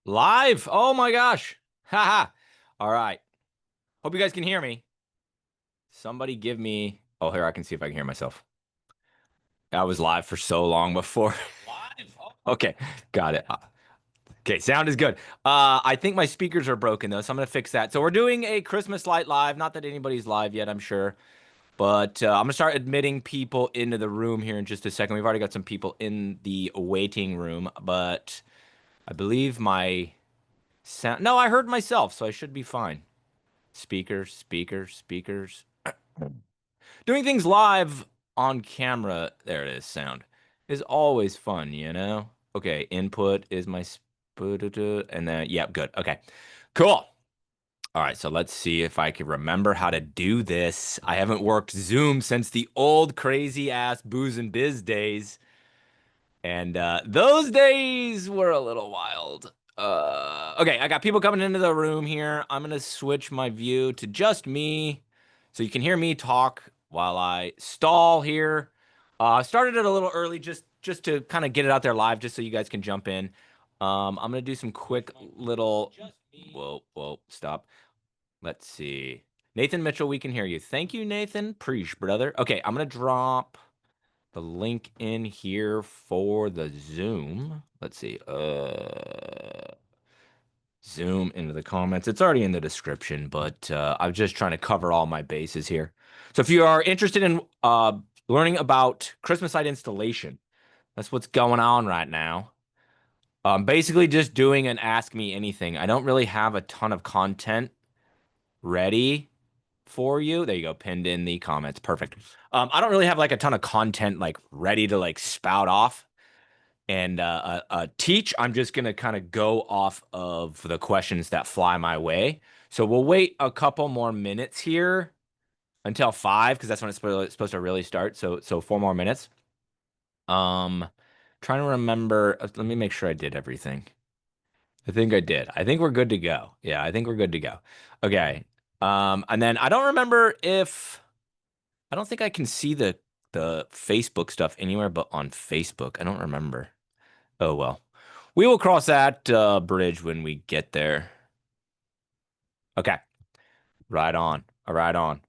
Live? Oh my gosh. Haha. All right. Hope you guys can hear me. Somebody give me. Oh, here, I can see if I can hear myself. I was live for so long before. Live? Okay, got it. Okay, sound is good. I think my speakers are broken though, so I'm gonna fix that. So we're doing a Christmas light live. Not that anybody's live yet, I'm sure. But I'm gonna start admitting people into the room here in just a second. We've already got some people in the waiting room, but I believe my sound. No, I heard myself, so I should be fine. Speakers, speakers, speakers. Doing things live on camera, there it is, sound, is always fun, you know? Okay, input is my, and then, yep, good. Okay, cool. All right, so let's see if I can remember how to do this. I haven't worked Zoom since the old crazy ass booze and biz days. And those days were a little wild. Okay, I got people coming into the room here. I'm gonna switch my view to just me, so you can hear me talk while I stall here. Started it a little early, just to kind of get it out there live, just so you guys can jump in. I'm gonna do some quick little. Whoa, whoa, stop. Let's see. Nathan Mitchell, we can hear you. Thank you, Nathan. Preach, brother. Okay, I'm gonna drop the link in here for the Zoom. Let's see. Zoom into the comments. It's already in the description, but I'm just trying to cover all my bases here. So if you are interested in learning about Christmas light installation, that's what's going on right now. Basically just doing an Ask Me Anything. I don't really have a ton of content ready for you. There you go, pinned in the comments. Perfect. I don't really have like a ton of content like ready to like spout off and teach. I'm just gonna kind of go off of the questions that fly my way. So we'll wait a couple more minutes here until 5 because that's when it's supposed to really start. So 4 more minutes. Trying to remember. Let me make sure I did everything. I think I did. I think we're good to go. Yeah, I think we're good to go. Okay. And then I don't remember if I don't think I can see the Facebook stuff anywhere but on Facebook. I don't remember. Oh well. We will cross that bridge when we get there. Okay. Right on. Right on.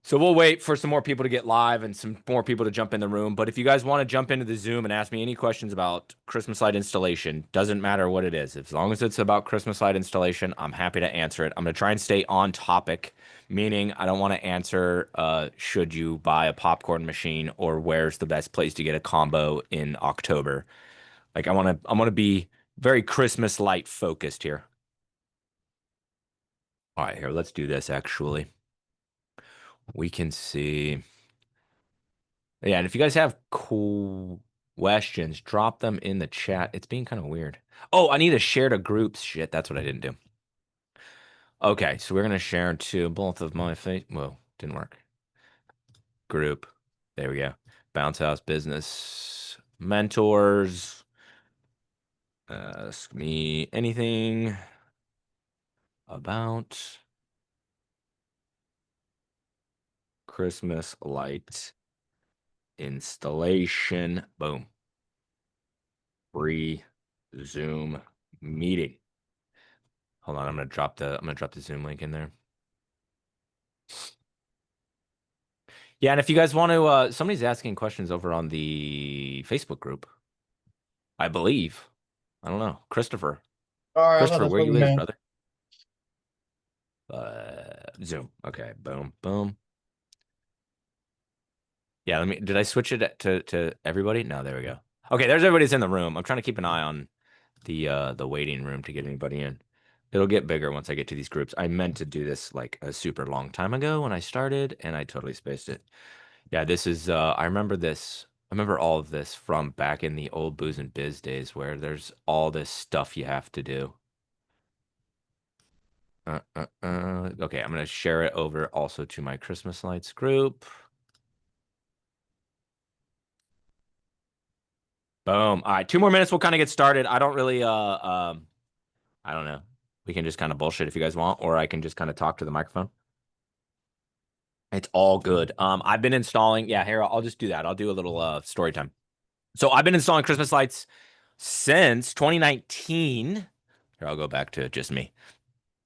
So we'll wait for some more people to get live and some more people to jump in the room. But if you guys want to jump into the Zoom and ask me any questions about Christmas light installation, doesn't matter what it is. As long as it's about Christmas light installation, I'm happy to answer it. I'm going to try and stay on topic, meaning I don't want to answer should you buy a popcorn machine or where's the best place to get a combo in October. Like I want to be very Christmas light focused here. All right, here, let's do this actually. We can see. Yeah, and if you guys have cool questions, drop them in the chat. It's being kind of weird. Oh, I need to share to groups. Shit, that's what I didn't do. Okay, so we're gonna share to both of my face. Well, didn't work. Group. There we go. Bounce House Business Mentors. Ask me anything about Christmas light installation. Boom. Free Zoom meeting. Hold on, I'm gonna drop the Zoom link in there. Yeah, and if you guys want to, somebody's asking questions over on the Facebook group, I believe. I don't know, Christopher. All right, I'm about Christopher, to where you phone is, man. brother? Zoom. Okay, boom, boom. Yeah, let me. Did I switch it to everybody? No, there we go. Okay, there's everybody's in the room. I'm trying to keep an eye on the waiting room to get anybody in. It'll get bigger once I get to these groups. I meant to do this like a super long time ago when I started, and I totally spaced it. Yeah, this is I remember this. I remember all of this from back in the old booze and biz days where there's all this stuff you have to do. Okay, I'm gonna share it over also to my Christmas lights group. Boom. All right, 2 more minutes. We'll kind of get started. I don't really I don't know. We can just kind of bullshit if you guys want, or I can just kind of talk to the microphone. It's all good. I've been installing. Yeah, here I'll just do that. I'll do a little story time. So I've been installing Christmas lights since 2019. Here, I'll go back to just me.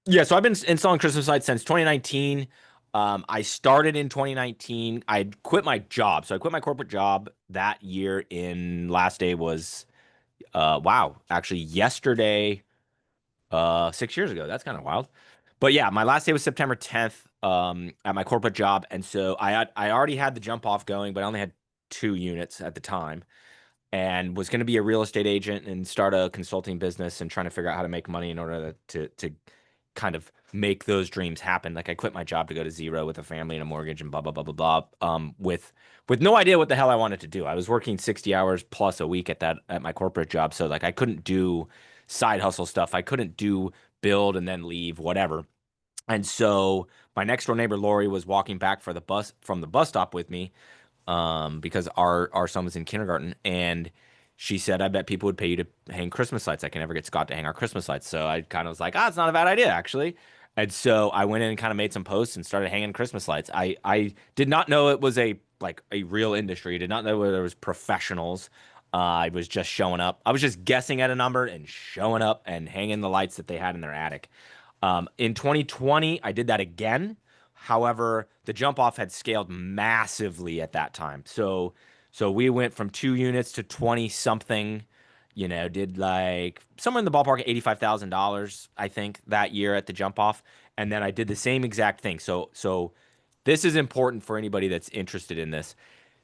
Yeah, so I've been installing Christmas lights since 2019. I started in 2019. I quit my job. So I quit my corporate job that year in last day was wow, actually yesterday, 6 years ago. That's kind of wild. But yeah, my last day was September 10th, at my corporate job. And so I already had the jump off going, but I only had 2 units at the time and was going to be a real estate agent and start a consulting business and trying to figure out how to make money in order to kind of make those dreams happen. Like I quit my job to go to zero with a family and a mortgage and blah blah blah blah blah. With no idea what the hell I wanted to do. I was working 60 hours plus a week at my corporate job, so like I couldn't do side hustle stuff. I couldn't do build and then leave whatever. And so my next door neighbor Lori was walking back for the bus from the bus stop with me, because our son was in kindergarten, and she said, "I bet people would pay you to hang Christmas lights. I can never get Scott to hang our Christmas lights." So I kind of was like, it's not a bad idea actually. And so I went in and kind of made some posts and started hanging Christmas lights. I did not know it was a real industry. I did not know there was professionals. I was just showing up. I was just guessing at a number and showing up and hanging the lights that they had in their attic. In 2020, I did that again. However, the jump off had scaled massively at that time. So we went from 2 units to 20 something, did like somewhere in the ballpark of $85,000, I think, that year at the jump off. And then I did the same exact thing. So this is important for anybody that's interested in this.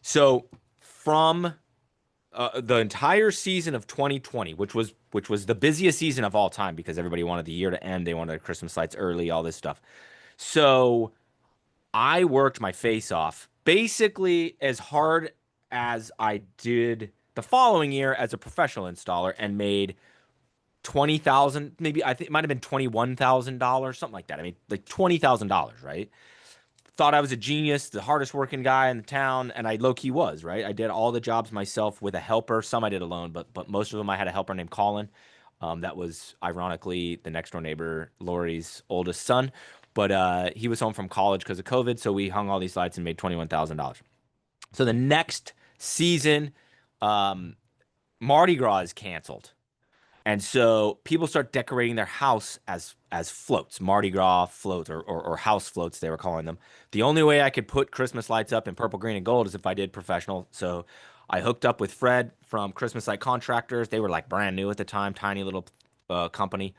So from the entire season of 2020, which was the busiest season of all time because everybody wanted the year to end, they wanted Christmas lights early, all this stuff. So I worked my face off basically as hard as I did the following year as a professional installer and made 20,000, maybe I think it might have been $21,000, something like that. I mean, like $20,000, right? Thought I was a genius, the hardest working guy in the town, and I low key was, right? I did all the jobs myself with a helper. Some I did alone, but most of them I had a helper named Colin. That was ironically the next door neighbor, Lori's oldest son. But he was home from college because of COVID, so we hung all these lights and made $21,000. So the next season, um, Mardi Gras is canceled. And so people start decorating their house as floats, Mardi Gras floats or house floats, they were calling them. The only way I could put Christmas lights up in purple, green, and gold is if I did professional. So I hooked up with Fred from Christmas Light Contractors. They were like brand new at the time, tiny little company,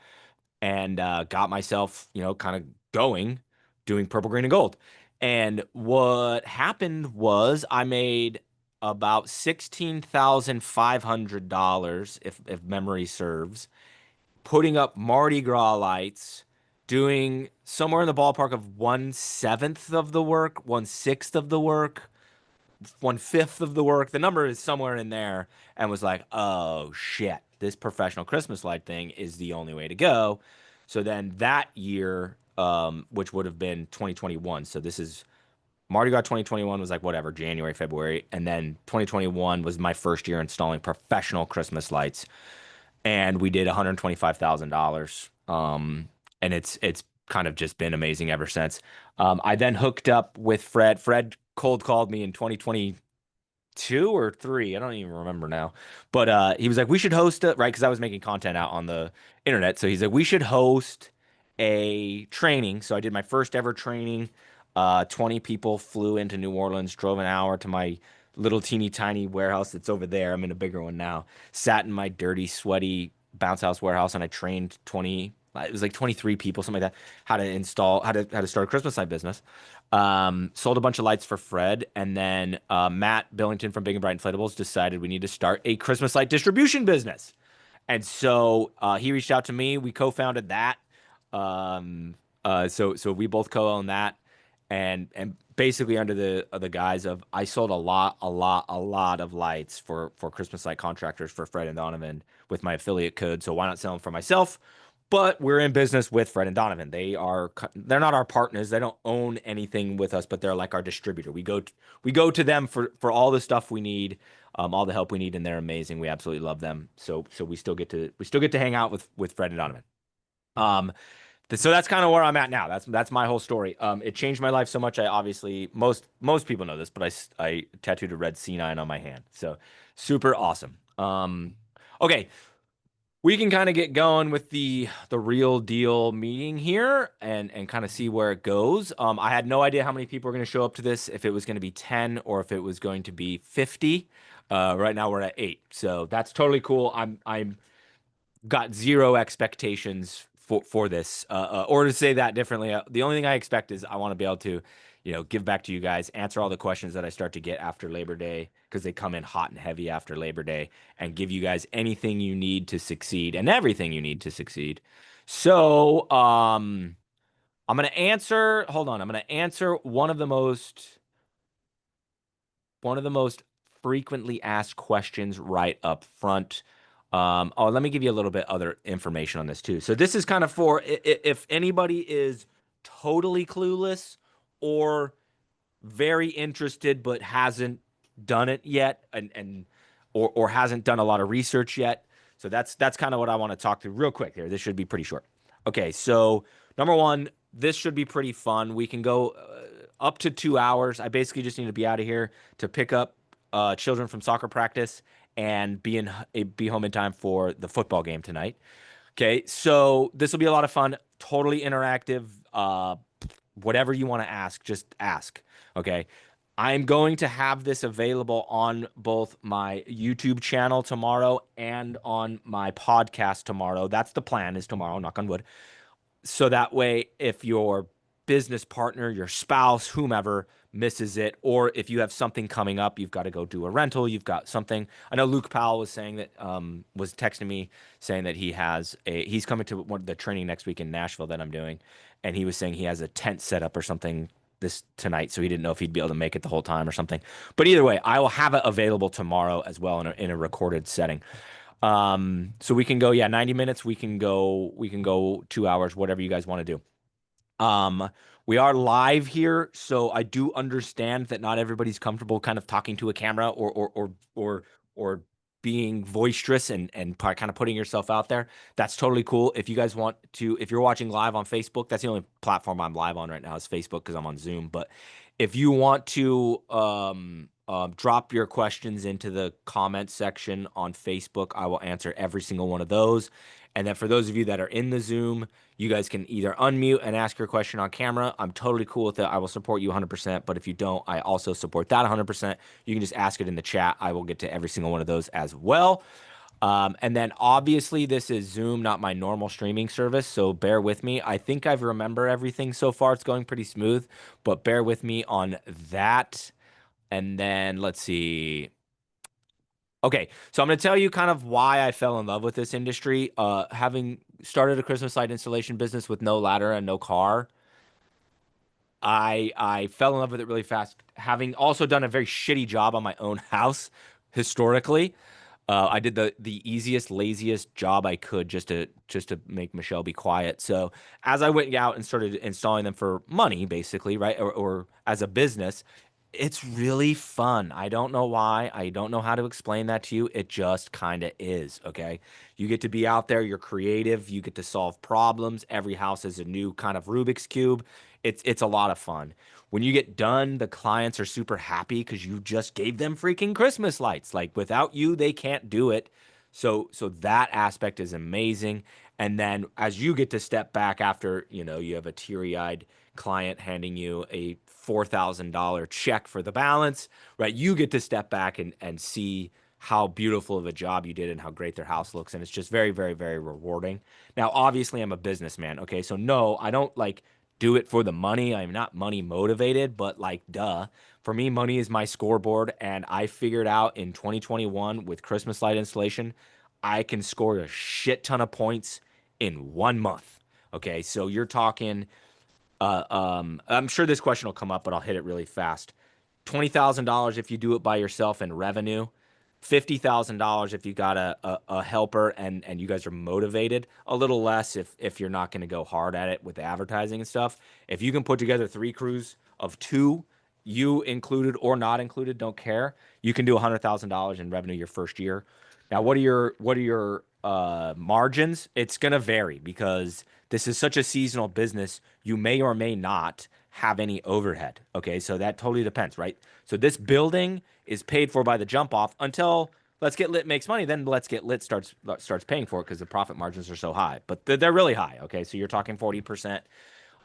and got myself, kind of going, doing purple, green, and gold. And what happened was I made about $16,500, if memory serves, putting up Mardi Gras lights, doing somewhere in the ballpark of 1/7 of the work, 1/6 of the work, 1/5 of the work. The number is somewhere in there, and was like, oh shit, this professional Christmas light thing is the only way to go. So then that year, which would have been 2021. So this is Mardi Gras 2021 was like whatever, January, February. And then 2021 was my first year installing professional Christmas lights. And we did $125,000. And it's kind of just been amazing ever since. I then hooked up with Fred. Fred cold called me in 2022 or three. I don't even remember now. But he was like, we should host it, right? Because I was making content out on the internet. So he's like, we should host a training. So I did my first ever training. 20 people flew into New Orleans, drove an hour to my little teeny tiny warehouse that's over there. I'm in a bigger one now. Sat in my dirty, sweaty bounce house warehouse, and I trained 20. It was like 23 people, something like that, how to install, how to start a Christmas light business. Sold a bunch of lights for Fred, and then Matt Billington from Big and Bright Inflatables decided we need to start a Christmas light distribution business. And so he reached out to me. We co-founded that. So we both co-own that, and basically under the guise of I sold a lot of lights for Christmas light contractors for Fred and Donovan with my affiliate code. So why not sell them for myself? But we're in business with Fred and Donovan. They're not our partners. They don't own anything with us, but they're like our distributor. We go to them for all the stuff we need, all the help we need, and they're amazing. We absolutely love them. So we still get to hang out with Fred and Donovan. Um, so that's kind of where I'm at now. That's my whole story. It changed my life so much. I obviously most people know this, but I tattooed a red C9 on my hand. So super awesome. Okay, We can kind of get going with the real deal meeting here and kind of see where it goes. I had no idea how many people were going to show up to this, if it was going to be 10 or if it was going to be 50. Right now we're at 8. So that's totally cool. I'm got zero expectations for this. Or to say that differently, the only thing I expect is I want to be able to, give back to you guys, answer all the questions that I start to get after Labor Day because they come in hot and heavy after Labor Day, and give you guys anything you need to succeed and everything you need to succeed. So, I'm gonna answer. Hold on, I'm gonna answer one of the most frequently asked questions right up front. Oh, let me give you a little bit other information on this too. So this is kind of for if anybody is totally clueless or very interested but hasn't done it yet, or hasn't done a lot of research yet. So that's kind of what I want to talk through real quick here. This should be pretty short. Okay, so number one, this should be pretty fun. We can go up to 2 hours. I basically just need to be out of here to pick up children from soccer practice and be home in time for the football game tonight. Okay, so this will be a lot of fun, totally interactive. Whatever you want to ask, just ask. Okay. I'm going to have this available on both my YouTube channel tomorrow and on my podcast tomorrow. That's the plan, is tomorrow, knock on wood. So that way, if your business partner, your spouse, whomever misses it, or if you have something coming up, you've got to go do a rental, you've got something. I know Luke Powell was saying that, was texting me saying that he's coming to the training next week in Nashville that I'm doing, and he was saying he has a tent set up or something this tonight, so he didn't know if he'd be able to make it the whole time or something. But either way, I will have it available tomorrow as well in a recorded setting. So we can go, yeah, 90 minutes. We can go 2 hours, whatever you guys want to do. We are live here, so I do understand that not everybody's comfortable kind of talking to a camera or being boisterous and kind of putting yourself out there. That's totally cool. If you guys want to, if you're watching live on Facebook, that's the only platform I'm live on right now is Facebook because I'm on Zoom. But if you want to drop your questions into the comment section on Facebook, I will answer every single one of those. And then for those of you that are in the Zoom, you guys can either unmute and ask your question on camera. I'm totally cool with it. I will support you 100%. But if you don't, I also support that 100%. You can just ask it in the chat. I will get to every single one of those as well. And then obviously this is Zoom, not my normal streaming service. So bear with me. I think I've remember everything so far. It's going pretty smooth, but bear with me on that. And then let's see. Okay, so I'm going to tell you kind of why I fell in love with this industry. Having started a Christmas light installation business with no ladder and no car, I fell in love with it really fast. Having also done a very shitty job on my own house historically, I did the easiest, laziest job I could just to make Michelle be quiet. So as I went out and started installing them for money, basically, right, or as a business, it's really fun. I don't know why. I don't know how to explain that to you. It just kind of is. Okay. You get to be out there. You're creative. You get to solve problems. Every house is a new kind of Rubik's Cube. It's a lot of fun. When you get done, the clients are super happy because you just gave them freaking Christmas lights. Like without you, they can't do it. So that aspect is amazing. And then as you get to step back after, you have a teary-eyed client handing you a $4,000 check for the balance, right? You get to step back and see how beautiful of a job you did and how great their house looks. And it's just very, very, very rewarding. Now, obviously, I'm a businessman. Okay. So, no, I don't like do it for the money. I'm not money motivated, but like, duh. For me, money is my scoreboard. And I figured out in 2021 with Christmas light installation, I can score a shit ton of points in 1 month. Okay. So you're talking I'm sure this question will come up, but I'll hit it really fast. $20,000 if you do it by yourself in revenue, $50,000 if you got a helper and you guys are motivated, a little less if you're not going to go hard at it with advertising and stuff. If you can put together 3 crews of 2, you included or not included, don't care. You can do $100,000 in revenue your first year. Now, what are your margins? It's gonna vary because this is such a seasonal business. You may or may not have any overhead. Okay, so that totally depends, right? So this building is paid for by the jump off until Let's Get Lit makes money, then Let's Get Lit starts paying for it because the profit margins are so high. But they're really high. Okay, so you're talking 40%,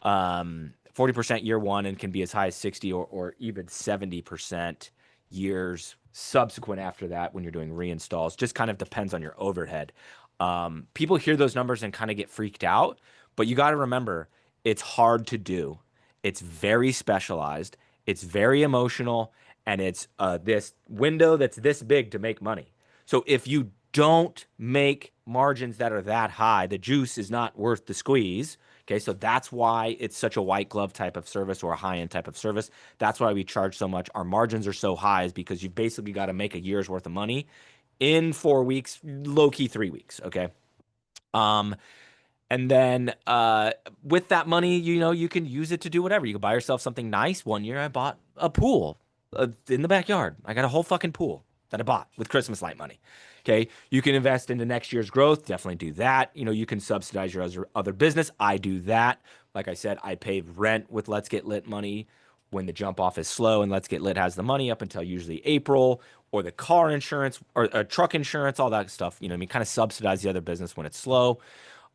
40% year one, and can be as high as 60 or even 70% years subsequent after that when you're doing reinstalls. Just kind of depends on your overhead. People hear those numbers and kind of get freaked out, but you got to remember it's hard to do. It's very specialized. It's very emotional, and it's this window that's this big to make money. So if you don't make margins that are that high, the juice is not worth the squeeze. Okay, so that's why it's such a white glove type of service or a high end type of service. That's why we charge so much. Our margins are so high, is because you've basically got to make a year's worth of money in 4 weeks, low key 3 weeks. Okay. Um, and then with that money, you can use it to do whatever. You can buy yourself something nice. One year I bought a pool in the backyard. I got a whole fucking pool that I bought with Christmas light money. Okay. You can invest into next year's growth. Definitely do that. You can subsidize your other business. I do that. Like I said, I pay rent with Let's Get Lit money when the jump off is slow, and Let's Get Lit has the money up until usually April, or the car insurance or truck insurance, all that stuff. I mean, kind of subsidize the other business when it's slow.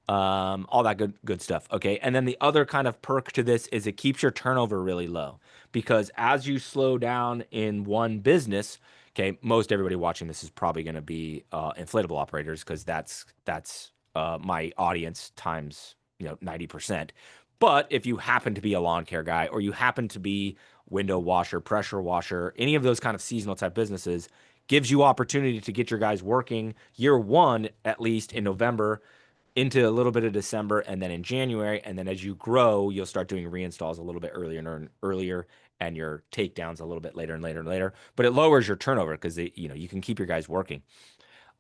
All that good stuff. Okay. And then the other kind of perk to this is it keeps your turnover really low, because as you slow down in one business, okay, most everybody watching this is probably going to be inflatable operators, because that's my audience times 90%. But if you happen to be a lawn care guy, or you happen to be window washer, pressure washer, any of those kind of seasonal type businesses, gives you opportunity to get your guys working year one, at least in November, into a little bit of December, and then in January. And then as you grow, you'll start doing reinstalls a little bit earlier, and your takedowns a little bit later and later and later. But it lowers your turnover because you can keep your guys working.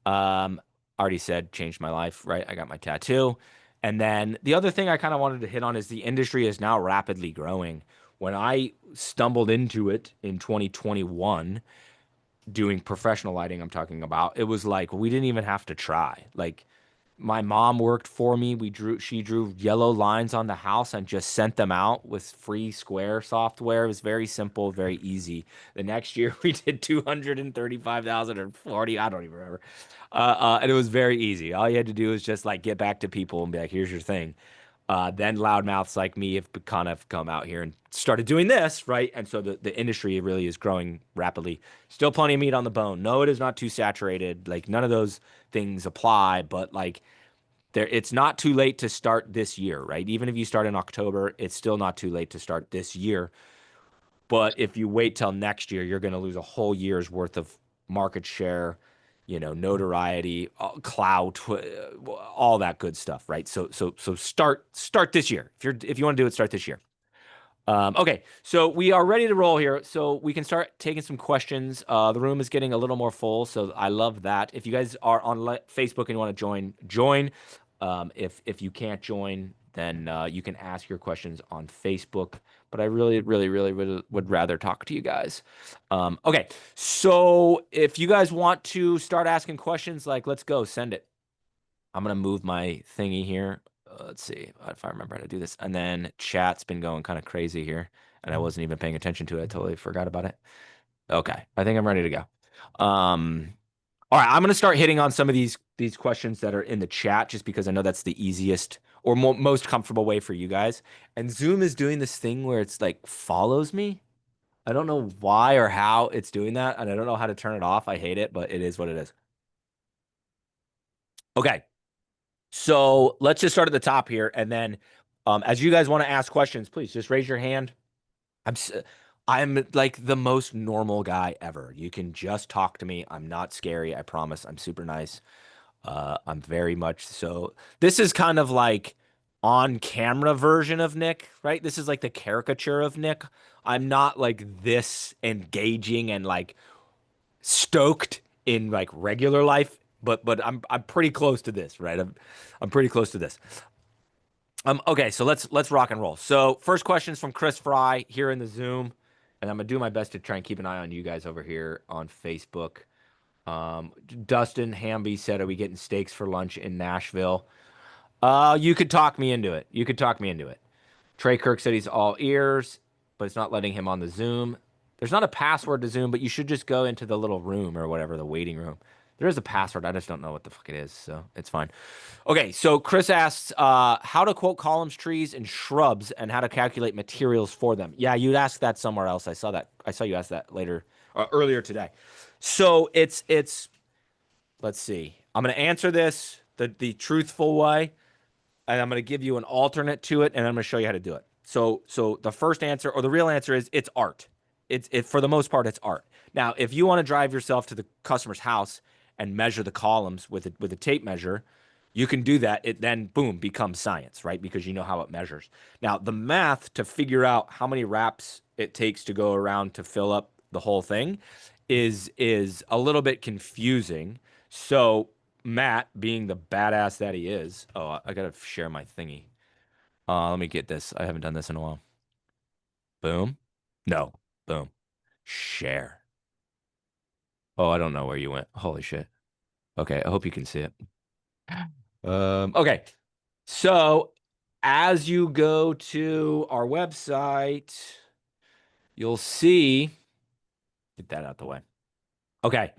Already said, changed my life, right? I got my tattoo. And then the other thing I kind of wanted to hit on is the industry is now rapidly growing. When I stumbled into it in 2021, doing professional lighting, I'm talking about, it was like we didn't even have to try. Like, my mom worked for me. She drew yellow lines on the house and just sent them out with free Square software. It was very simple, very easy. The next year we did 235,000 or 40, I don't even remember. And it was very easy. All you had to do was just like get back to people and be like, here's your thing. Then loudmouths like me have kind of come out here and started doing this, right? And so the industry really is growing rapidly. Still plenty of meat on the bone. No, it is not too saturated. Like, none of those things apply, but like, it's not too late to start this year, right? Even if you start in October, it's still not too late to start this year. But if you wait till next year, you're going to lose a whole year's worth of market share, notoriety, clout, all that good stuff, right? So start this year. If you want to do it, start this year. Okay, so we are ready to roll here. So we can start taking some questions. The room is getting a little more full, so I love that. If you guys are on Facebook and you want to join. If you can't join, then you can ask your questions on Facebook. But I really, really, really, really would rather talk to you guys. Okay, so if you guys want to start asking questions, like, let's go, send it. I'm gonna move my thingy here. Let's see if I remember how to do this. And then chat's been going kind of crazy here, and I wasn't even paying attention to it. I totally forgot about it. Okay, I think I'm ready to go. All right, I'm gonna start hitting on some of these questions that are in the chat, just because I know that's the easiest or most comfortable way for you guys. And Zoom is doing this thing where it's like follows me. I don't know why or how it's doing that, and I don't know how to turn it off. I hate it, but it is what it is. Okay. So let's just start at the top here, and then as you guys want to ask questions, please just raise your hand. I'm like the most normal guy ever. You can just talk to me. I'm not scary. I promise. I'm super nice. I'm very much so. This is kind of like on camera version of Nick, right? This is like the caricature of Nick. I'm not like this engaging and like stoked in like regular life, but I'm pretty close to this, right? I'm pretty close to this. Okay, so let's rock and roll. So first question is from Chris Fry here in the Zoom, and I'm gonna do my best to try and keep an eye on you guys over here on Facebook. Dustin Hamby said, "Are we getting steaks for lunch in Nashville?" You could talk me into it. You could talk me into it. Trey Kirk said he's all ears, but it's not letting him on the Zoom. There's not a password to Zoom, but you should just go into the little room or whatever, the waiting room. There is a password. I just don't know what the fuck it is, so it's fine. Okay, so Chris asks how to quote columns, trees, and shrubs, and how to calculate materials for them. Yeah, you'd ask that somewhere else. I saw that. I saw you ask that later, earlier today. So it's. Let's see. I'm gonna answer this the truthful way, and I'm going to give you an alternate to it, and I'm going to show you how to do it. So the first answer, or the real answer, is it's art. It for the most part, it's art. Now, if you want to drive yourself to the customer's house and measure the columns with a tape measure, you can do that. It then boom becomes science, right? Because you know how it measures. Now, the math to figure out how many wraps it takes to go around to fill up the whole thing is a little bit confusing. So Matt, being the badass that he is. Oh, I gotta share my thingy. Let me get this. I haven't done this in a while. Boom. No. Boom. Share. Oh, I don't know where you went. Holy shit. Okay, I hope you can see it. Okay. So as you go to our website, you'll see. Get that out the way. Okay.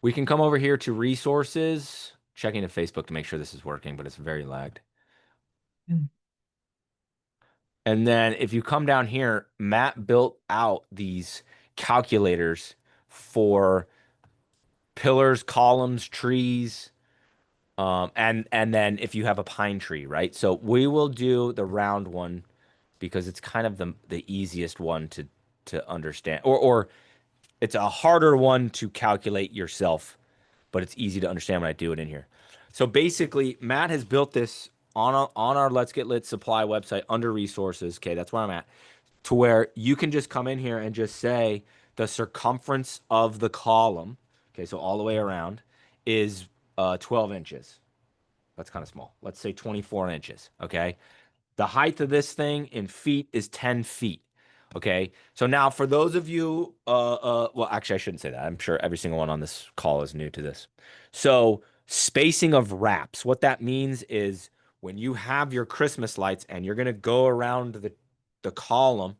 We can come over here to resources, checking to Facebook to make sure this is working, but it's very lagged. And then if you come down here, Matt built out these calculators for pillars, columns, trees, and then if you have a pine tree, right? So we will do the round one because it's kind of the easiest one to understand, or it's a harder one to calculate yourself, but it's easy to understand when I do it in here. So basically, Matt has built this on our Let's Get Lit supply website under resources. Okay, that's where I'm at. To where you can just come in here and just say the circumference of the column, okay, so all the way around, is 12 inches. That's kind of small. Let's say 24 inches, okay? The height of this thing in feet is 10 feet. Okay. So now for those of you, well, actually, I shouldn't say that. I'm sure every single one on this call is new to this. So spacing of wraps, what that means is when you have your Christmas lights and you're going to go around the column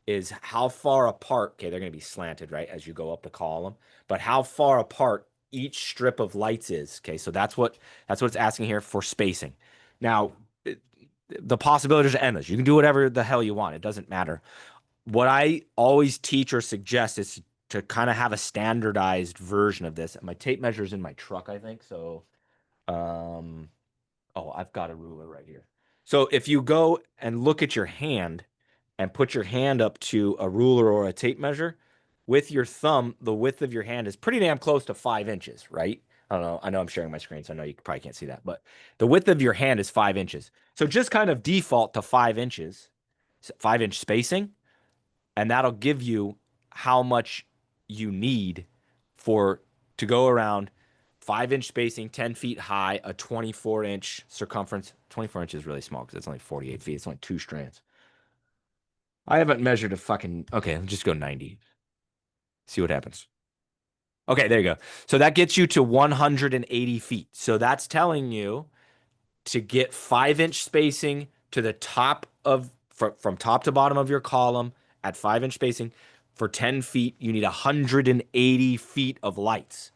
is how far apart, okay, they're going to be slanted, right, as you go up the column, but how far apart each strip of lights is. Okay. So that's what it's asking here for spacing. Now, the possibilities are endless. You can do whatever the hell you want. It doesn't matter. What I always teach or suggest is to kind of have a standardized version of this. My tape measure is in my truck, I think. So, um, oh, I've got a ruler right here. So if you go and look at your hand and put your hand up to a ruler or a tape measure, with your thumb, the width of your hand is pretty damn close to 5 inches, right? I don't know. I know I'm sharing my screen, so I know you probably can't see that, but the width of your hand is 5 inches. So just kind of default to 5 inches, 5 inch spacing, and that'll give you how much you need for to go around 5 inch spacing, 10 feet high, a 24-inch circumference. 24 inches is really small because it's only 48 feet. It's only 2 strands. I haven't measured a fucking. Okay, let's just go 90. See what happens. Okay, there you go. So that gets you to 180 feet. So that's telling you to get 5 inch spacing to the top of from top to bottom of your column at 5 inch spacing for 10 feet. You need 180 feet of lights.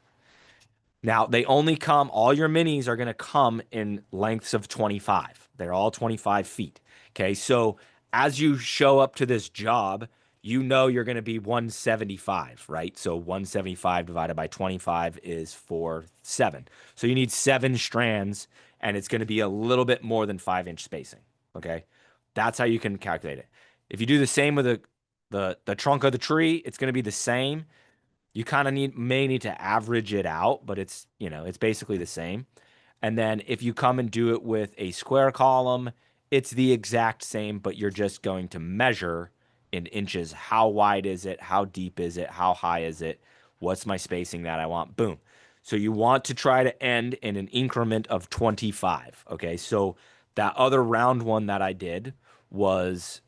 Now, they only come, all your minis are going to come in lengths of 25. They're all 25 feet. Okay. So as you show up to this job, you know you're going to be 175, right? So 175 divided by 25 is 7. So you need 7 strands, and it's going to be a little bit more than 5 inch spacing. Okay. That's how you can calculate it. If you do the same with the trunk of the tree, it's going to be the same. You kind of may need to average it out, but it's basically the same. And then if you come and do it with a square column, it's the exact same, but you're just going to measure in inches. How wide is it? How deep is it? How high is it? What's my spacing that I want? Boom. So you want to try to end in an increment of 25. Okay. So that other round one that I did was,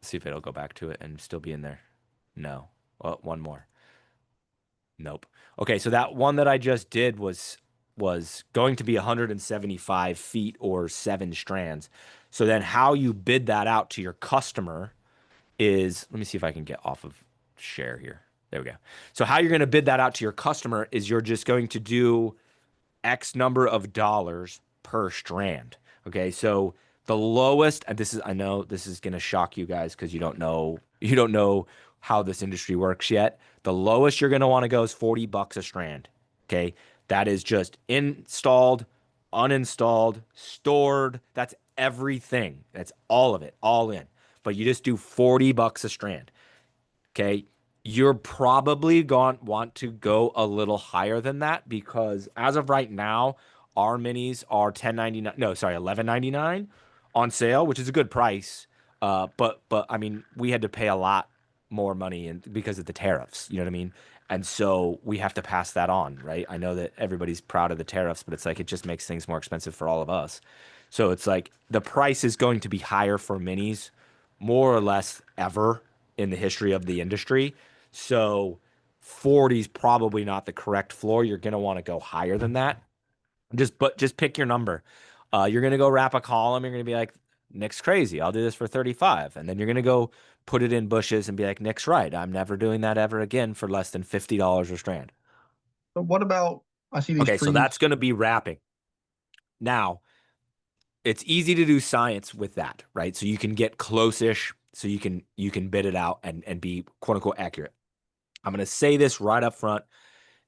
see if it'll go back to it and still be in there. No. Well, one more. Nope. Okay, so that one that I just did was going to be 175 feet or 7 strands. So then how you bid that out to your customer is, let me see if I can get off of share here. There we go. So how you're going to bid that out to your customer is you're just going to do X number of dollars per strand. Okay, so the lowest, and this is, I know this is gonna shock you guys because you don't know how this industry works yet. The lowest you're gonna want to go is $40 a strand. Okay, that is just installed, uninstalled, stored. That's everything. That's all of it, all in. But you just do $40 a strand. Okay. You're probably going to want to go a little higher than that because as of right now, our minis are 10.99. No, sorry, 11.99 on sale, which is a good price. But I mean, we had to pay a lot more money because of the tariffs. You know what I mean? And so we have to pass that on, right? I know that everybody's proud of the tariffs, but it's like it just makes things more expensive for all of us. So it's like the price is going to be higher for minis more or less ever in the history of the industry. So 40 is probably not the correct floor. You're going to want to go higher than that. Just pick your number. You're going to go wrap a column. You're going to be like, Nick's crazy. I'll do this for 35. And then you're going to go put it in bushes and be like, Nick's right. I'm never doing that ever again for less than $50 a strand. But what about I see these Okay, so that's trees. going to be wrapping. Now, it's easy to do science with that, right? So you can get close-ish, so you can bid it out and be quote unquote accurate. I'm going to say this right up front.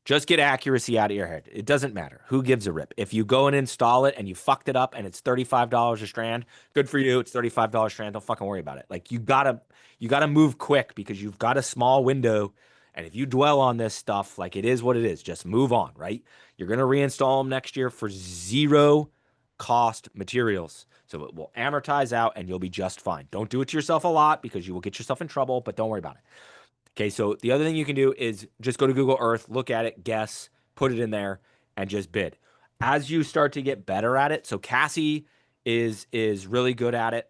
Just get accuracy out of your head. It doesn't matter. Who gives a rip? If you go and install it and you fucked it up and it's $35 a strand, good for you. It's $35 a strand. Don't fucking worry about it. Like you gotta move quick because you've got a small window. And if you dwell on this stuff, like it is what it is, just move on, right? You're gonna reinstall them next year for zero cost materials. So it will amortize out and you'll be just fine. Don't do it to yourself a lot because you will get yourself in trouble, but don't worry about it. Okay, so the other thing you can do is just go to Google Earth, look at it, guess, put it in there, and just bid. As you start to get better at it, so Cassie is really good at it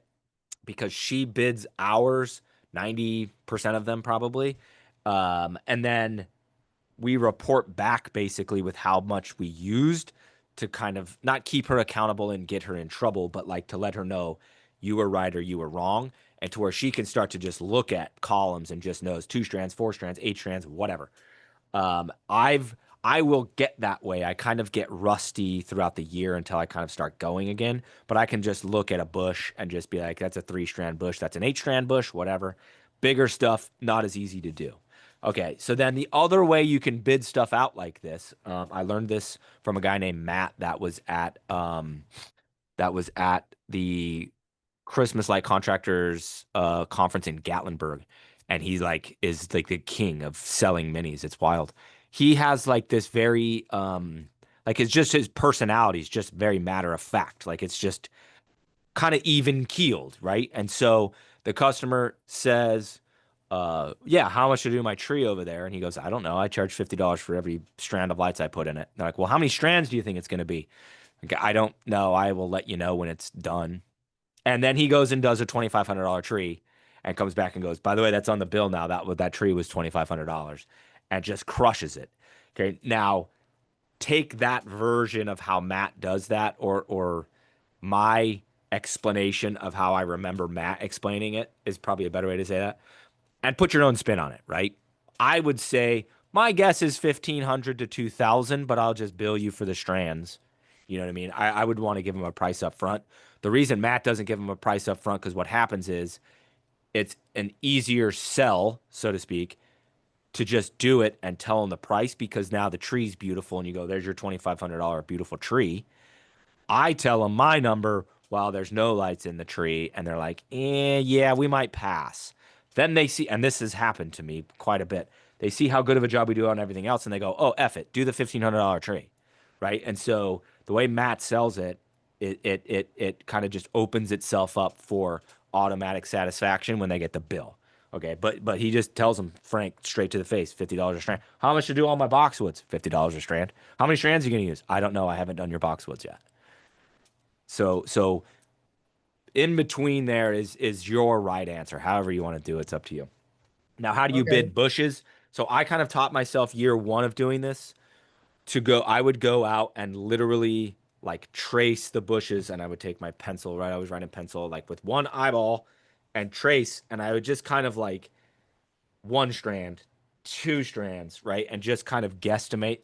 because she bids hours, 90% of them probably. And then we report back basically with how much we used to kind of not keep her accountable and get her in trouble, but like to let her know you were right or you were wrong, and to where she can start to just look at columns and just knows 2 strands, 4 strands, 8 strands, whatever. I will get that way. I kind of get rusty throughout the year until I kind of start going again. But I can just look at a bush and just be like, that's a 3 strand bush, that's an 8 strand bush, whatever. Bigger stuff, not as easy to do. Okay, so then the other way you can bid stuff out like this, I learned this from a guy named Matt that was at the Christmas Light Contractors conference in Gatlinburg, and he like is like the king of selling minis. It's wild. He has like this very like it's just his personality is just very matter of fact. Like it's just kind of even keeled, right? And so the customer says, yeah, how much to do my tree over there? And he goes, I don't know. I charge $50 for every strand of lights I put in it. They're like, well, how many strands do you think it's going to be? Like, I don't know. I will let you know when it's done. And then he goes and does a $2,500 tree and comes back and goes, by the way, that's on the bill now. That tree was $2,500 and just crushes it. Okay. Now take that version of how Matt does that or my explanation of how I remember Matt explaining it is probably a better way to say that and put your own spin on it, right? I would say my guess is 1,500 to 2,000, but I'll just bill you for the strands. You know what I mean? I would want to give him a price up front. The reason Matt doesn't give him a price up front because what happens is it's an easier sell, so to speak, to just do it and tell him the price because now the tree's beautiful and you go, there's your $2,500 beautiful tree. I tell them my number while there's no lights in the tree, and they're like, yeah, we might pass. Then they see, and this has happened to me quite a bit. They see how good of a job we do on everything else, and they go, oh, F it, do the $1,500 tree, right? And so the way Matt sells it, it kind of just opens itself up for automatic satisfaction when they get the bill. Okay, but he just tells them frank, straight to the face, $50 a strand. How much to do all my boxwoods? $50 a strand. How many strands are you gonna use? I don't know. I haven't done your boxwoods yet. So in between there is your right answer. However you want to do it, it's up to you. Now, how do you Okay. bid bushes? So I kind of taught myself year one of doing this to go. I would go out and literally like trace the bushes, and I would take my pencil, right? I was writing pencil like with one eyeball and trace, and I would just kind of like 1 strand, two strands, right? And just kind of guesstimate.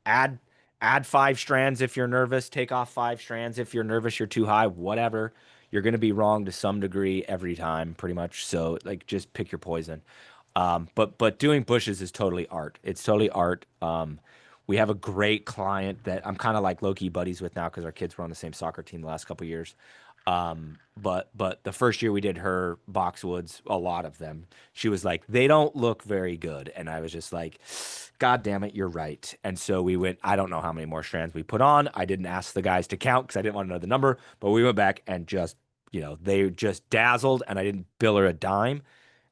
Add add 5 strands if you're nervous. Take off 5 strands if you're nervous. You're too high. Whatever. You're going to be wrong to some degree every time, pretty much. So like, just pick your poison. But doing bushes is totally art. It's totally art. We have a great client that I'm kind of like low key buddies with now because our kids were on the same soccer team the last couple years. But the first year we did her boxwoods, a lot of them, she was like, they don't look very good, and I was just like, God damn it, you're right. And so we went. I don't know how many more strands we put on. I didn't ask the guys to count because I didn't want to know the number. But we went back and just, they just dazzled, and I didn't bill her a dime.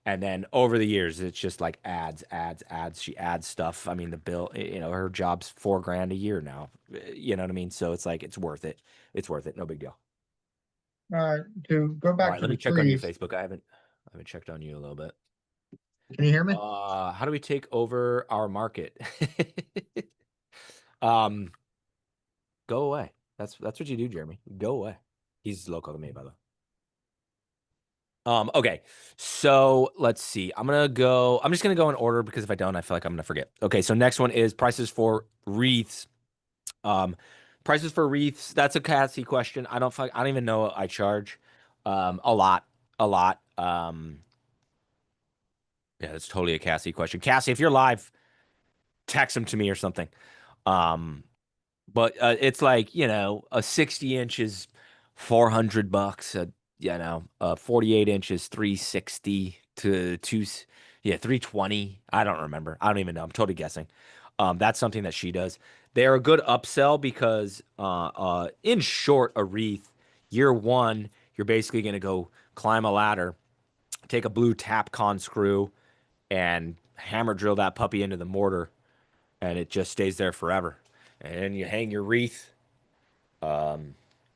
And then over the years, it's just like ads, ads, ads. She adds stuff. I mean, the bill, her job's 4 grand a year now. You know what I mean? So it's like, it's worth it. It's worth it. No big deal. All right, to go All back right, to let the me check on you, trees. Facebook. I haven't checked on you a little bit. Can you hear me? How do we take over our market? Um, Go away. That's what you do, Jeremy. Go away. He's local to me, by the way. Okay. So let's see. I'm just gonna go in order because if I don't, I feel like I'm gonna forget. Okay, so next one is prices for wreaths. Um, Prices for wreaths. That's a Cassie question. I don't even know what I charge. A lot. A lot. Yeah, that's totally a Cassie question. Cassie, if you're live, text them to me or something. Um, but it's like, a 60 inches, $400. 48 inches, 360 to two, yeah, 320. I don't remember. I don't even know. I'm totally guessing. That's something that she does. They're a good upsell because, in short, a wreath, year one, you're basically going to go climb a ladder, take a blue Tapcon screw, and hammer drill that puppy into the mortar, and it just stays there forever. And you hang your wreath, um,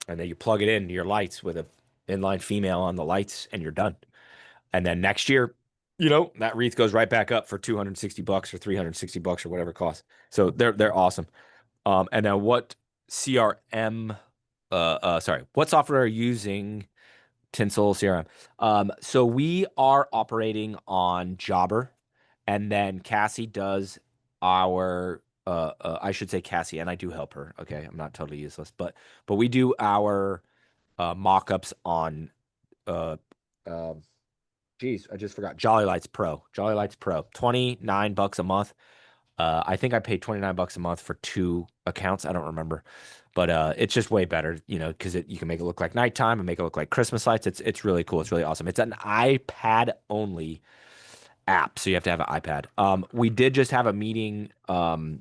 and then you plug it into your lights with a inline female on the lights, and you're done. And then next year, that wreath goes right back up for $260 or $360 or whatever it costs. So they're awesome. And then what software are you using? Tinsel CRM. So we are operating on Jobber, and then Cassie does I should say Cassie, and I do help her. Okay, I'm not totally useless, but we do our mock-ups on uh uh geez, I just forgot. Jolly Lights Pro. Jolly Lights Pro. $29 a month. I think I paid $29 a month for 2 accounts. I don't remember, but it's just way better, because you can make it look like nighttime and make it look like Christmas lights. It's really cool. It's really awesome. It's an iPad only app, so you have to have an iPad. We did just have a meeting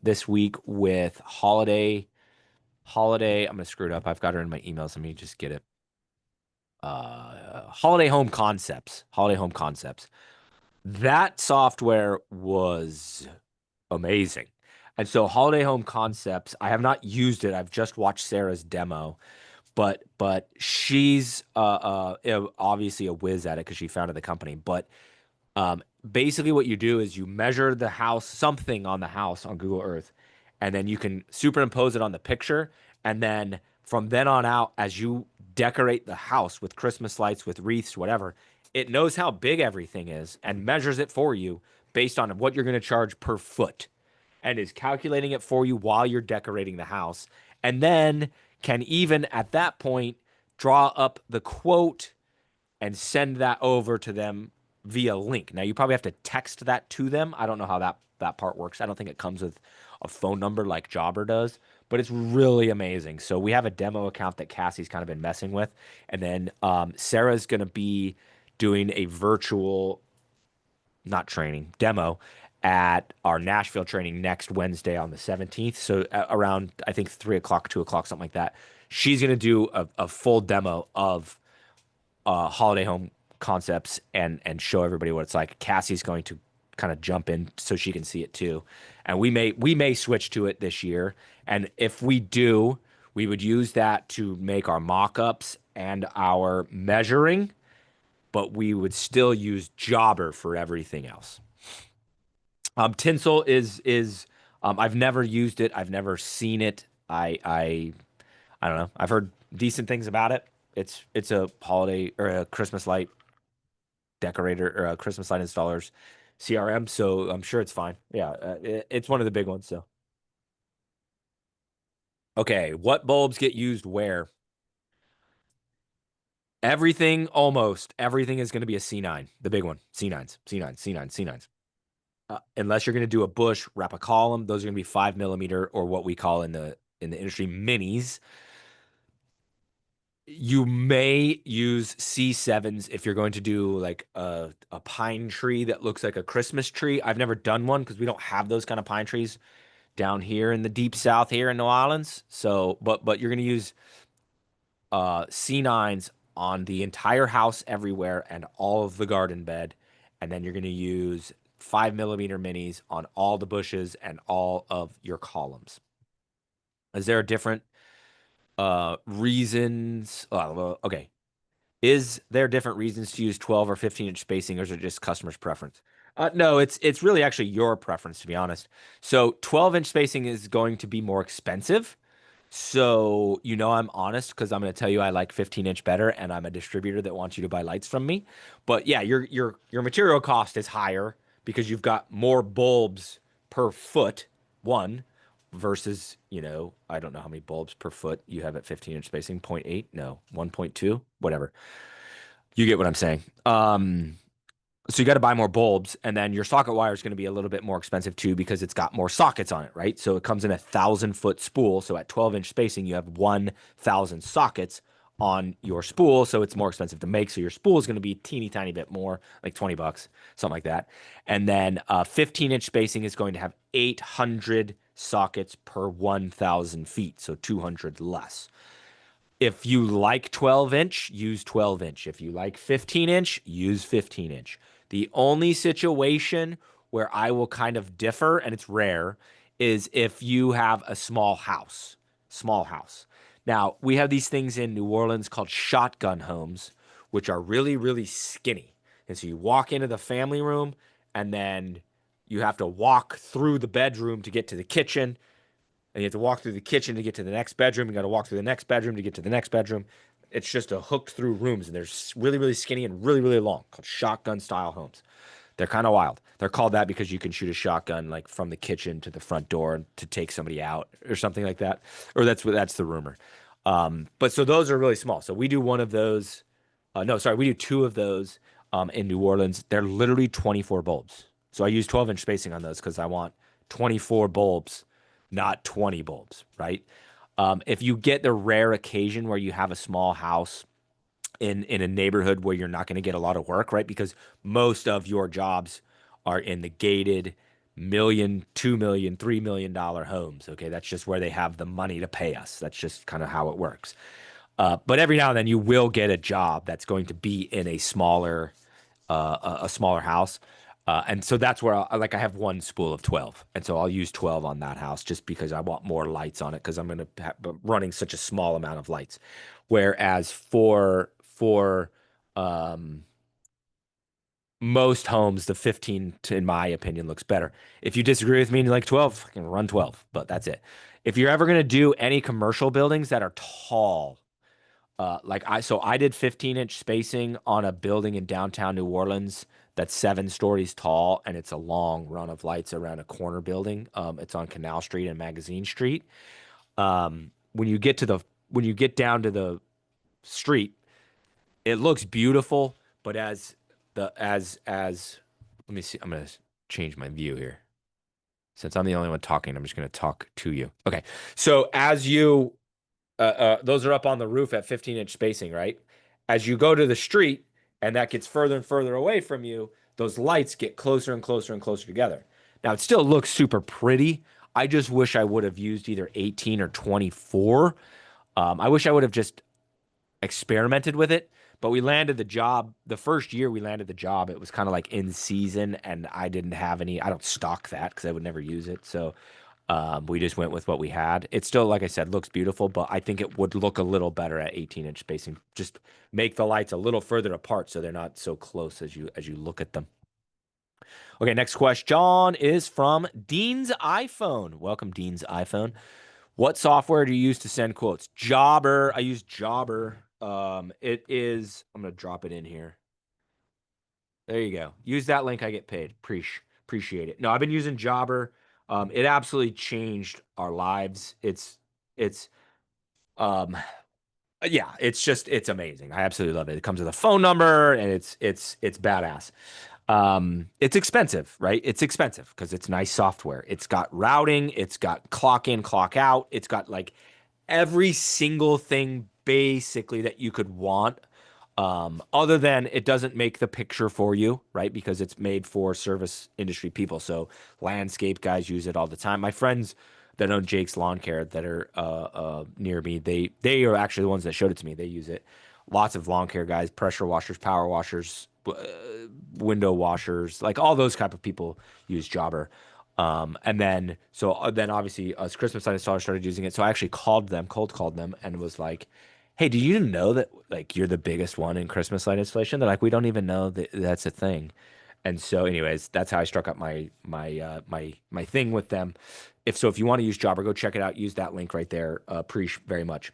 this week with Holiday. I'm gonna screw it up. I've got her in my emails. Let me just get it. Holiday Home Concepts. Holiday Home Concepts. That software was amazing. And so Holiday Home Concepts, I have not used it. I've just watched Sarah's demo, but she's obviously a whiz at it because she founded the company. But um, basically, what you do is you measure the house, something on the house on Google Earth, and then you can superimpose it on the picture. And then from then on out, as you decorate the house with Christmas lights, with wreaths, whatever, it knows how big everything is and measures it for you based on what you're going to charge per foot and is calculating it for you while you're decorating the house. And then can even at that point draw up the quote and send that over to them via link. Now you probably have to text that to them. I don't know how that part works. I don't think it comes with a phone number like Jobber does, but it's really amazing. So we have a demo account that Cassie's kind of been messing with, and then Sarah's going to be doing a virtual, not training, demo at our Nashville training next Wednesday on the 17th. So around, I think, 3 o'clock, 2 o'clock, something like that. She's going to do a full demo of holiday home concepts and show everybody what it's like. Cassie's going to kind of jump in so she can see it too. And we may switch to it this year. And if we do, we would use that to make our mock-ups and our measuring, but we would still use Jobber for everything else. Tinsel is I've never used it. I've never seen it. I don't know. I've heard decent things about it. It's a holiday or a Christmas light decorator or a Christmas light installer's CRM, so I'm sure it's fine. Yeah, it's one of the big ones. So, okay, what bulbs get used where? Everything, almost everything is going to be a C9, the big one. C9s, C9s, C9s, C9s. Unless you're going to do a bush, wrap a column, those are going to be 5 millimeter or what we call in the industry minis. You may use C7s if you're going to do like a pine tree that looks like a Christmas tree. I've never done one because we don't have those kind of pine trees down here in the deep south here in New Orleans. So, but you're going to use C9s on the entire house everywhere and all of the garden bed. And then you're going to use 5 millimeter minis on all the bushes and all of your columns. Is there a different reasons? Okay. Is there different reasons to use 12 or 15-inch spacing, or is it just customer's preference? No, it's really actually your preference, to be honest. So 12-inch spacing is going to be more expensive. So, I'm honest because I'm going to tell you I like 15-inch better, and I'm a distributor that wants you to buy lights from me. But yeah, your material cost is higher because you've got more bulbs per foot, one, versus, I don't know how many bulbs per foot you have at 15-inch spacing, 0.8, no, 1.2, whatever. You get what I'm saying. So you got to buy more bulbs, and then your socket wire is going to be a little bit more expensive too because it's got more sockets on it, right? So it comes in 1,000-foot spool. So at 12-inch spacing, you have 1,000 sockets on your spool, so it's more expensive to make. So your spool is going to be a teeny tiny bit more, like $20, something like that. And then 15-inch spacing is going to have 800 sockets per 1,000 feet, so 200 less. If you like 12-inch, use 12-inch. If you like 15-inch, use 15-inch. The only situation where I will kind of differ, and it's rare, is if you have a small house. Small house. Now, we have these things in New Orleans called shotgun homes, which are really, really skinny. And so you walk into the family room, and then you have to walk through the bedroom to get to the kitchen, and you have to walk through the kitchen to get to the next bedroom. You got to walk through the next bedroom to get to the next bedroom. It's just a hooked through rooms, and they're really, really skinny and really, really long, called shotgun style homes. They're kind of wild. They're called that because you can shoot a shotgun like from the kitchen to the front door to take somebody out or something like that. Or that's the rumor. But so those are really small. So we do one of those. No, sorry, we do two of those in New Orleans. They're literally 24 bulbs. So I use 12-inch spacing on those because I want 24 bulbs, not 20 bulbs, right? If you get the rare occasion where you have a small house in a neighborhood where you're not going to get a lot of work, right? Because most of your jobs are in the gated million, 2 million, $3 million homes. Okay, that's just where they have the money to pay us. That's just kind of how it works. But every now and then you will get a job that's going to be in a smaller house. And so that's where I have one spool of 12. And so I'll use 12 on that house just because I want more lights on it because I'm going to running such a small amount of lights. Whereas for um, most homes, the 15, in my opinion, looks better. If you disagree with me and you like 12, I can run 12, but that's it. If you're ever going to do any commercial buildings that are tall, I did 15-inch spacing on a building in downtown New Orleans that's 7 stories tall, and it's a long run of lights around a corner building. It's on Canal Street and Magazine Street. When you get to when you get down to the street, it looks beautiful, but as let me see, I'm gonna change my view here. Since I'm the only one talking, I'm just gonna talk to you. Okay, so as you those are up on the roof at 15-inch spacing, right? As you go to the street and that gets further and further away from you, those lights get closer and closer and closer together. Now, it still looks super pretty. I just wish I would have used either 18 or 24. I wish I would have just experimented with it, but we landed the job. The first year we landed the job, it was kind of like in season, and I didn't have any, I don't stock that because I would never use it. So we just went with what we had. It still, like I said, looks beautiful, but I think it would look a little better at 18-inch spacing. Just make the lights a little further apart so they're not so close as you look at them. Okay, next question is from Dean's iPhone. Welcome, Dean's iPhone. What software do you use to send quotes? Jobber. I use Jobber. It is. I'm gonna drop it in here. There you go. Use that link. I get paid. Appreciate it. No, I've been using Jobber. It absolutely changed our lives. It's um yeah, it's amazing. I absolutely love it. It comes with a phone number and it's badass. It's expensive, right? It's expensive because it's nice software. It's got routing, it's got clock in, clock out, it's got like every single thing basically that you could want. Other than it doesn't make the picture for you, right? Because it's made for service industry people. So landscape guys use it all the time. My friends that own Jake's Lawn Care that are near me, they are actually the ones that showed it to me. They use it. Lots of lawn care guys, pressure washers, power washers, window washers, like all those type of people use Jobber. And then then obviously us Christmas light installers started using it. So I actually called them, cold called them, and was like, "Hey, do you know that like you're the biggest one in Christmas light installation?" They're like, "We don't even know that that's a thing." And so, anyways, that's how I struck up my thing with them. If you want to use Jobber, go check it out. Use that link right there. Appreciate very much.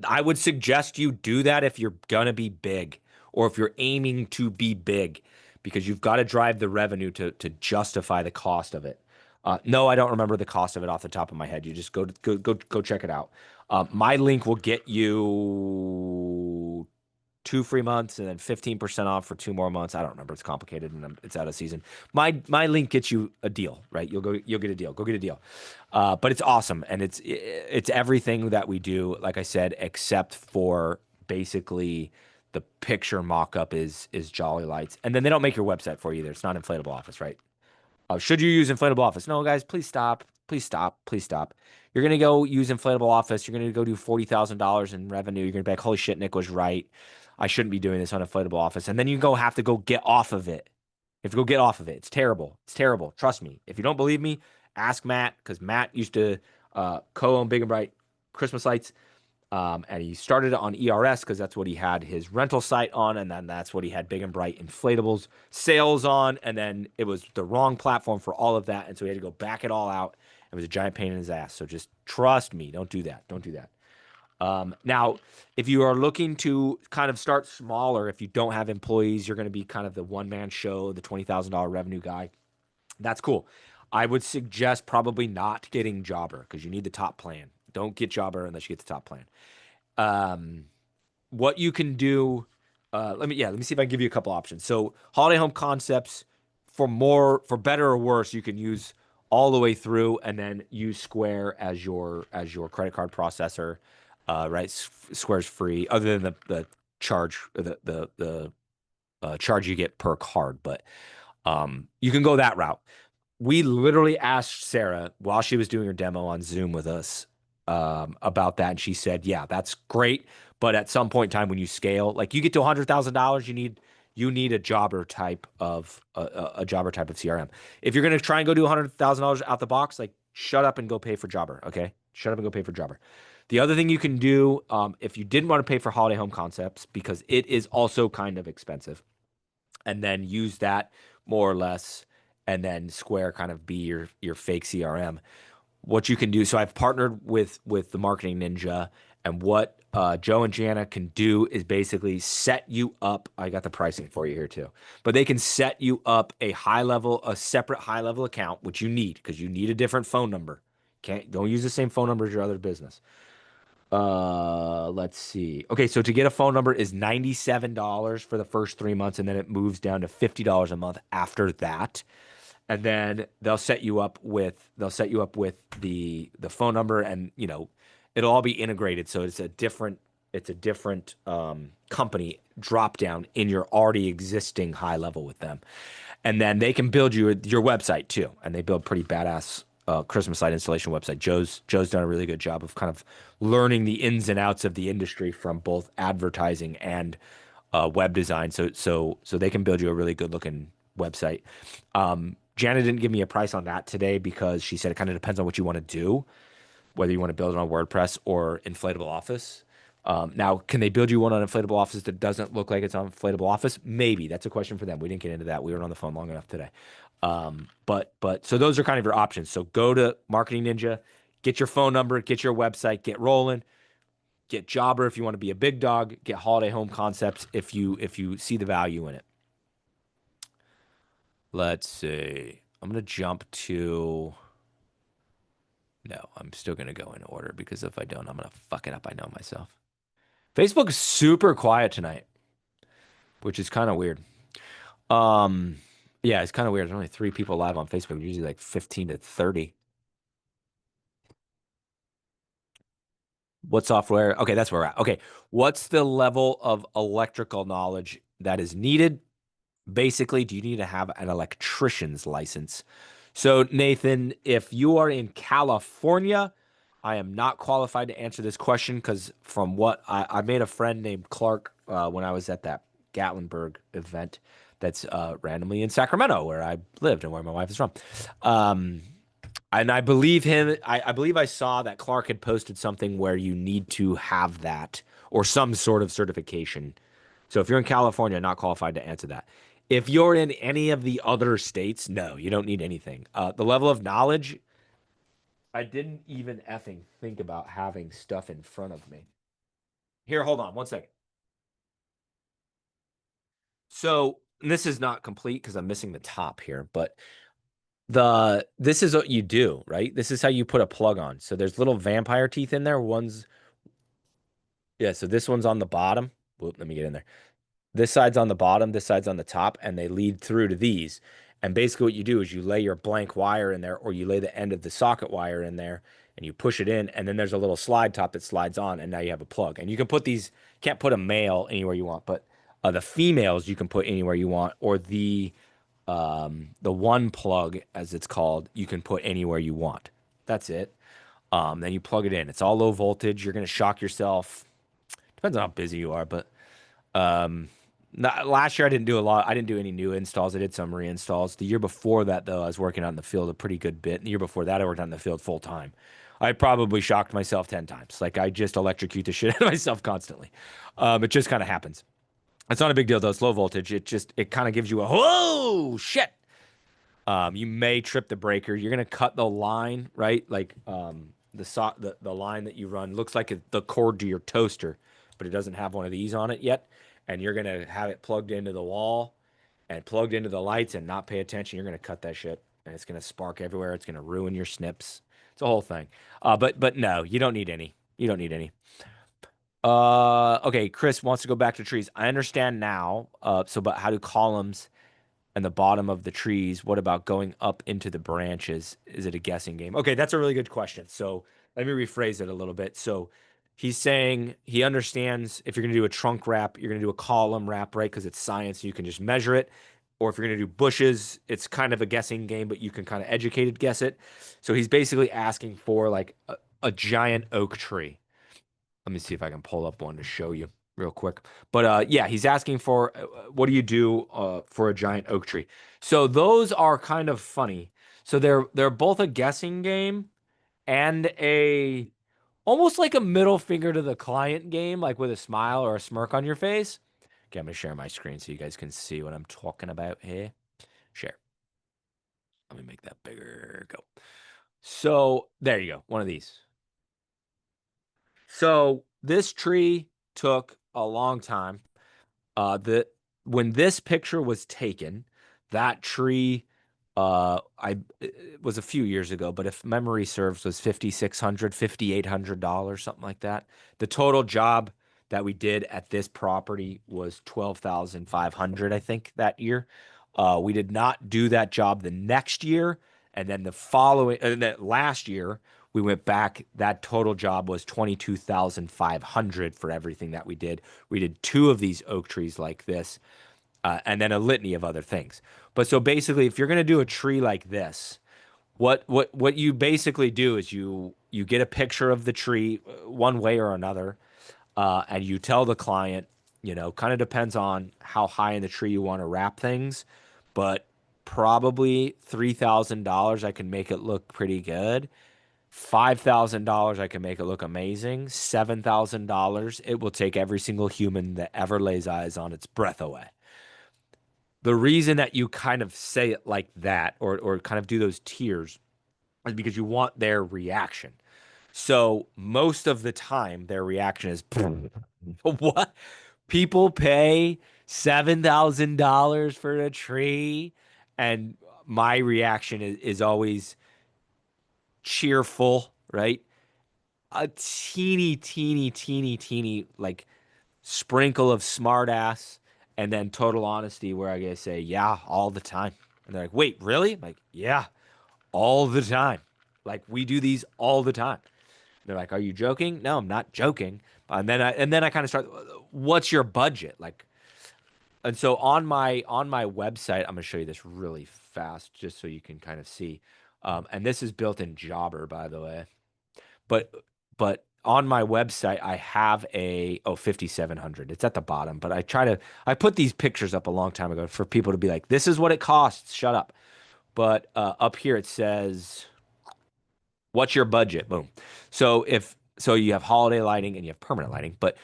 I would suggest you do that if you're gonna be big or if you're aiming to be big, because you've got to drive the revenue to justify the cost of it. No, I don't remember the cost of it off the top of my head. You just go check it out. My link will get you 2 free months and then 15% off for 2 more months. I don't remember. It's complicated and it's out of season. My link gets you a deal, right? You'll get a deal. Go get a deal. But it's awesome and it's everything that we do, like I said, except for basically the picture mock-up is Jolly Lights. And then they don't make your website for you either. It's not Inflatable Office, right? Should you use Inflatable Office? No, guys, please stop. Please stop. Please stop. You're going to go use Inflatable Office. You're going to go do $40,000 in revenue. You're going to be like, holy shit, Nick was right. I shouldn't be doing this on Inflatable Office. And then you have to go get off of it. You have to go get off of it. It's terrible. It's terrible. Trust me. If you don't believe me, ask Matt, because Matt used to co-own Big and Bright Christmas lights. And he started it on ERS because that's what he had his rental site on, and then that's what he had Big and Bright inflatables sales on, and then it was the wrong platform for all of that, and so he had to go back it all out. It was a giant pain in his ass. So just trust me, don't do that. Don't do that. Now, if you are looking to kind of start smaller, if you don't have employees, you're going to be kind of the one-man show, the $20,000 revenue guy. That's cool. I would suggest probably not getting Jobber because you need the top plan. Don't get Jobber unless you get the top plan. Um, what you can do, let me see if I can give you a couple options. So holiday home concepts for better or worse, you can use all the way through and then use Square as your credit card processor. Right? Square's free, other than the charge the charge you get per card, but you can go that route. We literally asked Sarah while she was doing her demo on Zoom with us about that, and she said, "Yeah, that's great, but at some point in time, when you scale, like you get to $100,000, you need a jobber type of a jobber type of CRM. If you're gonna try and go do $100,000 out the box, like shut up and go pay for jobber, okay? Shut up and go pay for jobber. The other thing you can do, if you didn't want to pay for holiday home concepts, because it is also kind of expensive, and then use that more or less, and then Square kind of be your fake CRM. What you can do, so I've partnered with the Marketing Ninja, and what Joe and Jana can do is basically set you up. I got the pricing for you here too, but they can set you up a separate high level account, which you need because you need a different phone number. Don't use the same phone number as your other business. Let's see. Okay, so to get a phone number is $97 for the first 3 months, and then it moves down to $50 a month after that. And then they'll set you up with the phone number, and it'll all be integrated. So it's a different company drop down in your already existing high level with them. And then they can build you your website too, and they build pretty badass Christmas light installation website. Joe's done a really good job of kind of learning the ins and outs of the industry from both advertising and web design. So they can build you a really good looking website. Janet didn't give me a price on that today because she said it kind of depends on what you want to do, whether you want to build it on WordPress or Inflatable Office. Now, can they build you one on Inflatable Office that doesn't look like it's on Inflatable Office? Maybe. That's a question for them. We didn't get into that. We were on the phone long enough today. But so those are kind of your options. So go to Marketing Ninja, get your phone number, get your website, get rolling, get Jobber if you want to be a big dog, get Holiday Home Concepts if you see the value in it. Let's see. I'm gonna jump to. No, I'm still gonna go in order because if I don't, I'm gonna fuck it up. I know myself. Facebook is super quiet tonight, which is kind of weird. Um, yeah, it's kind of weird. There's only 3 people live on Facebook, usually like 15 to 30. What software? Okay, that's where we're at. Okay, what's the level of electrical knowledge that is needed? Basically, do you need to have an electrician's license? So, Nathan, if you are in California, I am not qualified to answer this question because from what I made a friend named Clark when I was at that Gatlinburg event that's randomly in Sacramento, where I lived and where my wife is from. Um, and I believe him. I believe I saw that Clark had posted something where you need to have that or some sort of certification. So if you're in California, not qualified to answer that. If you're in any of the other states, no, you don't need anything. The level of knowledge, I didn't even effing think about having stuff in front of me. Here, hold on one second. So this is not complete because I'm missing the top here, but this is what you do, right? This is how you put a plug on. So there's little vampire teeth in there. So this one's on the bottom. Whoop, let me get in there. This side's on the bottom, this side's on the top, and they lead through to these. And basically, what you do is you lay your blank wire in there, or you lay the end of the socket wire in there, and you push it in, and then there's a little slide top that slides on, and now you have a plug. And you can put these, can't put a male anywhere you want, but the females you can put anywhere you want, or the one plug, as it's called, you can put anywhere you want. That's it. Then you plug it in. It's all low voltage. You're gonna shock yourself. Depends on how busy you are, but um, last year I didn't do a lot. I didn't do any new installs. I did some reinstalls. The year before that, though, I was working out in the field a pretty good bit. And the year before that, I worked out in the field full time. I probably shocked myself 10 times. Like I just electrocute the shit out of myself constantly. It just kind of happens. It's not a big deal though. It's low voltage. It kind of gives you a whoa shit. You may trip the breaker. You're gonna cut the line, right? Like the line that you run looks like the cord to your toaster, but it doesn't have one of these on it yet. And you're gonna have it plugged into the wall and plugged into the lights and not pay attention. You're gonna cut that shit, and it's gonna spark everywhere. It's gonna ruin your snips. It's a whole thing. But no, you don't need any. You don't need any. Okay. Chris wants to go back to trees. I understand now. But how do columns and the bottom of the trees? What about going up into the branches? Is it a guessing game? Okay, that's a really good question. So let me rephrase it a little bit. So he's saying he understands if you're going to do a trunk wrap, you're going to do a column wrap, right? Because it's science, you can just measure it. Or if you're going to do bushes, it's kind of a guessing game, but you can kind of educated guess it. So he's basically asking for like a giant oak tree. Let me see if I can pull up one to show you real quick. But yeah, he's asking for what do you do for a giant oak tree? So those are kind of funny. So they're both a guessing game and a almost like a middle finger to the client game, like with a smile or a smirk on your face. Okay, I'm gonna share my screen so you guys can see what I'm talking about here. Share. Let me make that bigger. Go. So there you go. One of these. So this tree took a long time. The When this picture was taken, that tree, it was a few years ago, but if memory serves, was $5,600, $5,800, something like that. The total job that we did at this property was 12,500, I think, that year. We did not do that job the next year, and then and then last year we went back. That total job was 22,500 for everything that we did. We did 2 of these oak trees like this, and then a litany of other things. But so basically, if you're going to do a tree like this, what you basically do is you get a picture of the tree one way or another, and you tell the client, kind of depends on how high in the tree you want to wrap things, but probably $3,000 I can make it look pretty good. $5,000 I can make it look amazing. $7,000 it will take every single human that ever lays eyes on its breath away. The reason that you kind of say it like that or kind of do those tiers is because you want their reaction. So most of the time their reaction is what? People pay $7,000 for a tree And my reaction is always cheerful, right? A teeny, like sprinkle of smart ass, and then total honesty where I gotta say, yeah, all the time. And they're like, wait, really? I'm like, yeah, all the time. Like we do these all the time. They're like, are you joking? No, I'm not joking. And then I kind of start, what's your budget? Like, and so on my website, I'm gonna show you this really fast just so you can kind of see. And this is built in Jobber, by the way. But but on my website, I have a 5700. It's at the bottom, but I put these pictures up a long time ago for people to be like, this is what it costs. Shut up. But up here it says, what's your budget? Boom. So you have holiday lighting and you have permanent lighting, but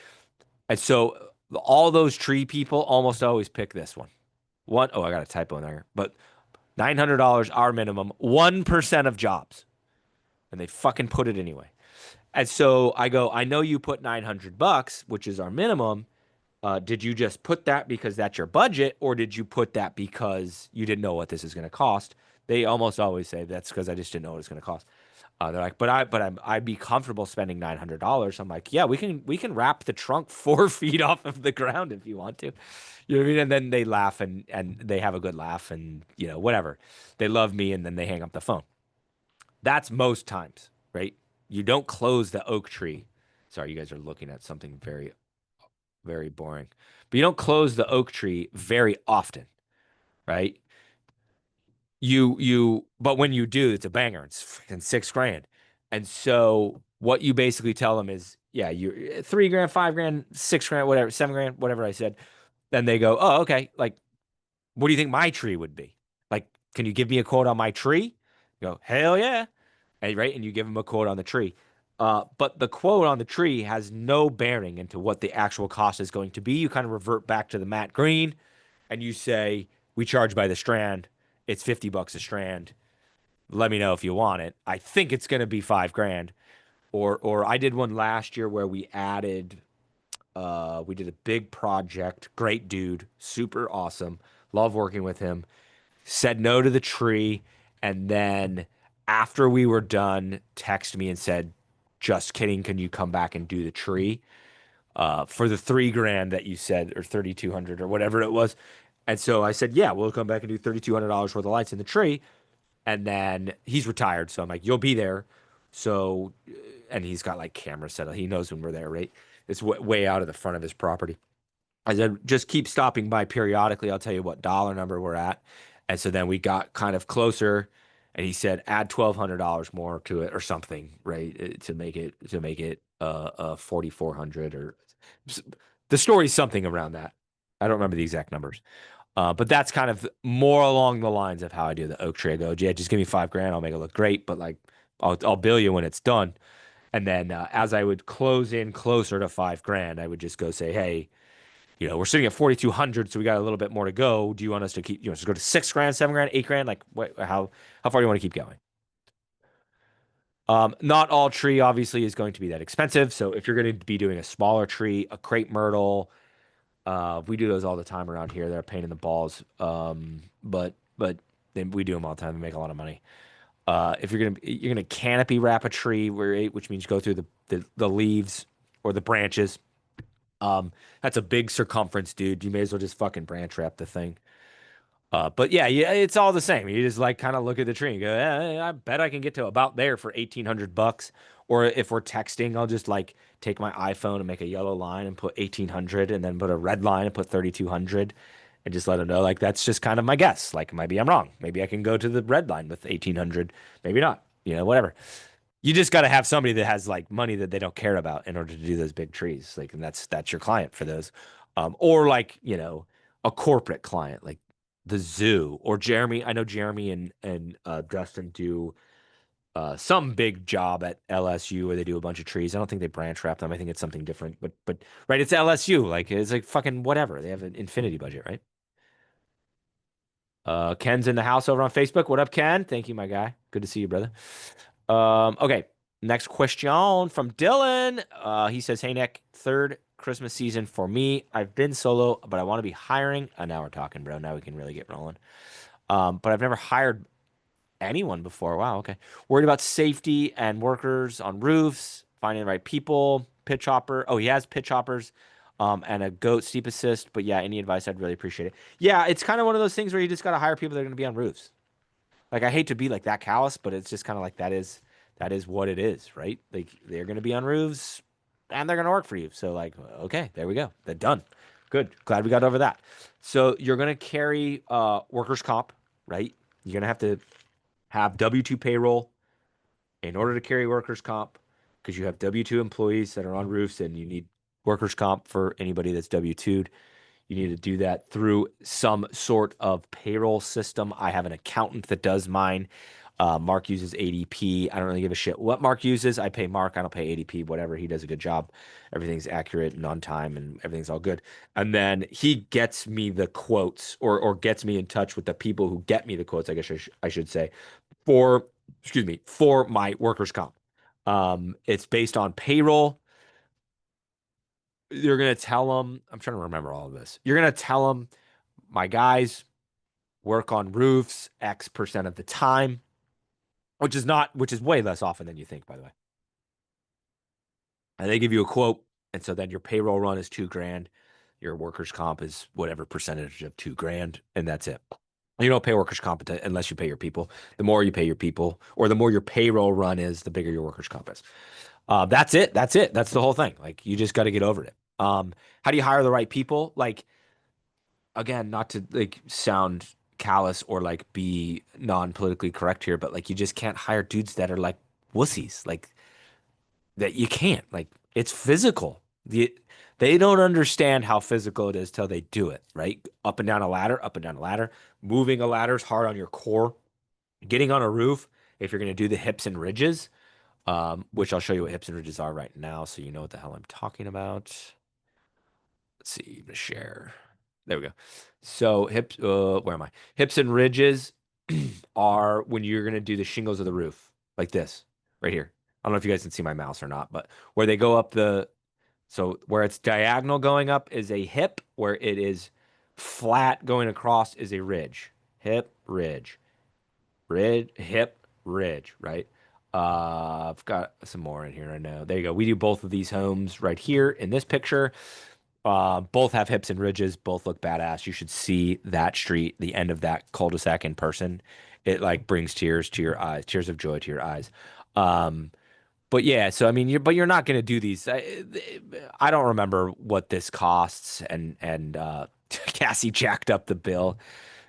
and so all those tree people almost always pick this one. I got a typo in there, but $900 our minimum, 1% of jobs, and they fucking put it anyway. And so I go, I know you put $900, which is our minimum. Did you just put that because that's your budget, or did you put that because you didn't know what this is going to cost? They almost always say that's because I just didn't know what it's going to cost. They're like, I'd be comfortable spending $900. I'm like, yeah, we can wrap the trunk 4 feet off of the ground if you want to. You know what I mean? And then they laugh and they have a good laugh and whatever. They love me and then they hang up the phone. That's most times, right? You don't close the oak tree. Sorry, you guys are looking at something very, very boring. But you don't close the oak tree very often, right? But when you do, it's a banger. It's freaking 6 grand. And so what you basically tell them is, yeah, you 3 grand, 5 grand, 6 grand, whatever, 7 grand, whatever I said. Then they go, oh, okay. Like, what do you think my tree would be? Like, can you give me a quote on my tree? You go, hell yeah. And, right? And you give them a quote on the tree. But the quote on the tree has no bearing into what the actual cost is going to be. You kind of revert back to the Matt Green and you say, we charge by the strand. It's $50 a strand. Let me know if you want it. I think it's going to be 5 grand. Or I did one last year where we did a big project. Great dude, super awesome. Love working with him. Said no to the tree, and then after we were done, texted me and said, "Just kidding. Can you come back and do the tree for the 3 grand that you said, or 3,200 or whatever it was?" And so I said, "Yeah, we'll come back and do $3,200 worth of lights in the tree." And then he's retired, so I'm like, "You'll be there." So, and he's got like cameras set up. He knows when we're there, right? It's way out of the front of his property. I said, just keep stopping by periodically. I'll tell you what dollar number we're at. And so then we got kind of closer, and he said, add $1,200 more to it or something, right? To make it 4,400 or the story's something around that. I don't remember the exact numbers. But that's kind of more along the lines of how I do the oak tree. I go, yeah, just give me 5 grand. I'll make it look great, but like I'll bill you when it's done. And then as I would close in closer to 5 grand, I would just go say, hey, we're sitting at 4,200, so we got a little bit more to go. Do you want us to keep, just go to 6 grand, 7 grand, 8 grand? Like, how far do you want to keep going? Not all tree obviously is going to be that expensive. So if you're going to be doing a smaller tree, a crepe myrtle, we do those all the time around here. They're a pain in the balls. But then we do them all the time. We make a lot of money. If you're gonna canopy wrap a tree, which means go through the leaves or the branches. That's a big circumference, dude. You may as well just fucking branch wrap the thing. But yeah, it's all the same. You just like kind of look at the tree and go, I bet I can get to about there for $1,800. Or if we're texting, I'll just like take my iPhone and make a yellow line and put 1,800 and then put a red line and put 3,200 and just let them know. Like that's just kind of my guess. Like maybe I'm wrong. Maybe I can go to the red line with 1,800. Maybe not. Whatever. You just got to have somebody that has like money that they don't care about in order to do those big trees. Like, and that's your client for those. Or like, a corporate client like the zoo or Jeremy. I know Jeremy and Dustin do some big job at LSU where they do a bunch of trees. I don't think they branch wrap them. I think it's something different. But right, it's LSU. Like it's like fucking whatever. They have an infinity budget, right? Ken's in the house over on Facebook. What up, Ken? Thank you, my guy. Good to see you, brother. Okay. Next question from Dylan. He says, "Hey Nick, third Christmas season for me. I've been solo, but I want to be hiring." Now we're talking, bro. Now we can really get rolling. But I've never hired anyone before. Wow, okay. Worried about safety and workers on roofs, finding the right people, pitch hopper. Oh, he has pitch hoppers, and a goat steep assist. But yeah, any advice, I'd really appreciate it. Yeah, it's kind of one of those things where you just got to hire people that are going to be on roofs. Like I hate to be like that callous, but it's just kind of like that is what it is, right? Like they're going to be on roofs and they're going to work for you. So like, okay, there we go. They're done. Good. Glad we got over that. So you're going to carry workers' comp, right? You're going to have W-2 payroll in order to carry workers' comp because you have W-2 employees that are on roofs and you need workers' comp for anybody that's W-2'd. You need to do that through some sort of payroll system. I have an accountant that does mine. Mark uses ADP. I don't really give a shit what Mark uses. I pay Mark. I don't pay ADP, whatever. He does a good job. Everything's accurate and on time and everything's all good. And then he gets me the quotes or gets me in touch with the people who get me the quotes, I guess I should say, for, excuse me, for my workers' comp. It's based on payroll. You're going to tell them, I'm trying to remember all of this. You're going to tell them, my guys work on roofs X% of the time, which is way less often than you think, by the way. And they give you a quote. And so then your payroll run is 2 grand. Your workers' comp is whatever percentage of 2 grand. And that's it. You don't pay workers' comp unless you pay your people. The more you pay your people, or the more your payroll run is, the bigger your workers' comp is. That's it. That's it. That's the whole thing. Like you just got to get over it. How do you hire the right people? Like again, not to like sound callous or like be non-politically correct here, but like you just can't hire dudes that are like wussies. Like that you can't. Like it's physical. They don't understand how physical it is till they do it, right? Up and down a ladder, up and down a ladder. Moving a ladder is hard on your core. Getting on a roof, if you're going to do the hips and ridges, which I'll show you what hips and ridges are right now, so you know what the hell I'm talking about. Let's see, to share. There we go. So hips, where am I? Hips and ridges are when you're gonna do the shingles of the roof, like this, right here. I don't know if you guys can see my mouse or not, but where they go up so where it's diagonal going up is a hip, where it is flat going across is a ridge. Hip, ridge, ridge, hip, ridge, right? I've got some more in here. I know. There you go. We do both of these homes right here in this picture. Both have hips and ridges. Both look badass. You should see that street, the end of that cul-de-sac in person. It like brings tears to your eyes, tears of joy to your eyes. Um, but yeah, so I mean, you're not going to do these. I don't remember what this costs, and Cassie jacked up the bill.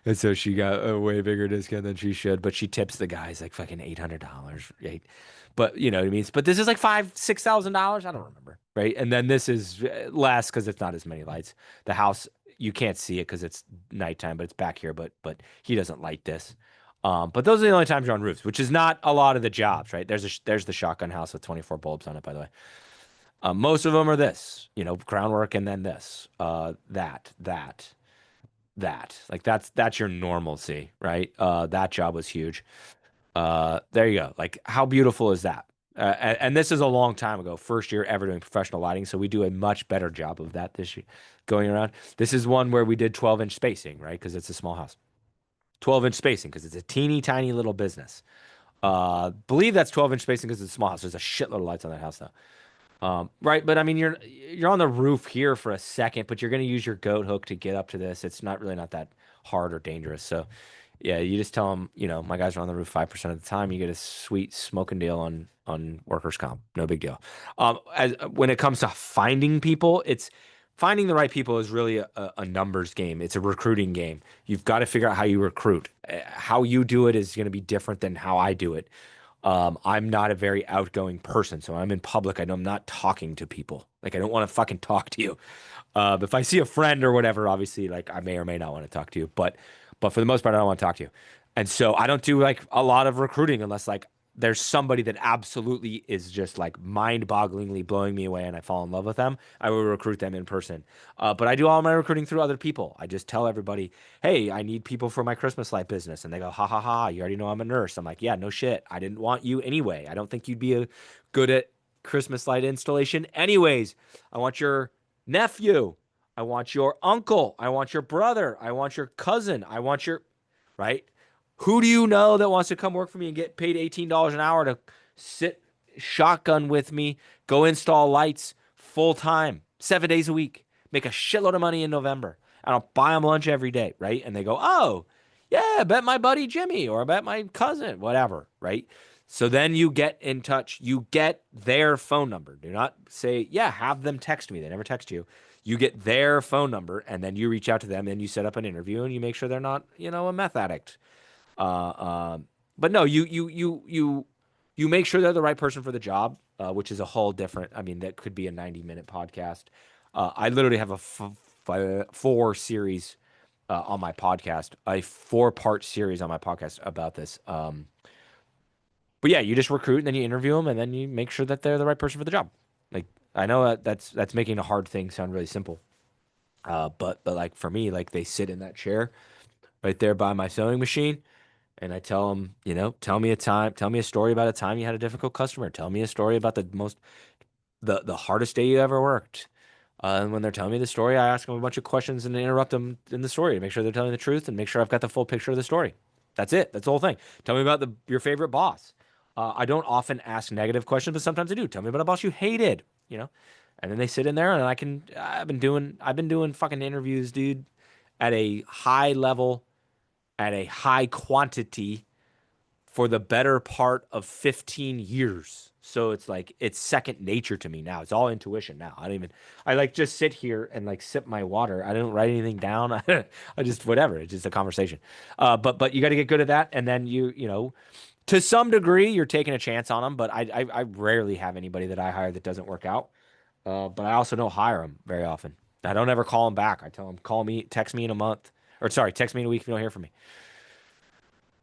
And so she got a way bigger discount than she should, but she tips the guys like fucking $800, right? But you know what I mean? But this is like $5,000, $6,000. I don't remember, right? And then this is less because it's not as many lights. The house, you can't see it because it's nighttime, but it's back here. But he doesn't light this. But those are the only times you're on roofs, which is not a lot of the jobs, right? There's the shotgun house with 24 bulbs on it, by the way. Most of them are this, groundwork and then this, that. Like that's your normalcy, right? That job was huge. There you go. Like how beautiful is that? And this is a long time ago, first year ever doing professional lighting, so we do a much better job of that this year going around. This is one where we did 12-inch spacing, right? Because it's a small house. 12-inch spacing because it's a teeny tiny little business. Believe that's 12-inch spacing because it's a small house. There's a shitload of lights on that house though. Right, but I mean you're on the roof here for a second, but you're gonna use your goat hook to get up to this. It's not that hard or dangerous. So yeah, you just tell them, my guys are on the roof 5% of the time. You get a sweet smoking deal on workers' comp. No big deal. As when it comes to finding people, it's finding the right people is really a numbers game. It's a recruiting game. You've got to figure out how you recruit. How you do it is going to be different than how I do it. I'm not a very outgoing person, so I'm in public. I'm not talking to people. Like I don't want to fucking talk to you. If I see a friend or whatever, obviously, like I may or may not want to talk to you. But for the most part, I don't want to talk to you. And so I don't do like a lot of recruiting unless like there's somebody that absolutely is just like mind-bogglingly blowing me away and I fall in love with them. I will recruit them in person. But I do all my recruiting through other people. I just tell everybody, hey, I need people for my Christmas light business. And they go, ha ha ha, you already know I'm a nurse. I'm like, yeah, no shit. I didn't want you anyway. I don't think you'd be good at Christmas light installation. Anyways, I want your nephew. I want your uncle. I want your brother. I want your cousin. I want your right? Who do you know that wants to come work for me and get paid $18 an hour to sit shotgun with me, go install lights full time, 7 days a week, make a shitload of money in November, and I'll buy them lunch every day, right? And they go, oh, yeah, I bet my buddy Jimmy or I bet my cousin, whatever, right? So then you get in touch, you get their phone number. Do not say, yeah, have them text me. They never text you. You get their phone number and then you reach out to them and you set up an interview and you make sure they're not, a meth addict. Uh, but no, you make sure they're the right person for the job, which is a whole different. I mean, that could be a 90-minute podcast. I literally have a four series on my podcast, a 4-part series on my podcast about this. But yeah, you just recruit and then you interview them and then you make sure that they're the right person for the job. Like I know that's making a hard thing sound really simple. But like for me, like they sit in that chair right there by my sewing machine. And I tell them, tell me a story about a time you had a difficult customer. Tell me a story about the hardest day you ever worked. And when they're telling me the story, I ask them a bunch of questions and interrupt them in the story to make sure they're telling the truth and make sure I've got the full picture of the story. That's it. That's the whole thing. Tell me about your favorite boss. I don't often ask negative questions, but sometimes I do. Tell me about a boss you hated, And then they sit in there and I've been doing fucking interviews, dude, at a high level, at a high quantity for the better part of 15 years. So it's like it's second nature to me now. It's all intuition now. I like just sit here and like sip my water. I don't write anything down. I just whatever. It's just a conversation. But you got to get good at that. And then to some degree, you're taking a chance on them. But I rarely have anybody that I hire that doesn't work out. But I also don't hire them very often. I don't ever call them back. I tell them, call me, text me in a month. Or sorry, text me in a week if you don't hear from me.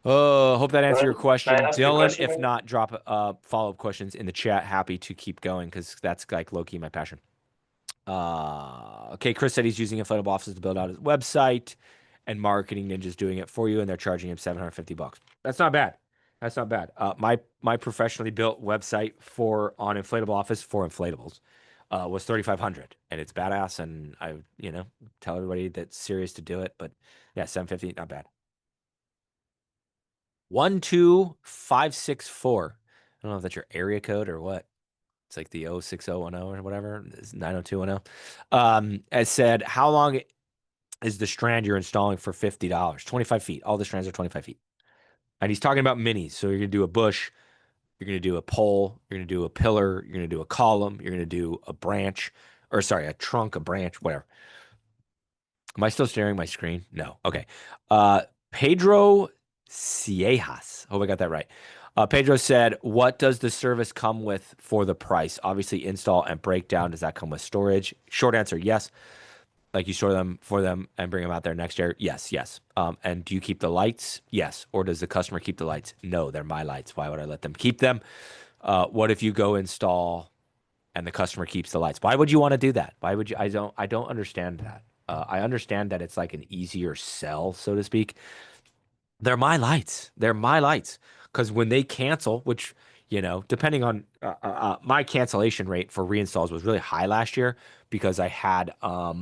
Oh, hope that answered your question, Dylan. If not, drop follow-up questions in the chat. Happy to keep going because that's like low-key my passion. Okay, Chris said he's using Inflatable Offices to build out his website, and Marketing Ninja's doing it for you, and they're charging him $750. That's not bad. That's not bad. My professionally built website on Inflatable Office for inflatables was $3,500, and it's badass. And I tell everybody that's serious to do it. But yeah, $750, not bad. 12564. I don't know if that's your area code or what. It's like the 06010 or whatever. It's 90210. It said, how long is the strand you're installing for $50? 25 feet. All the strands are 25 feet. And he's talking about minis. So you're going to do a bush, you're going to do a pole, you're going to do a pillar, you're going to do a column, you're going to do a branch, or sorry, a trunk, a branch, whatever. Am I still staring at my screen? No. Okay. Pedro Ciejas. Hope I got that right. Pedro said, what does the service come with for the price? Obviously, install and breakdown. Does that come with storage? Short answer, yes. Like you store them for them and bring them out there next year? Yes, yes. And do you keep the lights? Yes. Or does the customer keep the lights? No, they're my lights. Why would I let them keep them? What if you go install and the customer keeps the lights? Why would you want to do that? Why would you? I don't understand that. I understand that it's like an easier sell, so to speak. They're my lights. They're my lights. Because when they cancel, which, depending on my cancellation rate for reinstalls was really high last year because I had a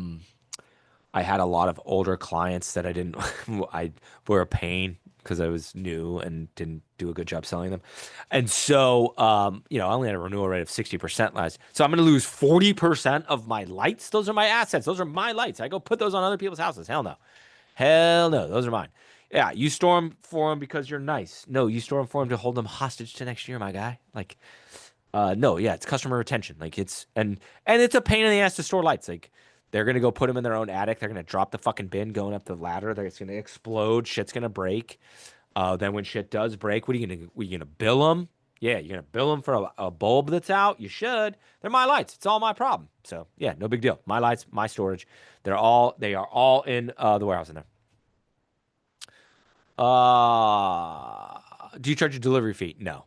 lot of older clients that I were a pain because I was new and didn't do a good job selling them. And so, I only had a renewal rate of 60% last. So I'm going to lose 40% of my lights. Those are my assets. Those are my lights. I go put those on other people's houses. Hell no. Hell no. Those are mine. Yeah, you store them for them because you're nice. No, you store them for them to hold them hostage to next year, my guy. Like, no, yeah, it's customer retention. Like and it's a pain in the ass to store lights. Like, they're gonna go put them in their own attic. They're gonna drop the fucking bin going up the ladder. It's gonna explode. Shit's gonna break. Then when shit does break, what are you gonna bill them? Yeah, you're gonna bill them for a bulb that's out. You should. They're my lights. It's all my problem. So yeah, no big deal. My lights, my storage. They are all in the warehouse in there. Do you charge a delivery fee? No.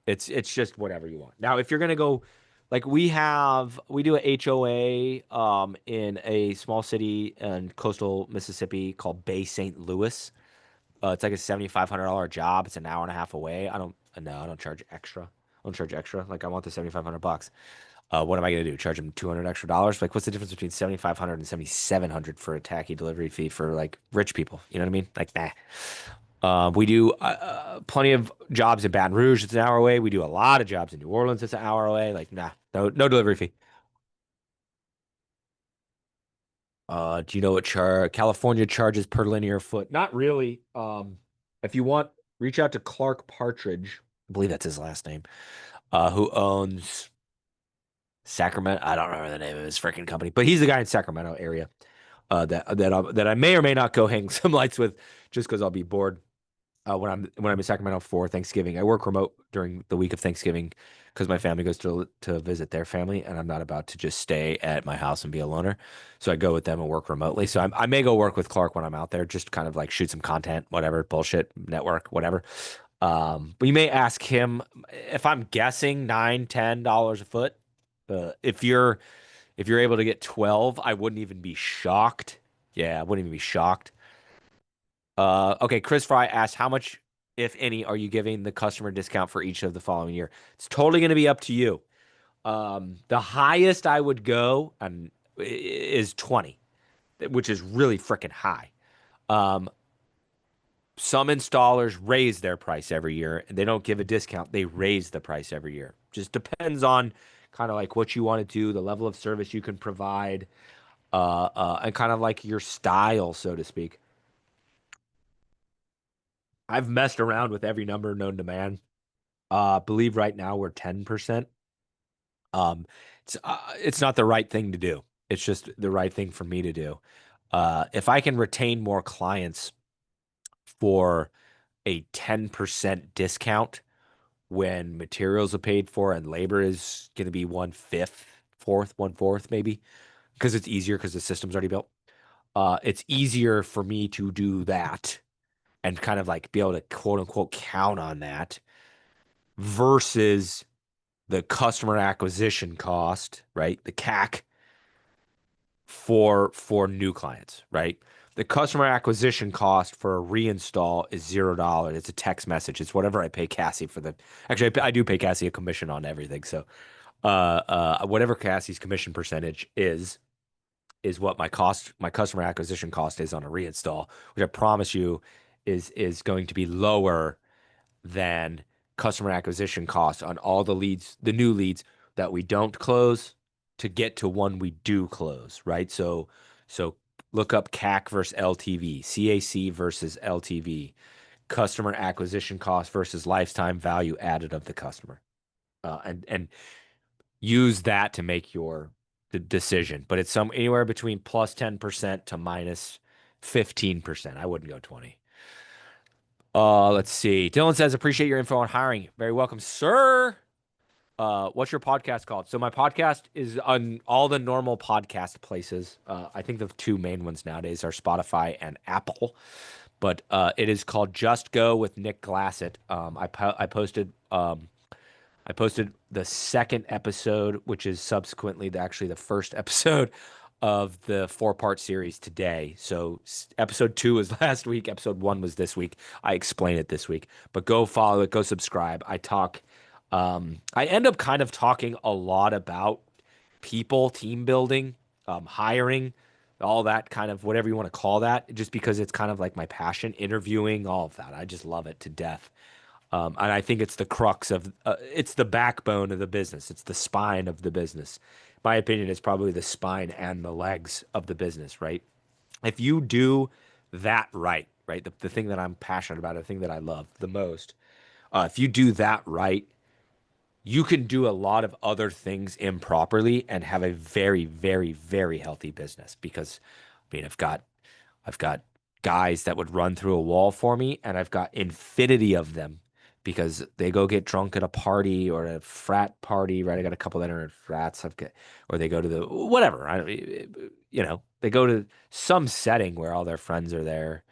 It's just whatever you want. Now, if you're gonna go, like we do a HOA in a small city in coastal Mississippi called Bay St. Louis. It's like a $7,500 job. It's an hour and a half away. I don't charge extra. don't charge extra. Like I want the $7,500. What am I going to do? Charge them $200 extra dollars? Like what's the difference between 7,500 and 7,700 for a tacky delivery fee for like rich people? You know what I mean? Like nah. We do plenty of jobs in Baton Rouge. It's an hour away. We do a lot of jobs in New Orleans. It's an hour away. Like nah, no delivery fee. Do you know what California charges per linear foot? Not really. If you want, reach out to Clark Partridge. I believe that's his last name. Who owns Sacramento? I don't remember the name of his freaking company, but he's the guy in Sacramento area. That I may or may not go hang some lights with, just because I'll be bored. When I'm in Sacramento for Thanksgiving. I work remote during the week of Thanksgiving because my family goes to visit their family, and I'm not about to just stay at my house and be a loner. So I go with them and work remotely. So I may go work with Clark when I'm out there, just kind of like shoot some content, whatever, bullshit, network, whatever. But you may ask him if I'm guessing $9-10 a foot. If you're able to get 12, I wouldn't even be shocked. Yeah, I wouldn't even be shocked. Okay, Chris Fry asked, how much, if any, are you giving the customer discount for each of the following year? It's totally going to be up to you. The highest I would go is 20, which is really freaking high. Um, some installers raise their price every year, and they don't give a discount. They raise the price every year. Just depends on kind of like what you want to do, the level of service you can provide, and kind of like your style, so to speak. I've messed around with every number known to man. Believe right now we're 10%. Um, it's not the right thing to do. It's just the right thing for me to do. If I can retain more clients for a 10% discount when materials are paid for and labor is going to be 1/5, fourth, 1/4 maybe, because it's easier because the system's already built. It's easier for me to do that and kind of like be able to quote unquote count on that versus the customer acquisition cost, right? The CAC for new clients, right? The customer acquisition cost for a reinstall is $0. It's a text message. It's whatever I pay Cassie for the. Actually, I do pay Cassie a commission on everything. So, whatever Cassie's commission percentage is what my customer acquisition cost is on a reinstall, which I promise you is going to be lower than customer acquisition costs on all the leads, the new leads that we don't close to get to one we do close, right? So look up CAC versus LTV, CAC versus LTV, customer acquisition cost versus lifetime value added of the customer, and use that to make your the decision. But it's anywhere between plus 10% to minus 15%. I wouldn't go 20. Let's see. Dylan says, appreciate your info on hiring. Very welcome, sir. What's your podcast called? So my podcast is on all the normal podcast places. I think the two main ones nowadays are Spotify and Apple, but it is called Just Go with Nick Glassett. I posted the second episode, which is subsequently actually the first episode of the 4-part series today. So episode 2 was last week. Episode 1 was this week. I explain it this week, but go follow it, go subscribe. I end up kind of talking a lot about people, team building, hiring, all that kind of whatever you want to call that, just because it's kind of like my passion, interviewing, all of that. I just love it to death. And I think it's the crux of, it's the backbone of the business. It's the spine of the business. My opinion is probably the spine and the legs of the business, right? If you do that right, the thing that I'm passionate about, the thing that I love the most, if you do that right, you can do a lot of other things improperly and have a very, very, very healthy business. Because, I mean, I've got guys that would run through a wall for me, and I've got infinity of them because they go get drunk at a party or a frat party, right? I got a couple that are in frats. Or they go to the whatever. They go to some setting where all their friends are there,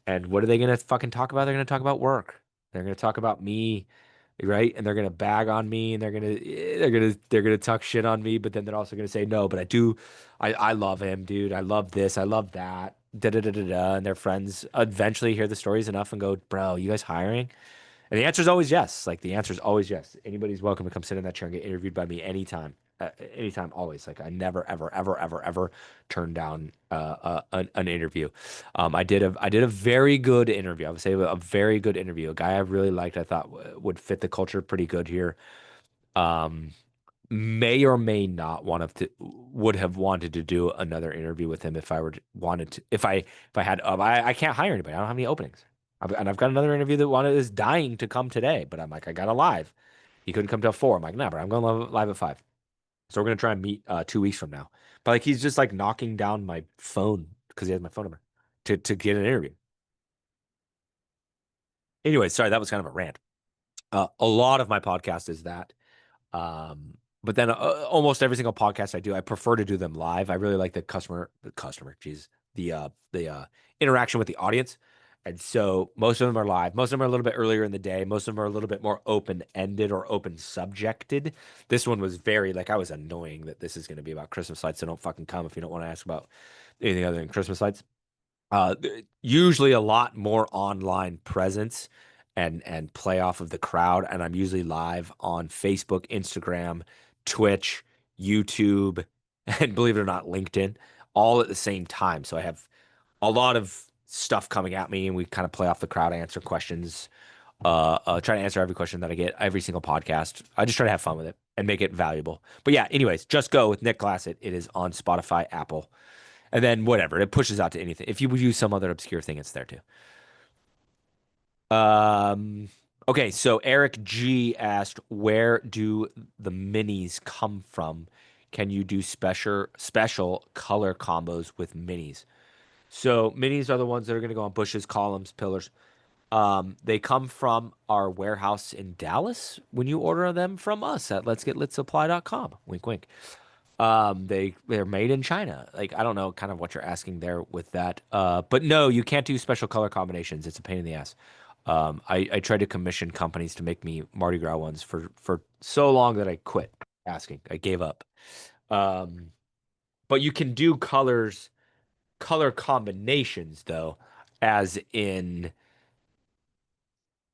and what are they gonna fucking talk about? They're gonna talk about work. They're gonna talk about me, right? And they're gonna bag on me, and they're gonna talk shit on me, but then they're also gonna say no, but I love him, dude. I love this, I love that. Da da da da da. And their friends eventually hear the stories enough and go, bro, you guys hiring? And the answer is always yes. Like the answer is always yes. Anybody's welcome to come sit in that chair and get interviewed by me anytime. Anytime, always. Like I never, ever, ever, ever, ever turn down an interview. I did a very good interview. I would say a very good interview. A guy I really liked. I thought would fit the culture pretty good here. Um, may or may not would have wanted to do another interview with him if I were wanted to if I had I can't hire anybody. I don't have any openings. And I've got another interview that wanted is dying to come today, but I'm like, I got a live. He couldn't come till 4. I'm like, nah, but I'm going live at 5. So we're gonna try and meet 2 weeks from now. But like he's just like knocking down my phone because he has my phone number to get an interview. Anyway, sorry, that was kind of a rant. A lot of my podcast is that. But then almost every single podcast I do, I prefer to do them live. I really like geez, the interaction with the audience. And so most of them are live. Most of them are a little bit earlier in the day. Most of them are a little bit more open-ended or open subjected. This one was very like I was annoying that this is going to be about Christmas lights. So don't fucking come if you don't want to ask about anything other than Christmas lights. Usually a lot more online presence and play off of the crowd. And I'm usually live on Facebook, Instagram, Twitch, YouTube, and believe it or not, LinkedIn, all at the same time. So I have a lot of stuff coming at me, and we kind of play off the crowd, answer questions, try to answer every question that I get, every single podcast. I just try to have fun with it and make it valuable. But yeah, anyways, Just Go with Nick Glassett. It is on Spotify, Apple, and then whatever. It pushes out to anything. If you would use some other obscure thing, it's there too. Okay, so Eric G asked, where do the minis come from? Can you do special color combos with minis? So minis are the ones that are going to go on bushes, columns, pillars. They come from our warehouse in Dallas when you order them from us at letsgetlitsupply.com. Wink, wink. They're made in China. Like I don't know kind of what you're asking there with that. But no, you can't do special color combinations. It's a pain in the ass. I tried to commission companies to make me Mardi Gras ones for so long that I quit asking. I gave up. But you can do color combinations though, as in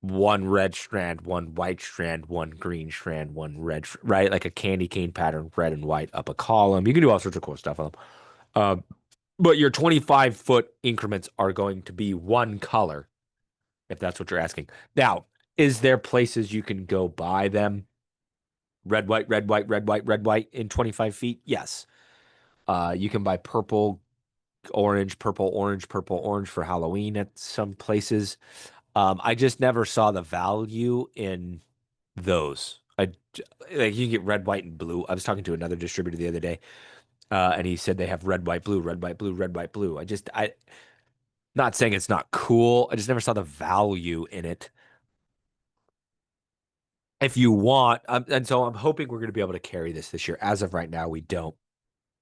one red strand, one white strand, one green strand, one red, right? Like a candy cane pattern, red and white up a column. You can do all sorts of cool stuff on them. But your 25-foot increments are going to be one color, if that's what you're asking. Now, is there places you can go buy them? Red, white, red, white, red, white, red, white in 25 feet? Yes. You can buy purple, orange, purple, orange, purple, orange for Halloween at some places. I just never saw the value in those. Like you can get red, white, and blue. I was talking to another distributor the other day, and he said they have red, white, blue, red, white, blue, red, white, blue. Not saying it's not cool. I just never saw the value in it. If you want, and so I'm hoping we're going to be able to carry this year. As of right now, we don't.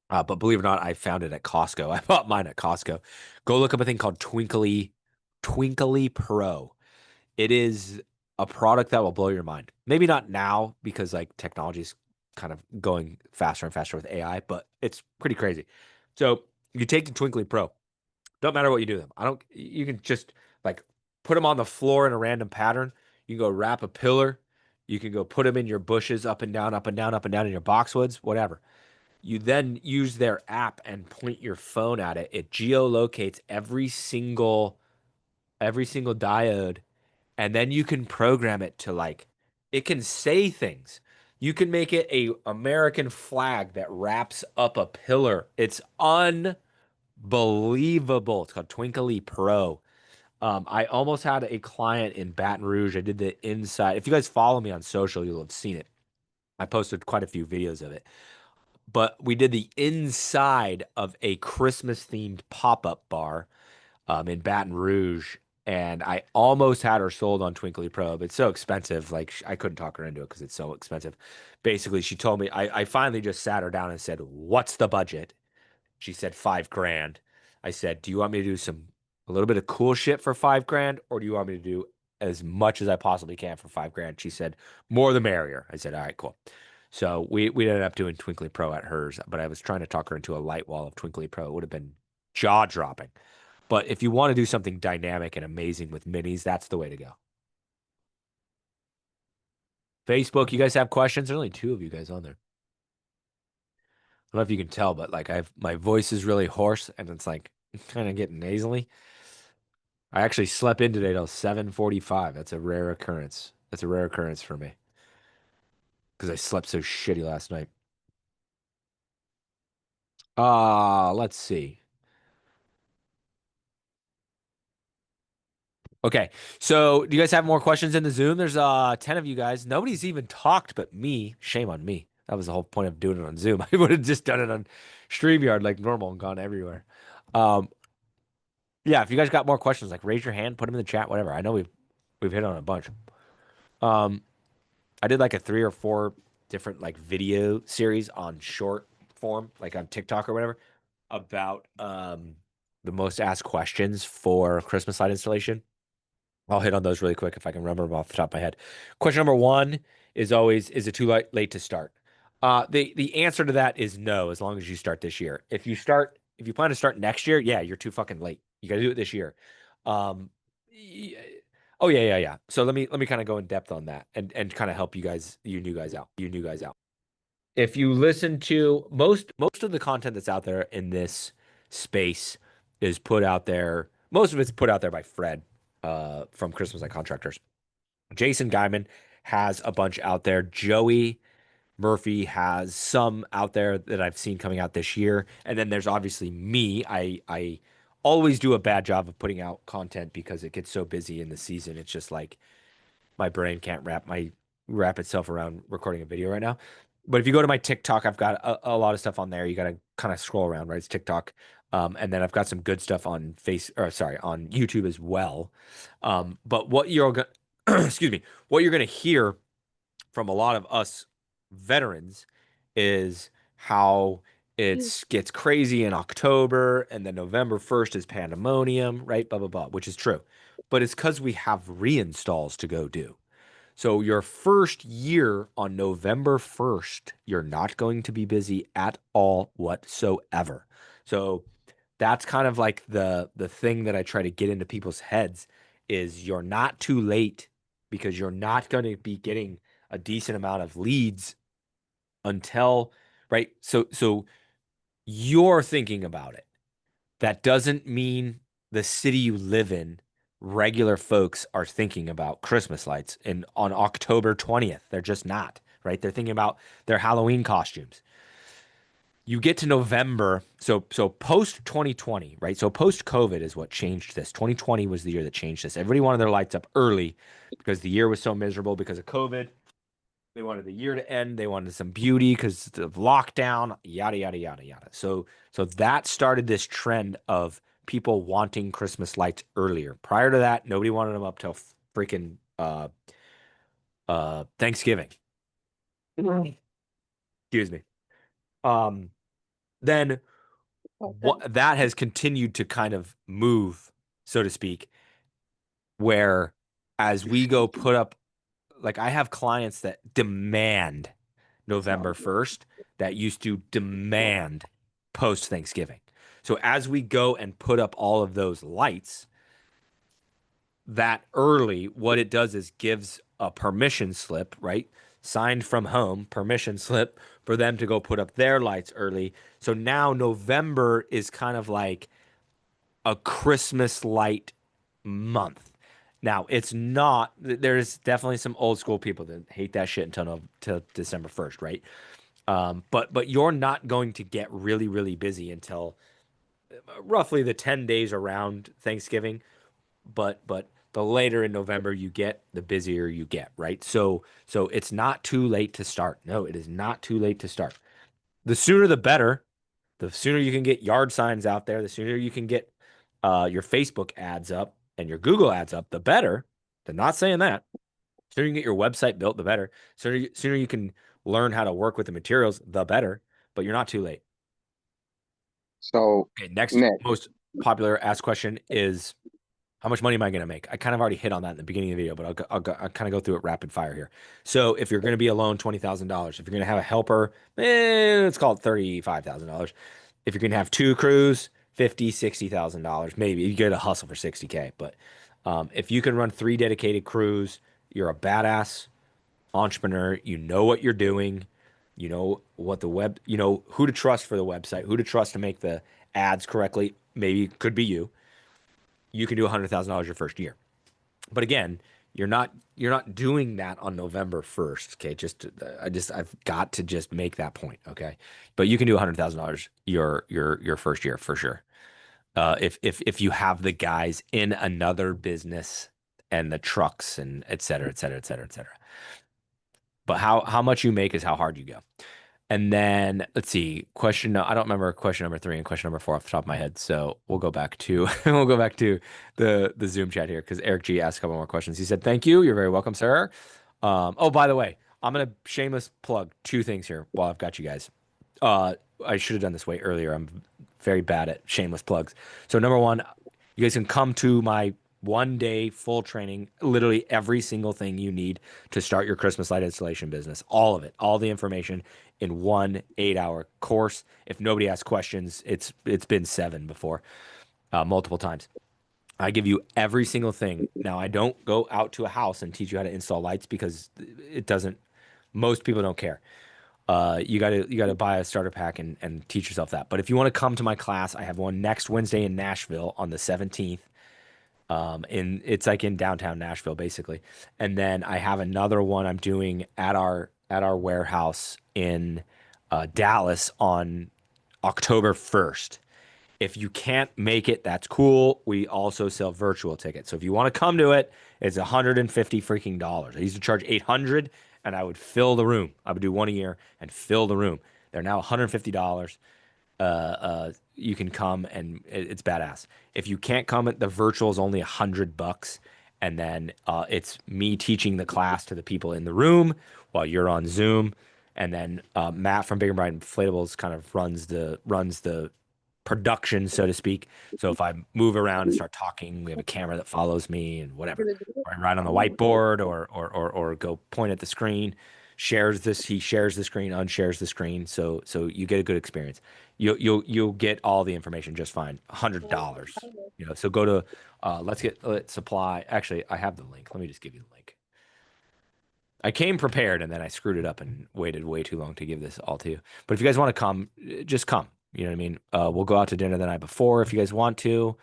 But believe it or not, I found it at Costco. I bought mine at Costco. Go look up a thing called Twinkly Pro. It is a product that will blow your mind. Maybe not now because like technology is kind of going faster and faster with AI, but it's pretty crazy. So you take the Twinkly Pro. Don't matter what you do with them. You can just like put them on the floor in a random pattern. You can go wrap a pillar. You can go put them in your bushes up and down, up and down, up and down in your boxwoods, whatever. You then use their app and point your phone at it. It geolocates every single diode, and then you can program it to like it can say things. You can make it a American flag that wraps up a pillar. It's unbelievable. It's called Twinkly Pro. I almost had a client in Baton Rouge. I did the inside. If you guys follow me on social, you'll have seen it. I posted quite a few videos of it. But we did the inside of a Christmas themed pop-up bar in Baton Rouge, and I almost had her sold on Twinkly Pro, but it's so expensive. Like I couldn't talk her into it because it's so expensive. Basically, she told me I finally just sat her down and said, "What's the budget?" She said 5 grand. I said, "Do you want me to do a little bit of cool shit for 5 grand, or do you want me to do as much as I possibly can for 5 grand?" She said, "More the merrier." I said, "All right, cool." So we ended up doing Twinkly Pro at hers, but I was trying to talk her into a light wall of Twinkly Pro. It would have been jaw dropping. But if you want to do something dynamic and amazing with minis, that's the way to go. Facebook, you guys have questions? There's only 2 of you guys on there. I don't know if you can tell, but like my voice is really hoarse and it's like kind of getting nasally. I actually slept in today till 7:45. That's a rare occurrence. That's a rare occurrence for me because I slept so shitty last night. Let's see. Okay. So, do you guys have more questions in the Zoom? There's 10 of you guys. Nobody's even talked but me. Shame on me. That was the whole point of doing it on Zoom. I would have just done it on StreamYard like normal and gone everywhere. Um, yeah, if you guys got more questions, like raise your hand, put them in the chat, whatever. I know we've hit on a bunch. Um, I did like a 3 or 4 different like video series on short form, like on TikTok or whatever, about the most asked questions for Christmas light installation. I'll hit on those really quick if I can remember them off the top of my head. Question number 1 is always, is it too late to start? The answer to that is no, as long as you start this year. If you plan to start next year, yeah, you're too fucking late. You got to do it this year. Um, y- oh yeah. So let me kind of go in depth on that and kind of help you new guys out. If you listen to most of the content that's out there in this space is put out there. Most of it's put out there by Fred from Christmas Light Contractors. Jason Guyman has a bunch out there. Joey Murphy has some out there that I've seen coming out this year. And then there's obviously me. I always do a bad job of putting out content because it gets so busy in the season. It's just like my brain can't wrap itself around recording a video right now. But if you go to my TikTok, I've got a lot of stuff on there. You got to kind of scroll around, right? It's TikTok. And then I've got some good stuff on on YouTube as well. But what you're going excuse me, what you're going to hear from a lot of us veterans is how it gets crazy in October and then November 1st is pandemonium, right? Blah, blah, blah, which is true. But it's because we have reinstalls to go do. So your first year on November 1st, you're not going to be busy at all whatsoever. So that's kind of like the thing that I try to get into people's heads is you're not too late because you're not going to be getting a decent amount of leads until right. So you're thinking about it. That doesn't mean the city you live in, regular folks are thinking about Christmas lights on October 20th. They're just not, right? They're thinking about their Halloween costumes. You get to November, so post 2020, right? So post COVID is what changed this. 2020 was the year that changed this. Everybody wanted their lights up early because the year was so miserable because of COVID. They wanted the year to end. They wanted some beauty because of lockdown, yada yada yada yada. So that started this trend of people wanting Christmas lights earlier. Prior to that, nobody wanted them up till freaking Thanksgiving. Excuse me. Then what that has continued to kind of move, so to speak, where as we go put up, like I have clients that demand November 1st that used to demand post Thanksgiving. So as we go and put up all of those lights that early, what it does is gives a permission slip, right? Signed from home, permission slip for them to go put up their lights early. So now November is kind of like a Christmas light month. Now, it's not, there's definitely some old school people that hate that shit until December 1st, right? But you're not going to get really, really busy until roughly the 10 days around Thanksgiving. But the later in November you get, the busier you get, right? So it's not too late to start. No, it is not too late to start. The sooner the better. The sooner you can get yard signs out there, the sooner you can get your Facebook ads up and your Google ads up, the better. They're not saying that. The sooner you can get your website built, the better. Sooner you can learn how to work with the materials, the better. But you're not too late. So, Okay, next Nick, most popular asked question is how much money am I going to make? I kind of already hit on that in the beginning of the video, but I'll kind of go through it rapid fire here. So if you're going to be alone, $20,000. If you're going to have a helper, let's call it $35,000. If you're going to have 2 crews, $50,000, $60,000, maybe you get a hustle for 60K. But if you can run 3 dedicated crews, you're a badass. entrepreneur. You know what you're doing. You know what the web, you know who to trust for the website, who to trust to make the ads correctly. Maybe it could be you. You can do $100,000 your first year. But again, you're not doing that on November 1st. Okay. I've got to just make that point. Okay. But you can do $100,000 your first year for sure. If you have the guys in another business and the trucks and et cetera, et cetera, et cetera, et cetera. But how much you make is how hard you go. And then let's see, I don't remember question number 3 and question number 4 off the top of my head. So we'll go back to the Zoom chat here because Eric G asked a couple more questions. He said, "Thank you. You're very welcome, sir." Oh, by the way, I'm gonna shameless plug 2 things here while I've got you guys. Uh, I should have done this way earlier. I'm very bad at shameless plugs. So number 1, you guys can come to my 1-day full training, literally every single thing you need to start your Christmas light installation business. All of it, all the information in one 8-hour course. If nobody asks questions, it's been 7 before, multiple times. I give you every single thing. Now, I don't go out to a house and teach you how to install lights because it doesn't, most people don't care. You gotta buy a starter pack and teach yourself that. But if you want to come to my class, I have one next Wednesday in Nashville on the 17th. It's like in downtown Nashville, basically. And then I have another one I'm doing at our warehouse in Dallas on October 1st. If you can't make it, that's cool. We also sell virtual tickets. So if you want to come to it, it's $150 freaking dollars. I used to charge 800 and I would fill the room. I would do one a year and fill the room. They're now $150. You can come and it's badass. If you can't come, the virtual is only $100, and then it's me teaching the class to the people in the room while you're on Zoom, and then Matt from Big and Bright Inflatables kind of runs the production, so to speak. So if I move around and start talking, we have a camera that follows me and whatever. Or I write on the whiteboard or go point at the screen. He shares the screen, unshares the screen. So you get a good experience. You'll get all the information just fine. $100. So go to Let's Supply. Actually, I have the link. Let me just give you the link. I came prepared and then I screwed it up and waited way too long to give this all to you. But if you guys want to come, just come. You know what I mean? We'll go out to dinner the night before if you guys want to.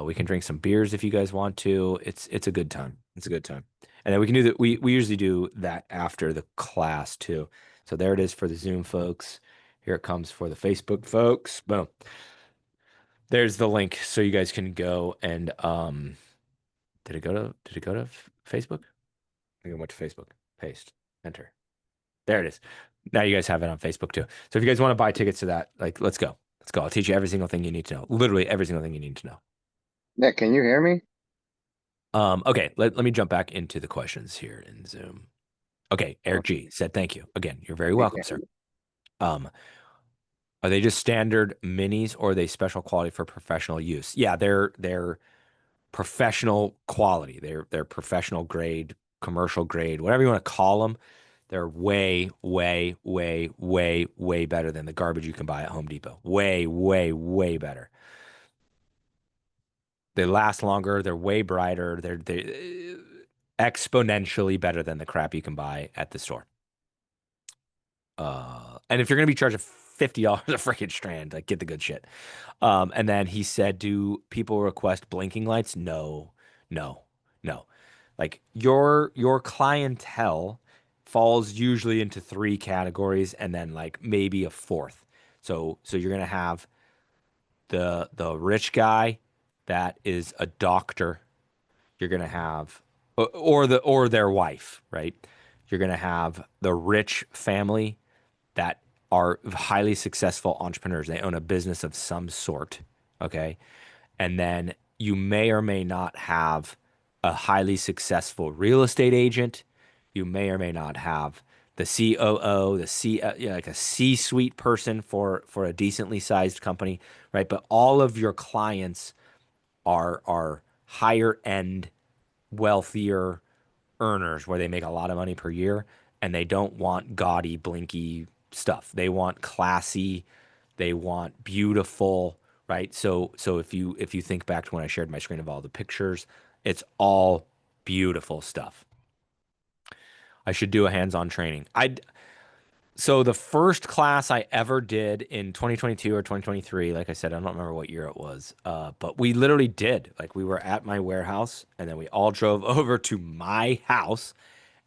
We can drink some beers if you guys want to. It's a good time. It's a good time. And then we can do that. We usually do that after the class too. So there it is for the Zoom folks. Here it comes for the Facebook folks. Boom. There's the link so you guys can go and did it go to Facebook? I think it went to Facebook. Paste. Enter. There it is. Now you guys have it on Facebook too. So if you guys want to buy tickets to that, like, let's go. Let's go. I'll teach you every single thing you need to know. Literally every single thing you need to know. Nick, can you hear me? Okay, let me jump back into the questions here in Zoom. Okay, Eric G said thank you. Again, you're very welcome, sir. Are they just standard minis or are they special quality for professional use? Yeah, they're professional quality. They're professional grade, commercial grade, whatever you want to call them. They're way, way, way, way, way better than the garbage you can buy at Home Depot. Way, way, way better. They last longer. They're way brighter. They're exponentially better than the crap you can buy at the store. And if you're going to be charging $50 a freaking strand, like, get the good shit. And then he said, do people request blinking lights? No, no, no. Like your clientele falls usually into 3 categories and then like maybe a 4th. So you're going to have the rich guy that is a doctor. You're going to have or their wife, right? You're going to have the rich family that are highly successful entrepreneurs. They own a business of some sort, okay? And then you may or may not have a highly successful real estate agent. You may or may not have the COO, like a C-suite person for a decently sized company, right? But all of your clients are higher end, wealthier earners where they make a lot of money per year and they don't want gaudy, blinky stuff. They want classy, they want beautiful, right? So if you think back to when I shared my screen of all the pictures, it's all beautiful stuff. I should do a hands-on training. So the first class I ever did in 2022 or 2023, like I said, I don't remember what year it was. But we literally did. Like we were at my warehouse and then we all drove over to my house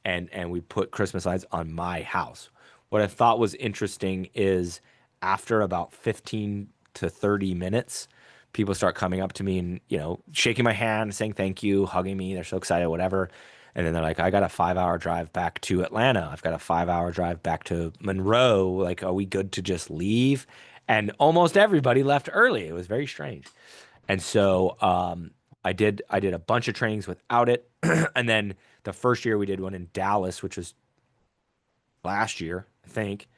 and we put Christmas lights on my house. What I thought was interesting is after about 15 to 30 minutes, people start coming up to me and, shaking my hand, saying thank you, hugging me. They're so excited, whatever. And then they're like, I got a 5 hour drive back to Atlanta. I've got a 5 hour drive back to Monroe. Like, are we good to just leave? And almost everybody left early. It was very strange. And so I did a bunch of trainings without it. And then the first year we did one in Dallas, which was last year, I think.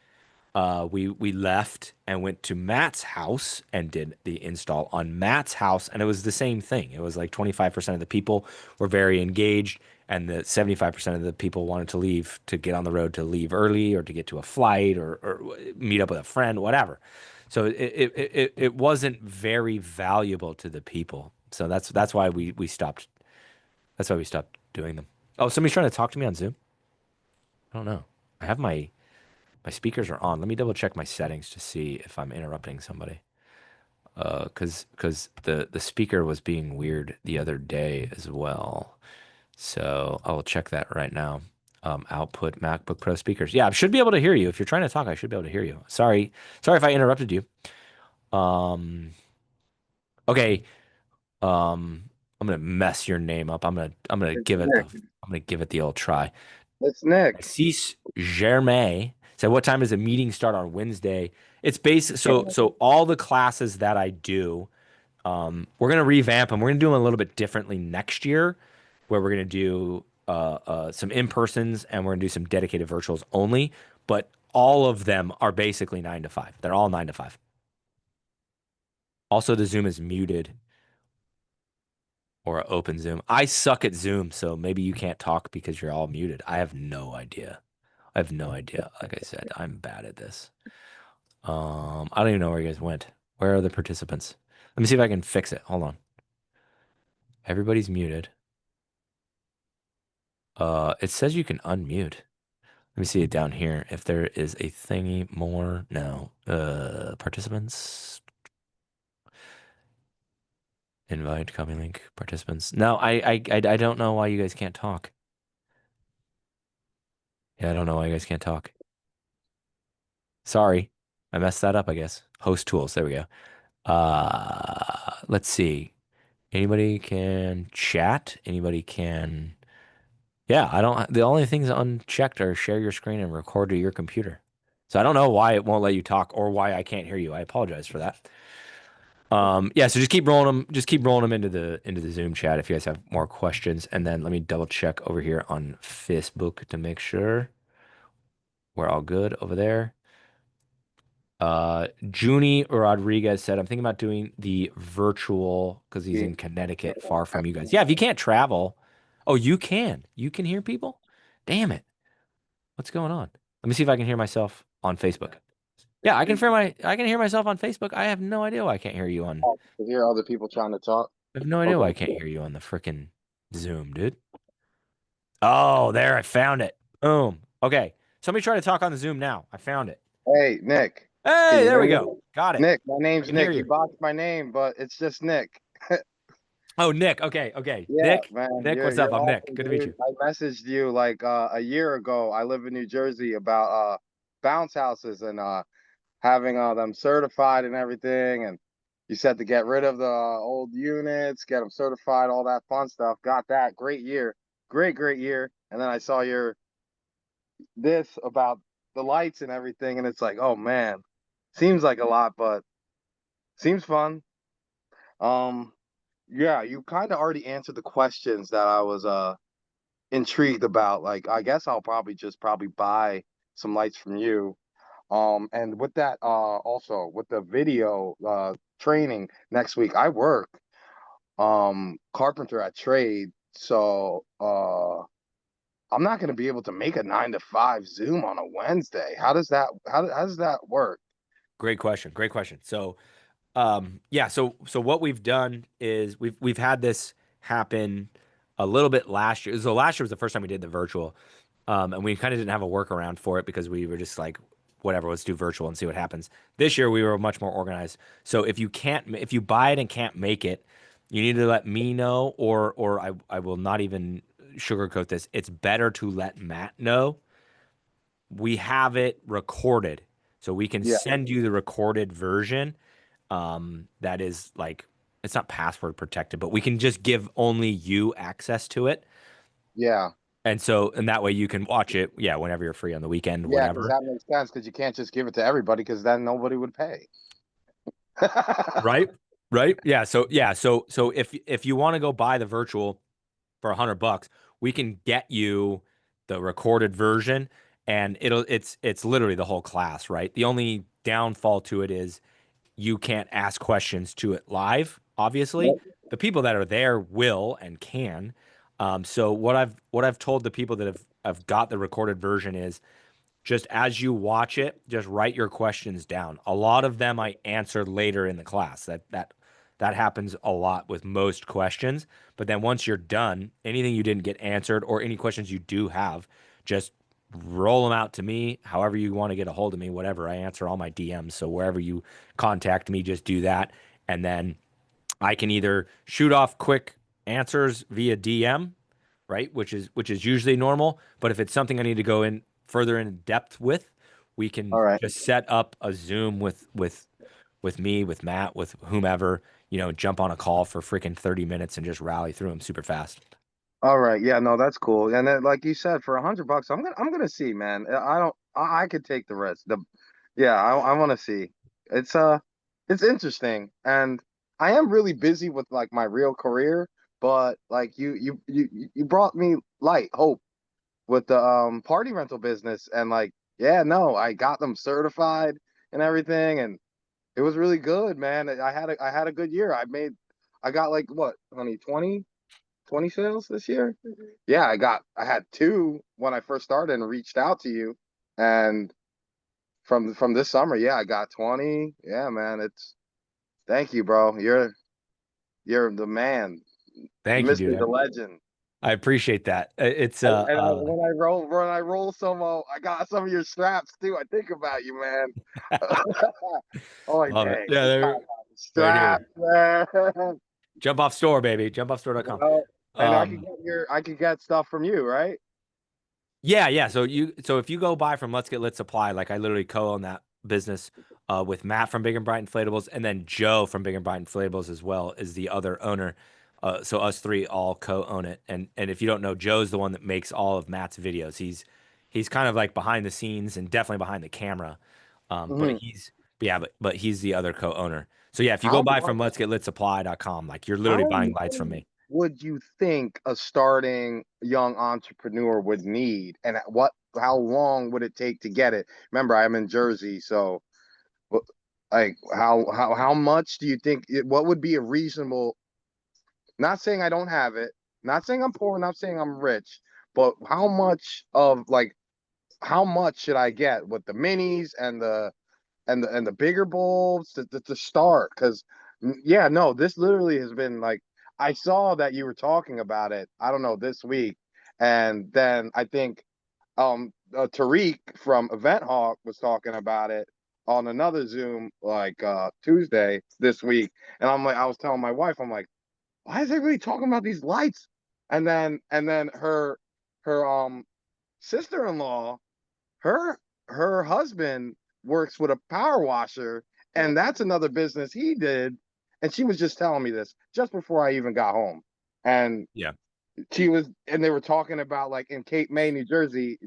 We left and went to Matt's house and did the install on Matt's house, and it was the same thing. It was like 25% of the people were very engaged, and the 75% of the people wanted to leave to get on the road to leave early or to get to a flight or meet up with a friend, whatever. So it wasn't very valuable to the people. So that's why we stopped. That's why we stopped doing them. Oh, somebody's trying to talk to me on Zoom. I don't know. I have my speakers are on. Let me double check my settings to see if I'm interrupting somebody. Because the speaker was being weird the other day as well. So I will check that right now. Output MacBook Pro speakers. Yeah, I should be able to hear you. If you're trying to talk, I should be able to hear you. Sorry if I interrupted you. Okay. I'm gonna mess your name up. I'm gonna It's give it Nick. the old try. It's Nick. Assis Germain said, "What time does the meeting start on Wednesday?" It's basic. So all the classes that I do, we're gonna revamp them. We're gonna do them a little bit differently next year, where we're gonna do some in-persons and we're gonna do some dedicated virtuals only. But all of them are basically 9 to 5. They're all 9 to 5. Also, the Zoom is muted or open Zoom. I suck at Zoom, so maybe you can't talk because you're all muted. I have no idea. Like I said, I'm bad at this. I don't even know where you guys went. Where are the participants? Let me see if I can fix it. Hold on. Everybody's muted. It says you can unmute. Let me see it down here. If there is a thingy more. No. Participants. Invite, copy link, participants. No, I don't know why you guys can't talk. Yeah, I don't know why you guys can't talk. Sorry. I messed that up, I guess. Host tools. There we go. Let's see. Anybody can chat. Anybody can. Yeah, I don't. The only things unchecked are share your screen and record to your computer. So I don't know why it won't let you talk or why I can't hear you. I apologize for that. Yeah. So just keep rolling them. Just keep rolling them into the Zoom chat if you guys have more questions. And then let me double check over here on Facebook to make sure we're all good over there. Junie Rodriguez said, I'm thinking about doing the virtual because he's in Connecticut, far from you guys. Yeah, if you can't travel. Oh, you can. You can hear people? Damn it. What's going on? Let me see if I can hear myself on Facebook. Yeah, I can hear myself on Facebook. I have no idea why I can't hear you on. To hear other people trying to talk. I have no idea why I can't hear you on the freaking Zoom, dude. Oh, there, I found it. Boom. Okay. Somebody try to talk on the Zoom now. I found it. Hey, Nick. Can Hey, you there we hear me? go. Got it. Nick, my name's can hear Nick. you. You botched my name, but it's just Nick. Oh, Nick. Okay. Yeah, Nick, man. what's up? I'm Nick. awesome, Good to meet dude. you. I messaged you like a year ago. I live in New Jersey about bounce houses and having them certified and everything. And you said to get rid of the old units, get them certified, all that fun stuff. Got that. Great year. Great year. And then I saw this about the lights and everything, and it's like, oh man, seems like a lot, but seems fun. Um, yeah, you kind of already answered the questions that I was intrigued about. Like, I guess I'll probably buy some lights from you. And with that, also with the video training next week, I work carpenter at trade, so I'm not going to be able to make a 9 to 5 Zoom on a Wednesday. How does that work? Great question. So, yeah. So what we've done is we've had this happen a little bit last year. So last year was the first time we did the virtual. And we kind of didn't have a workaround for it because we were just like, whatever, let's do virtual and see what happens. This year we were much more organized. So if you buy it and can't make it, you need to let me know, or I will not even sugarcoat this. It's better to let Matt know. We have it recorded, so we can Yeah, send you the recorded version. That is like, it's not password protected, but we can just give only you access to it. yeah, And that way you can watch it, yeah, whenever you're free on the weekend, yeah. Because whatever. that makes sense. Because you can't just give it to everybody, because then nobody would pay. Right? Right? So if you want to go buy the virtual for $100, we can get you the recorded version, and it's literally the whole class, right? The only downfall to it is you can't ask questions to it live, obviously. Yep. The people that are there will and can. So what I've told the people that have got the recorded version is, just as you watch it, just write your questions down. A lot of them I answered later in the class. That happens a lot with most questions. But then once you're done, anything you didn't get answered or any questions you do have, just roll them out to me. However you want to get a hold of me, whatever. I answer all my DMs. So wherever you contact me, just do that. And then I can either shoot off quick answers via DM, right? Which is usually normal. But if it's something I need to go in further in depth with, we can All right. just set up a Zoom with me, with Matt, with whomever, jump on a call for freaking 30 minutes and just rally through them super fast. All right. Yeah, no, that's cool. And then, like you said, for $100, I'm gonna see, man. I don't. I could take the risk. Yeah, I want to see. It's it's interesting, and I am really busy with like my real career. But like you brought me light hope with the party rental business, and like, yeah, no, I got them certified and everything, and it was really good, man. I had a good year. I got like what, honey, 20 sales this year. Yeah, I had two when I first started and reached out to you, and from this summer, yeah, I got 20. Yeah, man, it's thank you, bro. You're the man, Thank you, Mr. dude. the legend. I appeat that. It's And when I roll some, I got some of your straps too. I think about you, man. I'm like, love it. dang, Yeah, this guy they're got the right straps, here. man. Jump off store, baby. Jumpoffstore.com. Well, and Um, I could get stuff from you, right? Yeah. So if you go buy from Let's Get Lit Supply, like I literally co-own that business with Matt from Big and Bright Inflatables, and then Joe from Big and Bright Inflatables as well is the other owner. So us three all co-own it. And if you don't know, Joe's the one that makes all of Matt's videos. He's kind of like behind the scenes and definitely behind the camera. Hmm. But he's the other co-owner. So yeah, if you go How buy much? from Let's Get Lit Supply.com, like you're literally How buying lights from money me. would you think a starting young entrepreneur would need, and how long would it take to get it? Remember, I'm in Jersey, so wh- like how much do you think what would be a reasonable, not saying I don't have it, not saying I'm poor, not saying I'm rich, but how much should I get with the minis and the bigger bulbs to start? Because yeah, no, this literally has been like, I saw that you were talking about it, I don't know, this week, and then I think Tariq from Event Hawk was talking about it on another Zoom like Tuesday this week, and I was telling my wife, I'm like, why is everybody talking about these lights? And then her sister-in-law, her her husband works with a power washer, and that's another business he did. And she was just telling me this just before I even got home. And Yeah. they were talking about like in Cape May, New Jersey,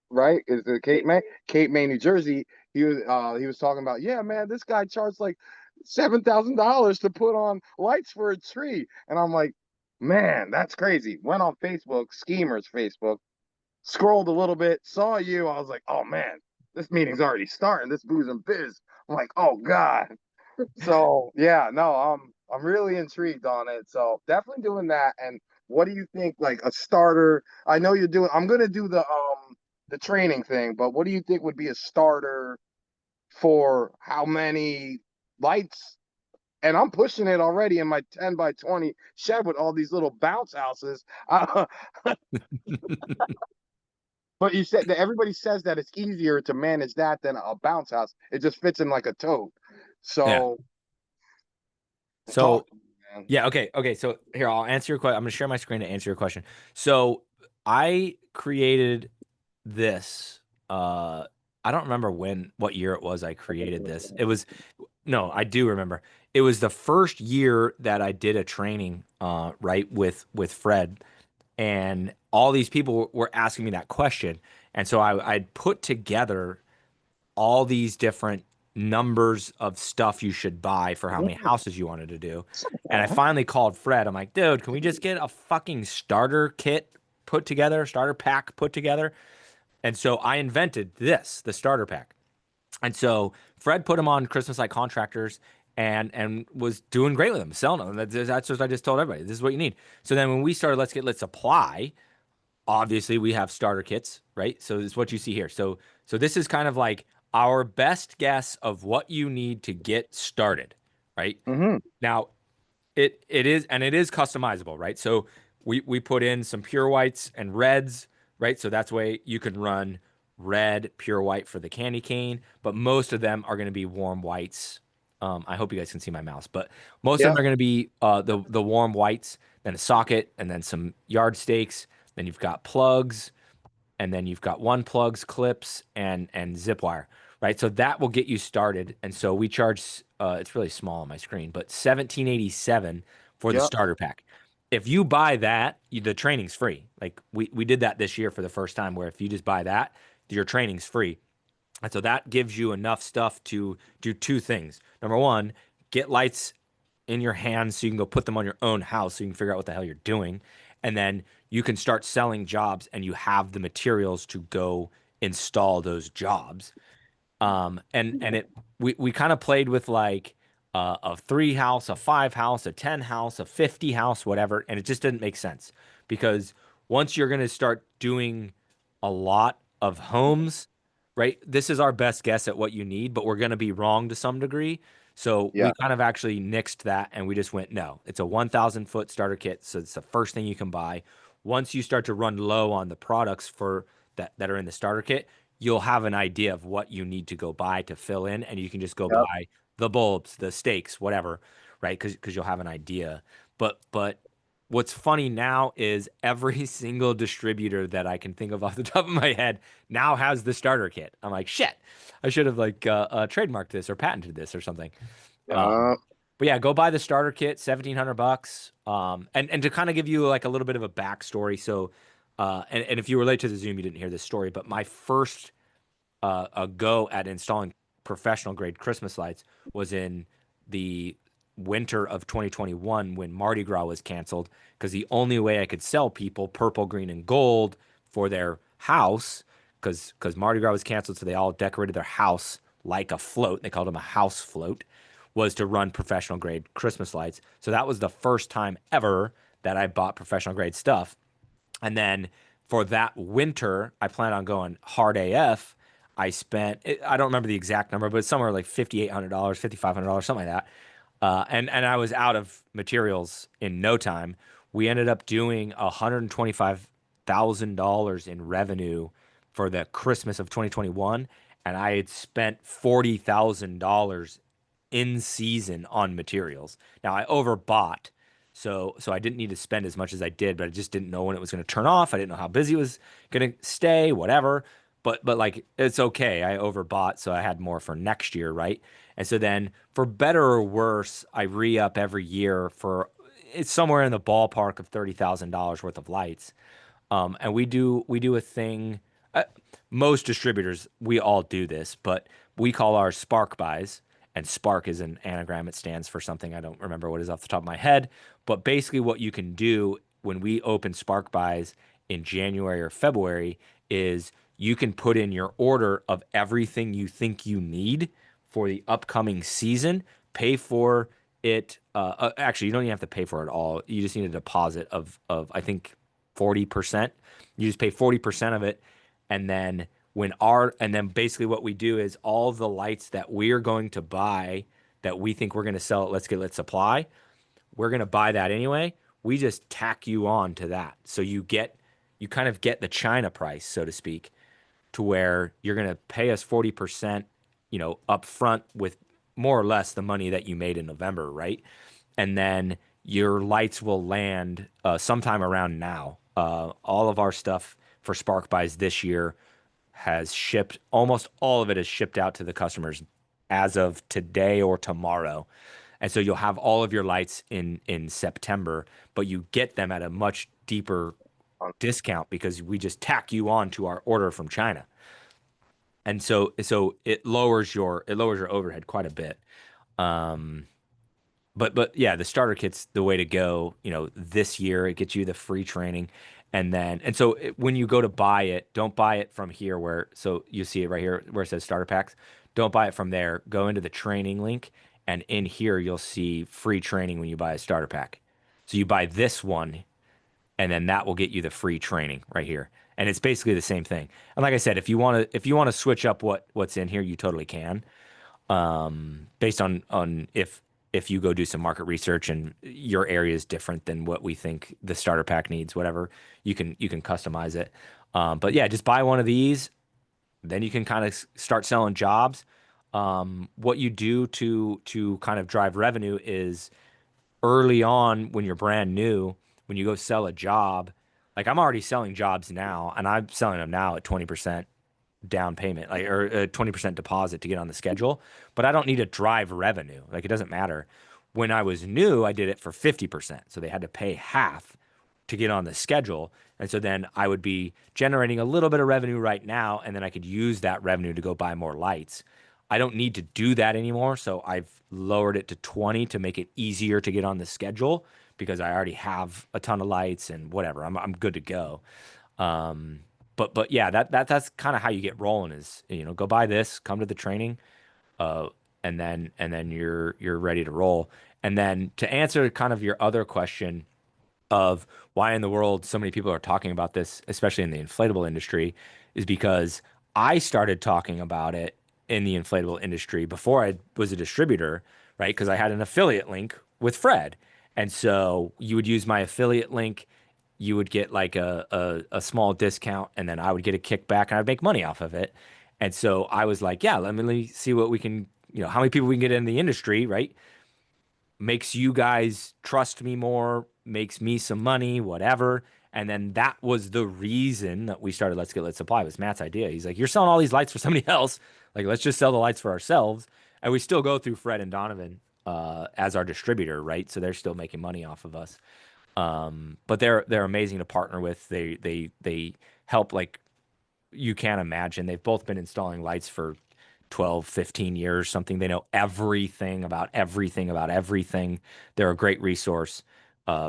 right? Is it Cape May? Cape May, New Jersey. He was talking about, yeah, man, this guy charged like $7,000 to put on lights for a tree. And I'm like, man, that's crazy. Went on Facebook, Schemers Facebook, scrolled a little bit, saw you. I was like, oh man, this meeting's already starting. This booze and biz. I'm like, oh God. So yeah, no, I'm really intrigued on it. So definitely doing that. And what do you think, like a starter? I know you're doing. I'm gonna do the training thing, but what do you think would be a starter for how many lights? And I'm pushing it already in my 10 by 20 shed with all these little bounce houses. But you said that everybody says that it's easier to manage that than a bounce house. It just fits in like a tote. Yeah. So So talk, to me, man. yeah, okay. So here, I'll answer your question. I'm gonna share my screen to answer your question. So I created this. I don't remember what year it was I created this. It was no, I do remember. It was the first year that I did a training, right, with Fred, and all these people were asking me that question, and so I'd put together all these different numbers of stuff you should buy for how many houses you wanted to do. And I finally called Fred. I'm like, dude, can we just get a fucking starter kit put together, starter pack put together? And so I invented this, the starter pack. And so Fred put them on Christmas Light Contractors and was doing great with them, selling them. That's what I just told everybody. This is what you need. So then when we started Let's Apply, obviously we have starter kits, right? So it's what you see here. So this is kind of like our best guess of what you need to get started, right? Mm-hmm. Now, it is customizable, right? So we put in some pure whites and reds, right? So that's way you can run red, pure white for the candy cane, but most of them are going to be warm whites. I hope you guys can see my mouse, but most of Yeah. them are going to be the warm whites, then a socket, and then some yard stakes. Then you've got plugs, and then you've got one plugs, clips, and zip wire, right? So that will get you started. And so we charge it's really small on my screen, but 1787 for the Yep. starter pack. If you buy that, the training's free. Like we did that this year for the first time, where if you just buy that, your training's free. And so that gives you enough stuff to do two things. Number one, get lights in your hands so you can go put them on your own house so you can figure out what the hell you're doing. And then you can start selling jobs and you have the materials to go install those jobs. And it we kind of played with like a 3 house, a 5 house, a 10 house, a 50 house, whatever, and it just didn't make sense because once you're going to start doing a lot of homes, right? This is our best guess at what you need, but we're going to be wrong to some degree. So Yeah. we kind of actually nixed that and we just went, no, it's a 1,000 foot starter kit. So it's the first thing you can buy. Once you start to run low on the products for that are in the starter kit, you'll have an idea of what you need to go buy to fill in, and you can just go Yep. buy the bulbs, the stakes, whatever, right? Because you'll have an idea. But what's funny now is every single distributor that I can think of off the top of my head now has the starter kit. I'm like, shit, I should have like trademarked this or patented this or something. Um, Yeah. but yeah, go buy the starter kit, $1,700. And to kind of give you like a little bit of a backstory. So, and if you were late to the Zoom, you didn't hear this story, but my first a go at installing professional grade Christmas lights was in the winter of 2021 when Mardi Gras was canceled because the only way I could sell people purple, green, and gold for their house because Mardi Gras was canceled, so they all decorated their house like a float. They called them a house float. Was to run professional grade Christmas lights. So that was the first time ever that I bought professional grade stuff. And then for that winter, I planned on going hard AF. I spent, I don't remember the exact number, but it's somewhere like $5,800, $5,500, something like that. And I was out of materials in no time. We ended up doing $125,000 in revenue for the Christmas of 2021, and I had spent $40,000 in season on materials. Now I overbought, so I didn't need to spend as much as I did, but I just didn't know when it was going to turn off. I didn't know how busy it was going to stay, whatever. But like it's okay. I overbought, so I had more for next year, right? And so then for better or worse, I re-up every year for it's somewhere in the ballpark of $30,000 worth of lights. And we do a thing. Uh, Most distributors, we all do this, but we call ours Spark buys. And Spark is an anagram. It stands for something I don't remember what is off the top of my head. But basically, what you can do when we open Spark buys in January or February is you can put in your order of everything you think you need for the upcoming season, pay for it. Actually, you don't even have to pay for it all. You just need a deposit of I think 40%. You just pay 40% of it, and then and then basically what we do is all the lights that we're going to buy that we think we're going to sell at Let's Supply, we're going to buy that anyway. We just tack you on to that. So you kind of get the China price, so to speak, to where you're going to pay us 40%, up front with more or less the money that you made in November, right? And then your lights will land sometime around now. All of our stuff for Spark Buys this year has shipped. Almost all of it is shipped out to the customers as of today or tomorrow. And so you'll have all of your lights in September, but you get them at a much deeper discount because we just tack you on to our order from China. And so it lowers your overhead quite a bit. Um, but yeah, the starter kit's the way to go. This year it gets you the free training, and so when you go to buy it, don't buy it from here so you see it right here where it says starter packs. Don't buy it from there. Go into the training link, and in here you'll see free training when you buy a starter pack. So you buy this one, and then that will get you the free training right here. And it's basically the same thing. And like I said, if you want to switch up what's in here, you totally can. Based on if you go do some market research and your area is different than what we think the starter pack needs, whatever, you can customize it. But yeah, just buy one of these, then you can kind of start selling jobs. What you do to kind of drive revenue is early on when you're brand new, when you go sell a job, like I'm already selling jobs now, and I'm selling them now at 20% down payment, like or a 20% deposit to get on the schedule, but I don't need to drive revenue. Like it doesn't matter. When I was new, I did it for 50%. So they had to pay half to get on the schedule. And so then I would be generating a little bit of revenue right now, and then I could use that revenue to go buy more lights. I don't need to do that anymore. So I've lowered it to 20 to make it easier to get on the schedule because I already have a ton of lights and whatever. I'm good to go. Um, but yeah, that's kind of how you get rolling is, go buy this, come to the training, uh, and then you're ready to roll. And then to answer kind of your other question of why in the world so many people are talking about this, especially in the inflatable industry, is because I started talking about it in the inflatable industry before I was a distributor, right? Because I had an affiliate link with Fred. And so you would use my affiliate link, you would get like a small discount, and then I would get a kickback and I'd make money off of it. And so I was like, yeah, let me see what we can, how many people we can get in the industry, right? Makes you guys trust me more, makes me some money, whatever. And then that was the reason that we started Let's Get Lit Supply. It was Matt's idea. He's like, you're selling all these lights for somebody else. Like, let's just sell the lights for ourselves. And we still go through Fred and Donovan as our distributor, right? So they're still making money off of us. But they're amazing to partner with. They help like you can't imagine. They've both been installing lights for 12, 15 years, something. They know everything about everything about everything. They're a great resource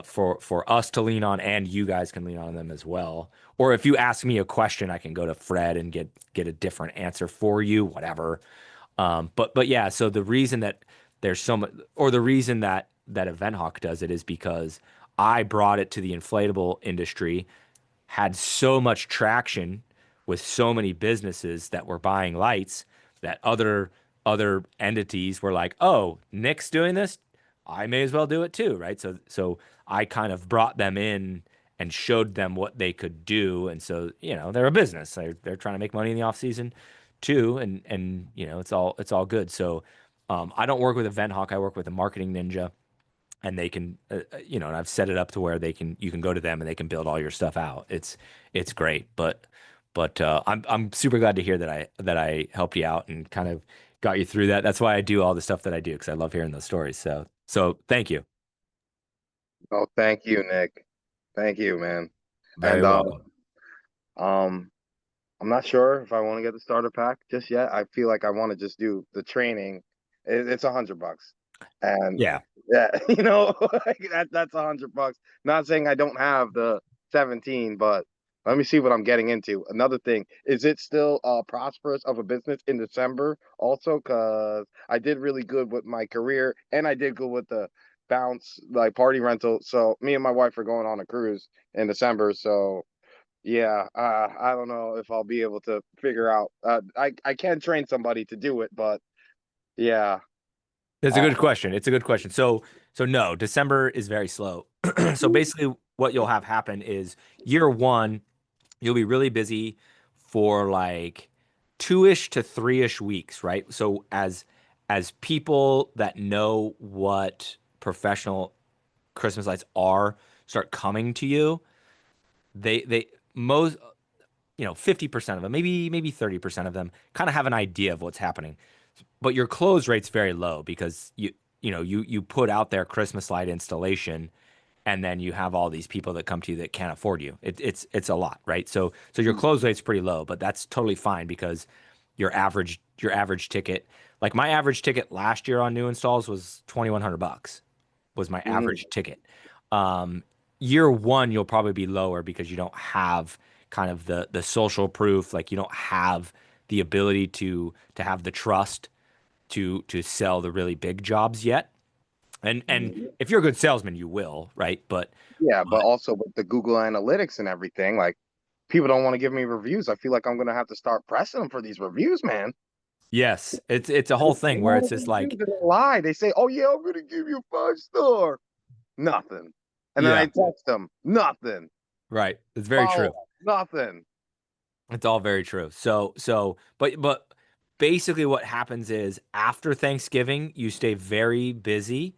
for us to lean on, and you guys can lean on them as well. Or if you ask me a question, I can go to Fred and get a different answer for you, whatever. But yeah, so the reason that there's so much, or the reason that Event Hawk does it is because I brought it to the inflatable industry, had so much traction with so many businesses that were buying lights that other entities were like, "Oh, Nick's doing this, I may as well do it too," right? So I kind of brought them in and showed them what they could do, and so they're a business. They're trying to make money in the off season too, and it's all good. So I don't work with Event Hawk. I work with a marketing ninja, and they can and I've set it up to where you can go to them and they can build all your stuff out. It's great. But I'm super glad to hear that I helped you out and kind of got you through that. That's why I do all the stuff that I do, because I love hearing those stories. So thank you. Oh, thank you, Nick. Thank you, man. Very And welcome. um, I'm not sure if I want to get the starter pack just yet. I feel like I want to just do the training. It's $100, and Yeah. yeah, like that's $100. Not saying I don't have the 17, but let me see what I'm getting into. Another thing, is it still prosperous of a business in December also? Because I did really good with my career, and I did good with the bounce like party rental. So me and my wife are going on a cruise in December. So yeah, I don't know if I'll be able to figure out. I can train somebody to do it, but yeah. It's a Uh, good question. It's a good question. So no, December is very slow. So basically what you'll have happen is year one, you'll be really busy for like 2-ish to 3-ish weeks, right? So as people that know what professional Christmas lights are start coming to you, they most 50% of them, maybe 30% of them kind of have an idea of what's happening. But your close rate's very low because you put out their Christmas light installation and then you have all these people that come to you that can't afford you. It's a lot, right? So your close rate's pretty low, but that's totally fine because your average ticket, like my average ticket last year on new installs was $2,100 was my Mhm. average ticket. Um, Year one, you'll probably be lower because you don't have kind of the social proof, like you don't have the ability to have the trust to sell the really big jobs yet. And Mhm. if you're a good salesman, you will, right? Yeah, but But also with the Google Analytics and everything, like people don't want to give me reviews. I feel like I'm gonna have to start pressing them for these reviews, man. yes, it's a whole thing where All it's the just reviews like, they don't lie. They say, "Oh yeah, I'm gonna give you a 5 star." Nothing. And then I yeah, text them, nothing. right. It's very Follow true. up, nothing. It's all very true. But basically what happens is after Thanksgiving, you stay very busy.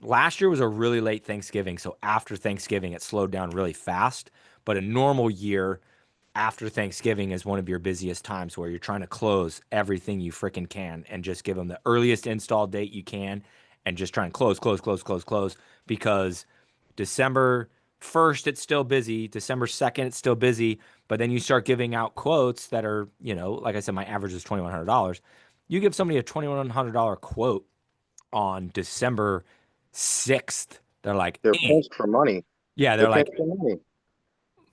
Last year was a really late Thanksgiving, so after Thanksgiving, it slowed down really fast. But a normal year after Thanksgiving is one of your busiest times where you're trying to close everything you freaking can and just give them the earliest install date you can and just try and close, close, close, close, close because December 1st, it's still busy. December 2nd, it's still busy. But then you start giving out quotes that are, like I said, my average is $2,100. You give somebody a $2,100 quote on December 6th, they're like, They're eh. pinched for money. Yeah, They're they're like, pinched for money.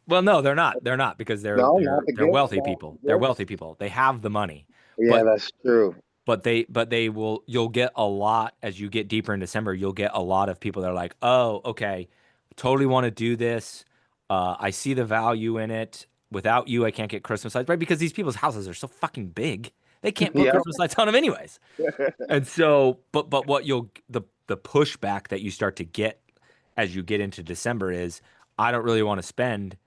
well, no, they're not. They're not because they're No, not they're the they're gifts, wealthy not people. the They're gifts. wealthy people. They have the money. Yeah, But that's true. but they will you'll get a lot as you get deeper in December, you'll get a lot of people that are like, "Oh, okay. Totally want to do this. I see the value in it. Without you, I can't get Christmas lights." Right? Because these people's houses are so fucking big. They can't put Yeah. Christmas lights on them anyways. And so, but what the pushback that you start to get as you get into December is, I don't really want to spend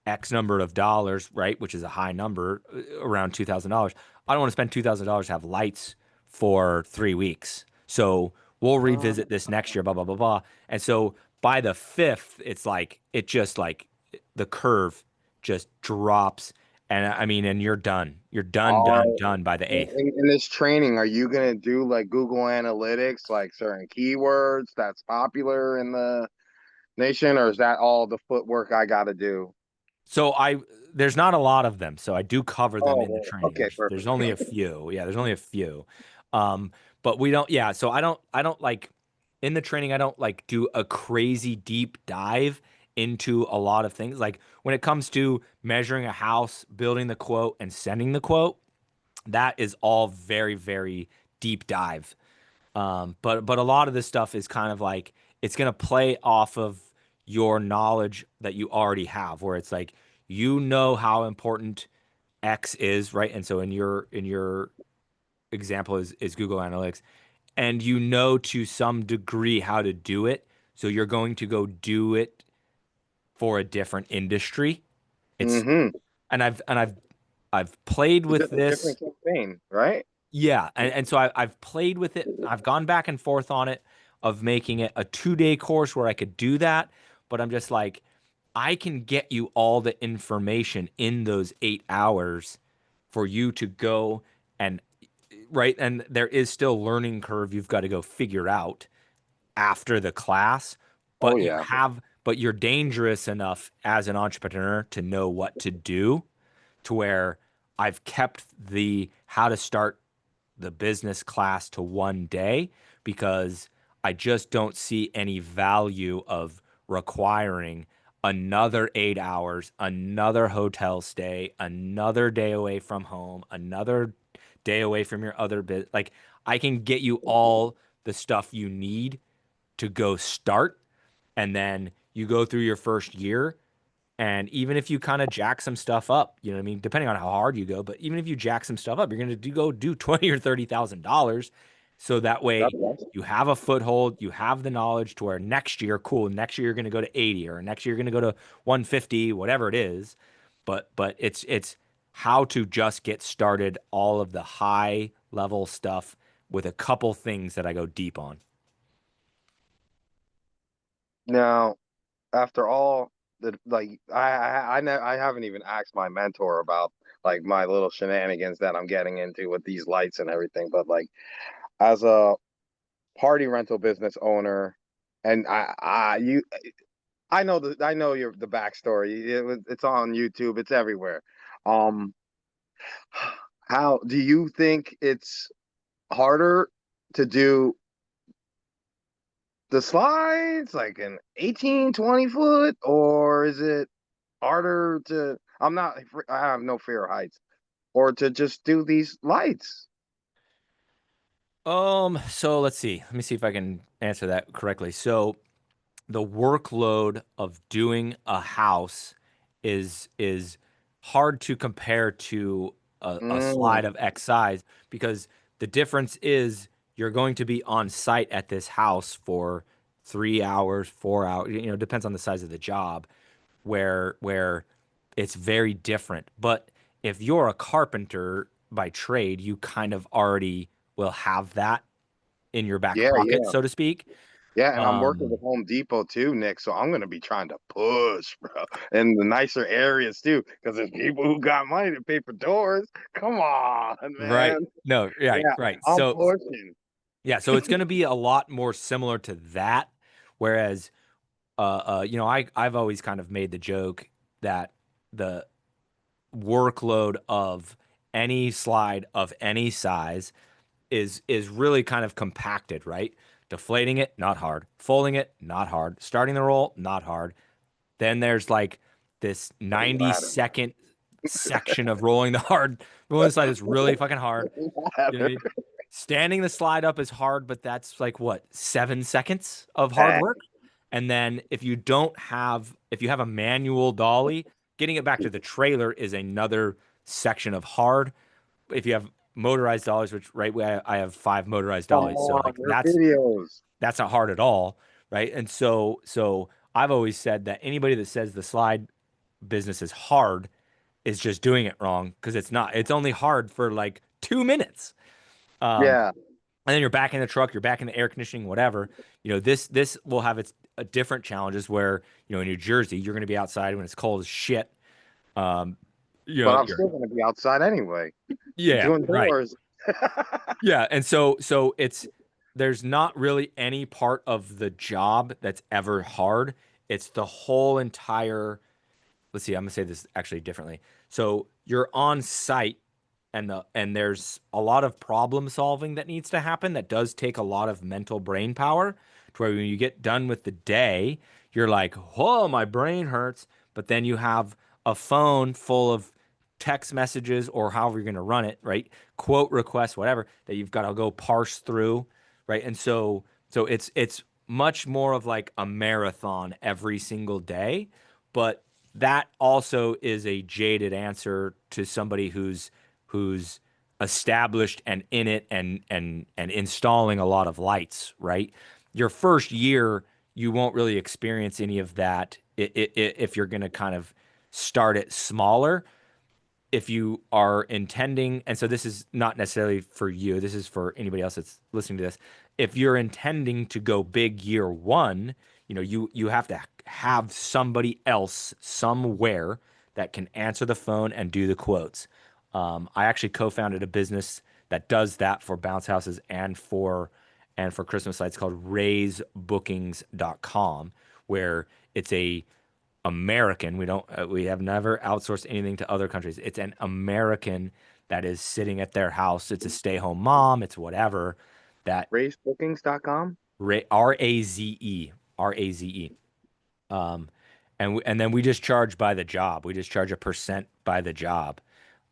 X number of dollars, right? Which is a high number, around $2,000. I don't want to spend $2,000 to have lights for 3 weeks. So we'll revisit this next year, blah, blah, blah, blah. And so by the fifth, it's like, it just like the curve just drops. And I mean, and you're done. You're done, Are done, done by the eighth. in this training, are you gonna do like Google Analytics, like certain keywords that's popular in the nation, or is that all the footwork I gotta do? So there's not a lot of them, so I do cover them in the Oh, training. okay, There's perfect. only a few. Yeah, there's only a few. Um, but we don't, yeah, so I don't like in the training, I don't like do a crazy deep dive into a lot of things. Like when it comes to measuring a house, building the quote and sending the quote, that is all very, very deep dive. But a lot of this stuff is kind of like it's gonna play off of your knowledge that you already have, where it's like how important X is, right? And so in your example is Google Analytics, and to some degree how to do it. So you're going to go do it for a different industry. It's Mm-hmm. and I've played It's with just a this. different campaign, right? Yeah, and so I've played with it. I've gone back and forth on it of making it a 2-day course where I could do that, but I'm just like, I can get you all the information in those 8 hours for you to go and right. And there is still learning curve you've got to go figure out after the class, Oh but yeah. you're dangerous enough as an entrepreneur to know what to do to where I've kept the how to start the business class to 1 day because I just don't see any value of requiring another 8 hours, another hotel stay, another day away from home, another day away from your other bit. Like I can get you all the stuff you need to go start, and then you go through your first year, and even if you kind of jack some stuff up, you know what I mean, depending on how hard you go, but even if you jack some stuff up, you're going to go do 20 or $30,000. So that way That's you have a foothold, you have the knowledge to where next year, cool, next year you're going to go to 80 or next year you're going to go to 150, whatever it is. but it's how to just get started, all of the high level stuff with a couple things that I go deep on. Now, after all the like, I haven't even asked my mentor about like my little shenanigans that I'm getting into with these lights and everything. But like, as a party rental business owner, and I know the backstory. It's on YouTube. It's everywhere. Um, how do you think it's harder to do the slides like an 18, 20 foot, or is it harder to, I have no fear of heights, or to just do these lights? So let's see. Let me see if I can answer that correctly. So the workload of doing a house is hard to compare to a slide Mm, of X size because the difference is you're going to be on site at this house for 3 hours, 4 hours, depends on the size of the job, where it's very different. But if you're a carpenter by trade, you kind of already will have that in your back yeah, pocket, yeah. so to speak. Yeah, and I'm working Um, with Home Depot too, Nick. So I'm gonna be trying to push, bro, in the nicer areas too, because there's people who got money to pay for doors. Come on, right. man. No, right, Yeah, right. I'm So pushing. yeah, so it's going to be a lot more similar to that. Whereas, I've always kind of made the joke that the workload of any slide of any size is really kind of compacted, right? Deflating it, not hard. Folding it, not hard. Starting the roll, not hard. Then there's like this The 90 ladder, second section of rolling the slide is really fucking hard. You know what I ladder. mean? Standing the slide up is hard, but that's like what, 7 seconds of hard Eh, work. And then if you have a manual dolly, getting it back to the trailer is another section of hard. If you have motorized dollies, which right, I have 5 motorized Come dollies, so on, like your videos. that's not hard at all, right? And so I've always said that anybody that says the slide business is hard is just doing it wrong because it's not. It's only hard for like 2 minutes. Yeah, And then you're back in the truck, you're back in the air conditioning, whatever. This will have its different challenges where, in New Jersey, you're going to be outside when it's cold as shit. Um, but I'm you're still gonna be outside anyway, yeah, doing right. doors. Yeah, and so it's there's not really any part of the job that's ever hard. It's the whole entire, let's see, I'm gonna say this actually differently. So you're on site and there's a lot of problem solving that needs to happen that does take a lot of mental brain power to where when you get done with the day, you're like, whoa, my brain hurts. But then you have a phone full of text messages or however you're going to run it, right? Quote requests, whatever, that you've got to go parse through, right? And so it's much more of like a marathon every single day, but that also is a jaded answer to somebody who's established and in it and installing a lot of lights, right? Your first year, you won't really experience any of that if you're going to kind of start it smaller. If you are intending, and so this is not necessarily for you, this is for anybody else that's listening to this. If you're intending to go big year one, you have to have somebody else somewhere that can answer the phone and do the quotes. I actually co-founded a business that does that for bounce houses and for Christmas lights called raisebookings.com, where it's a American. We have never outsourced anything to other countries. It's an American that is sitting at their house. It's a stay-home mom. It's whatever that Racebookings.com. Raze, Raze. Um, and then we just charge by the job. We just charge a percent by the job.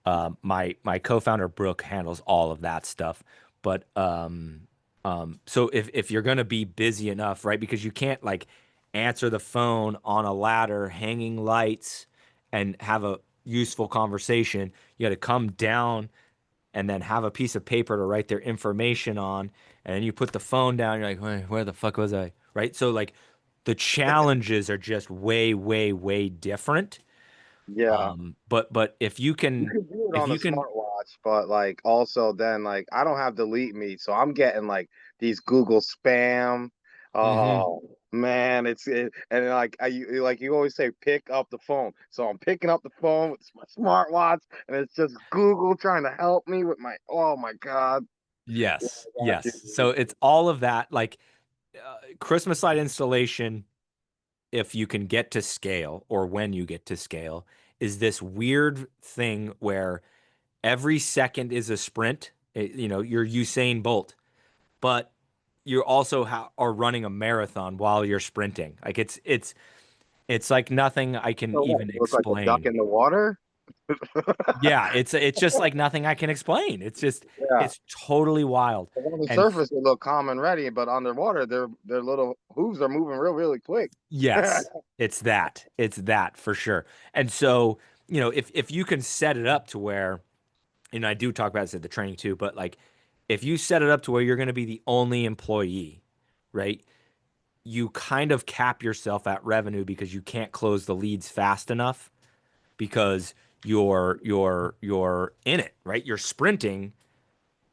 My co-founder Brooke handles all of that stuff. But so if you're gonna be busy enough, right? Because you can't like answer the phone on a ladder, hanging lights, and have a useful conversation. You got to come down and then have a piece of paper to write their information on, and then you put the phone down. You're like, where the fuck was I? Right? So like the challenges are just way, way, way different. Yeah. But if you You can, can do it if on the you can, smartwatch, but like also then like I don't have delete me, so I'm getting like these Google spam. Mhm. Oh man, and like like you always say, pick up the phone. So I'm picking up the phone with my smartwatch, and it's just Google trying to help me with my. Oh my God. Yeah, Yes, I got yes. So you. it's all of that, like Christmas light installation, if you can get to scale or when you get to scale, is this weird thing where every second is a sprint. You know, you're Usain Bolt, but you also are running a marathon while you're sprinting. Like it's like nothing I can So what? even You look like a duck explain. in the water. Yeah, it's just like nothing I can explain. Yeah. It's totally wild. 'Cause on the And surface, they look calm and ready, but underwater, their little hooves are moving really quick. yes, it's that. It's that for sure. And so, you know, if you can set it up to where, and I do talk about this at the training too, but like if you set it up to where you're going to be the only employee, right? You kind of cap yourself at revenue because you can't close the leads fast enough because you're in it, right? You're sprinting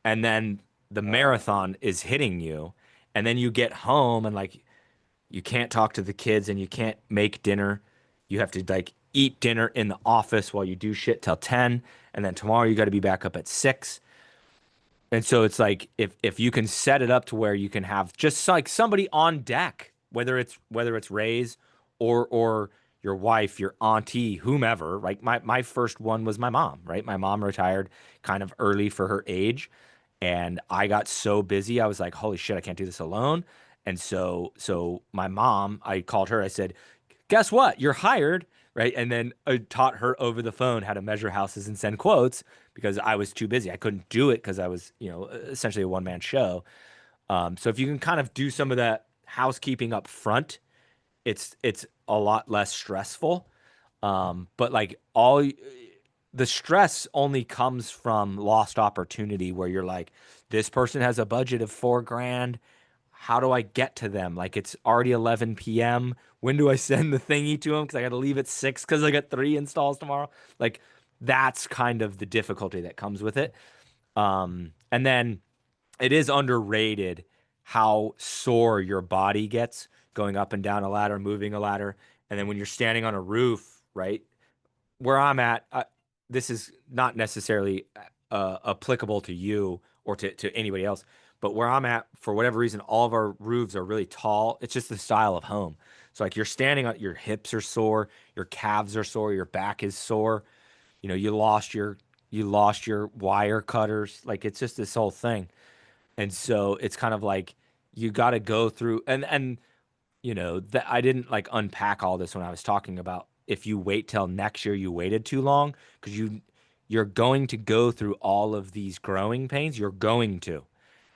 and then the marathon is hitting you and then you get home and like you can't talk to the kids and you can't make dinner. You have to like eat dinner in the office while you do shit till 10 and then tomorrow you got to be back up at 6. And so it's like if you can set it up to where you can have just like somebody on deck, whether it's Ray's or your wife, your auntie, whomever. Like my first one was my mom, right? My mom retired kind of early for her age, and I got so busy, I was like, holy shit, I can't do this alone. And so my mom, I called her, I said, guess what? You're hired, right? And then I taught her over the phone how to measure houses and send quotes because I was too busy. I couldn't do it because I was, you know, essentially a one man show. So if you can kind of do some of that housekeeping up front, it's a lot less stressful. But like the stress only comes from lost opportunity where you're like, this person has a budget of 4 grand. How do I get to them? Like it's already 11 p.m. When do I send the thingy to them? Because I got to leave at 6 because I got 3 installs tomorrow. Like that's kind of the difficulty that comes with it. And then it is underrated how sore your body gets going up and down a ladder, moving a ladder. And then when you're standing on a roof, right? Where I'm at, this is not necessarily applicable to you or to anybody else, but where I'm at, for whatever reason, all of our roofs are really tall. It's just the style of home. So like you're standing on, your hips are sore, your calves are sore, your back is sore. You know, you lost your wire cutters. Like it's just this whole thing. And so it's kind of like you got to go through and you know that I didn't like unpack all this when I was talking about if you wait till next year you waited too long because you're going to go through all of these growing pains, you're going to.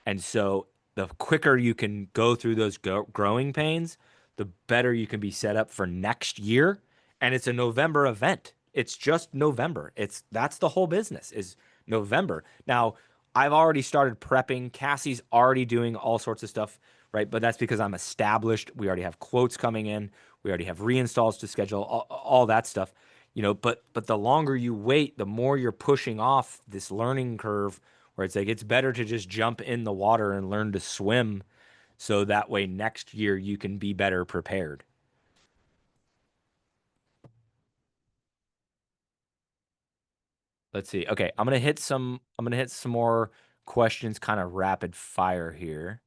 And so the quicker you can go through those growing pains, the better you can be set up for next year. And it's a November event. It's just November. That's the whole business is November. Now, I've already started prepping. Cassie's already doing all sorts of stuff, right? But that's because I'm established. We already have quotes coming in. We already have reinstalls to schedule, all that stuff. You know, but the longer you wait, the more you're pushing off this learning curve where it's like it's better to just jump in the water and learn to swim so that way next year you can be better prepared. Let's see. Okay, I'm gonna hit some more questions kind of rapid fire here,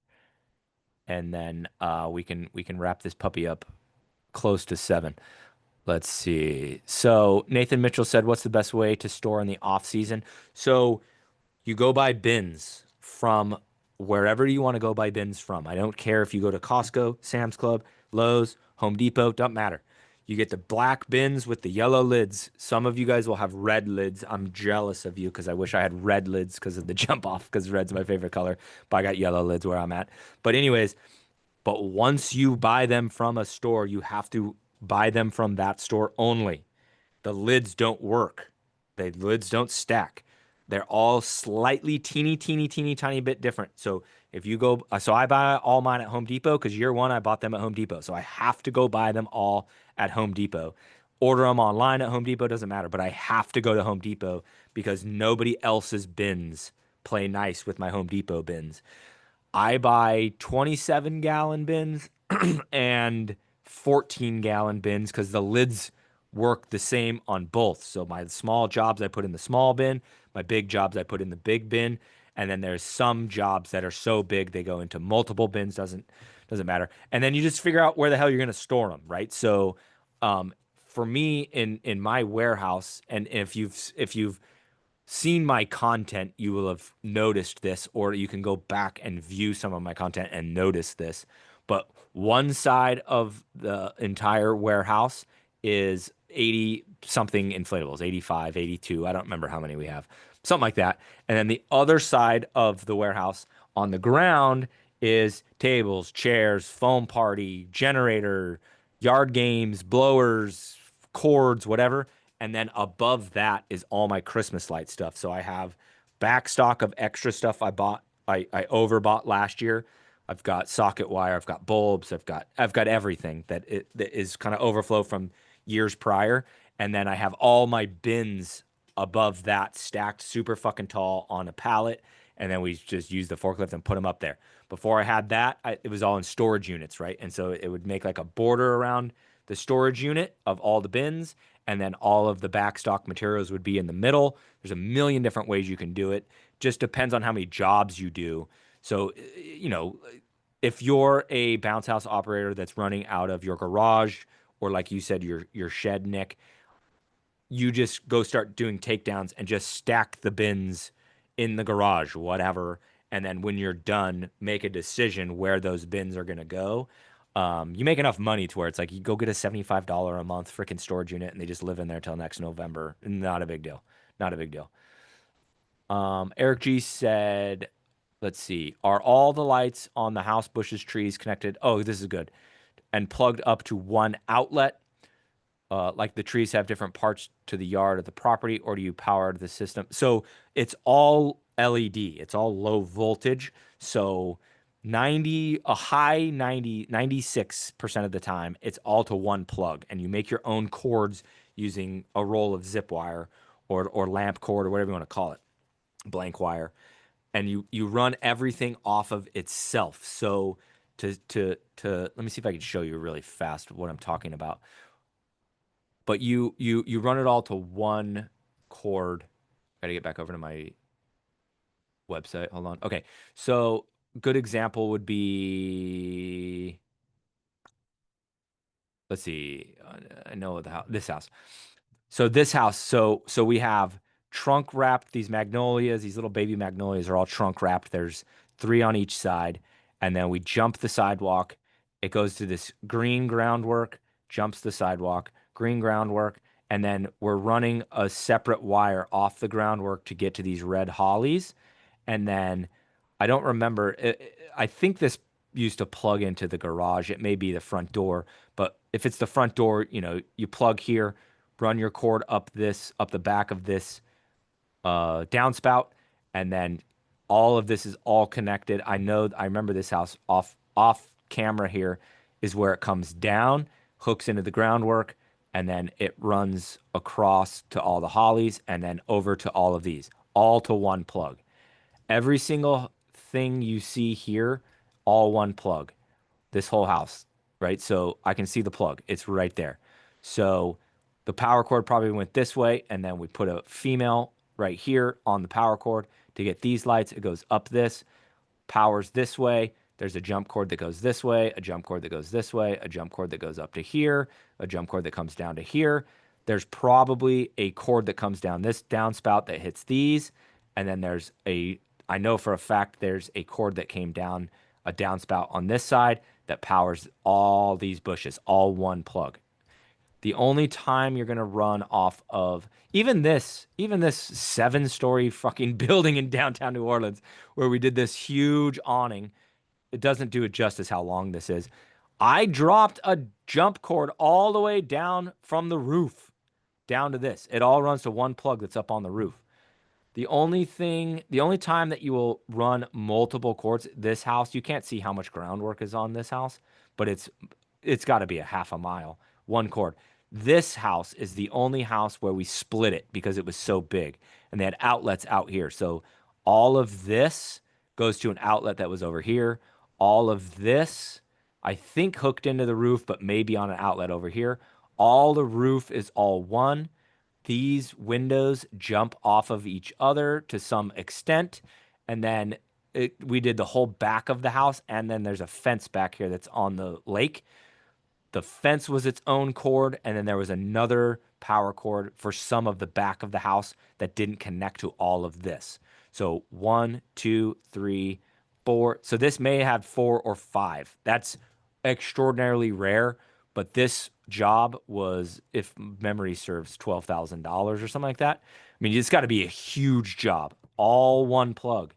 and then we can wrap this puppy up close to 7. Let's see. So Nathan Mitchell said, "What's the best way to store in the off season?" So you go buy bins from wherever you want to go buy bins from. I don't care if you go to Costco, Sam's Club, Lowe's, Home Depot, don't matter. You get the black bins with the yellow lids. Some of you guys will have red lids. I'm jealous of you because I wish I had red lids because of the jump off because red's my favorite color, but I got yellow lids where I'm at. But anyways, but once you buy them from a store, you have to buy them from that store only. The lids don't work. The lids don't stack. They're all slightly teeny tiny bit different. So if you go, so I buy all mine at Home Depot because year one I bought them at Home Depot. So I have to go buy them all at Home Depot. order them online at Home Depot, doesn't matter. But I have to go to Home Depot because nobody else's bins play nice with my Home Depot bins. I buy 27-gallon bins and 14-gallon bins because the lids work the same on both. So my small jobs I put in the small bin, my big jobs I put in the big bin, and then there's some jobs that are so big they go into multiple bins. Doesn't matter. And then you just figure out where the hell you're going to store them, right? So, for me in my warehouse, and if you've seen my content, you will have noticed this, or you can go back and view some of my content and notice this. But one side of the entire warehouse is 80 something inflatables, 85, 82. I don't remember how many we have, something like that. And then the other side of the warehouse on the ground is tables, chairs, foam party, generator, yard games, blowers, cords, whatever. And then above that is all my Christmas light stuff. So I have back stock of extra stuff I bought. I overbought last year. I've got socket wire, I've got bulbs, I've got everything that is kind of overflow from years prior. And then I have all my bins above that stacked super fucking tall on a pallet. And then we just use the forklift and put them up there. Before I had that, it was all in storage units, right? And so it would make like a border around the storage unit of all the bins, and then all of the backstock materials would be in the middle. There's a million different ways you can do it. Just depends on how many jobs you do. So, if you're a bounce house operator that's running out of your garage or like you said, your shed, Nick, you just go start doing takedowns and just stack the bins in the garage, whatever. And then when you're done, make a decision where those bins are going to go. You make enough money to where it's like you go get a $75 a month freaking storage unit and they just live in there till next November. Not a big deal. Not a big deal. Eric G said, let's see, are all the lights on the house, bushes, trees connected? Oh, this is good. And plugged up to one outlet? Like the trees have different parts to the yard of the property, or do you power the system? So it's all LED. It's all low voltage. So 96% of the time, it's all to one plug, and you make your own cords using a roll of zip wire or lamp cord or whatever you want to call it, blank wire, and you run everything off of itself. So to let me see if I can show you really fast what I'm talking about. But you run it all to one cord. Got to get back over to my website. Hold on. Okay. So good example would be, let's see. I know this house. So this house, so we have trunk wrapped these magnolias, these little baby magnolias are all trunk wrapped. There's 3 on each side, and then we jump the sidewalk. It goes to this green groundwork, jumps the sidewalk, green groundwork, and then we're running a separate wire off the groundwork to get to these red hollies. And then I don't remember. I think this used to plug into the garage. It may be the front door, but if it's the front door, you plug here, run your cord up the back of this downspout, and then all of this is all connected. I remember this house off camera here is where it comes down, hooks into the groundwork, and then it runs across to all the hollies and then over to all of these, all to one plug. Every single thing you see here, all one plug. This whole house, right? So I can see the plug. It's right there. So the power cord probably went this way, and then we put a female right here on the power cord to get these lights. It goes up this, powers this way. There's a jump cord that goes this way, a jump cord that goes this way, a jump cord that goes up to here, a jump cord that comes down to here. There's probably a cord that comes down this downspout that hits these. And then I know for a fact there's a cord that came down a downspout on this side that powers all these bushes, all one plug. The only time you're going to run off of even this 7-story fucking building in downtown New Orleans where we did this huge awning, it doesn't do it justice how long this is. I dropped a jump cord all the way down from the roof down to this. It all runs to one plug that's up on the roof. The only time that you will run multiple cords, this house, you can't see how much groundwork is on this house, but it's got to be a half a mile, one cord. This house is the only house where we split it because it was so big, and they had outlets out here. So all of this goes to an outlet that was over here. All of this, I think, hooked into the roof, but maybe on an outlet over here. All the roof is all one. These windows jump off of each other to some extent. And then we did the whole back of the house. And then there's a fence back here that's on the lake. The fence was its own cord. And then there was another power cord for some of the back of the house that didn't connect to all of this. So 1, 2, 3, 4. So this may have 4 or 5. That's extraordinarily rare. But this job was, if memory serves, $12,000 or something like that. I mean, it's got to be a huge job. All one plug.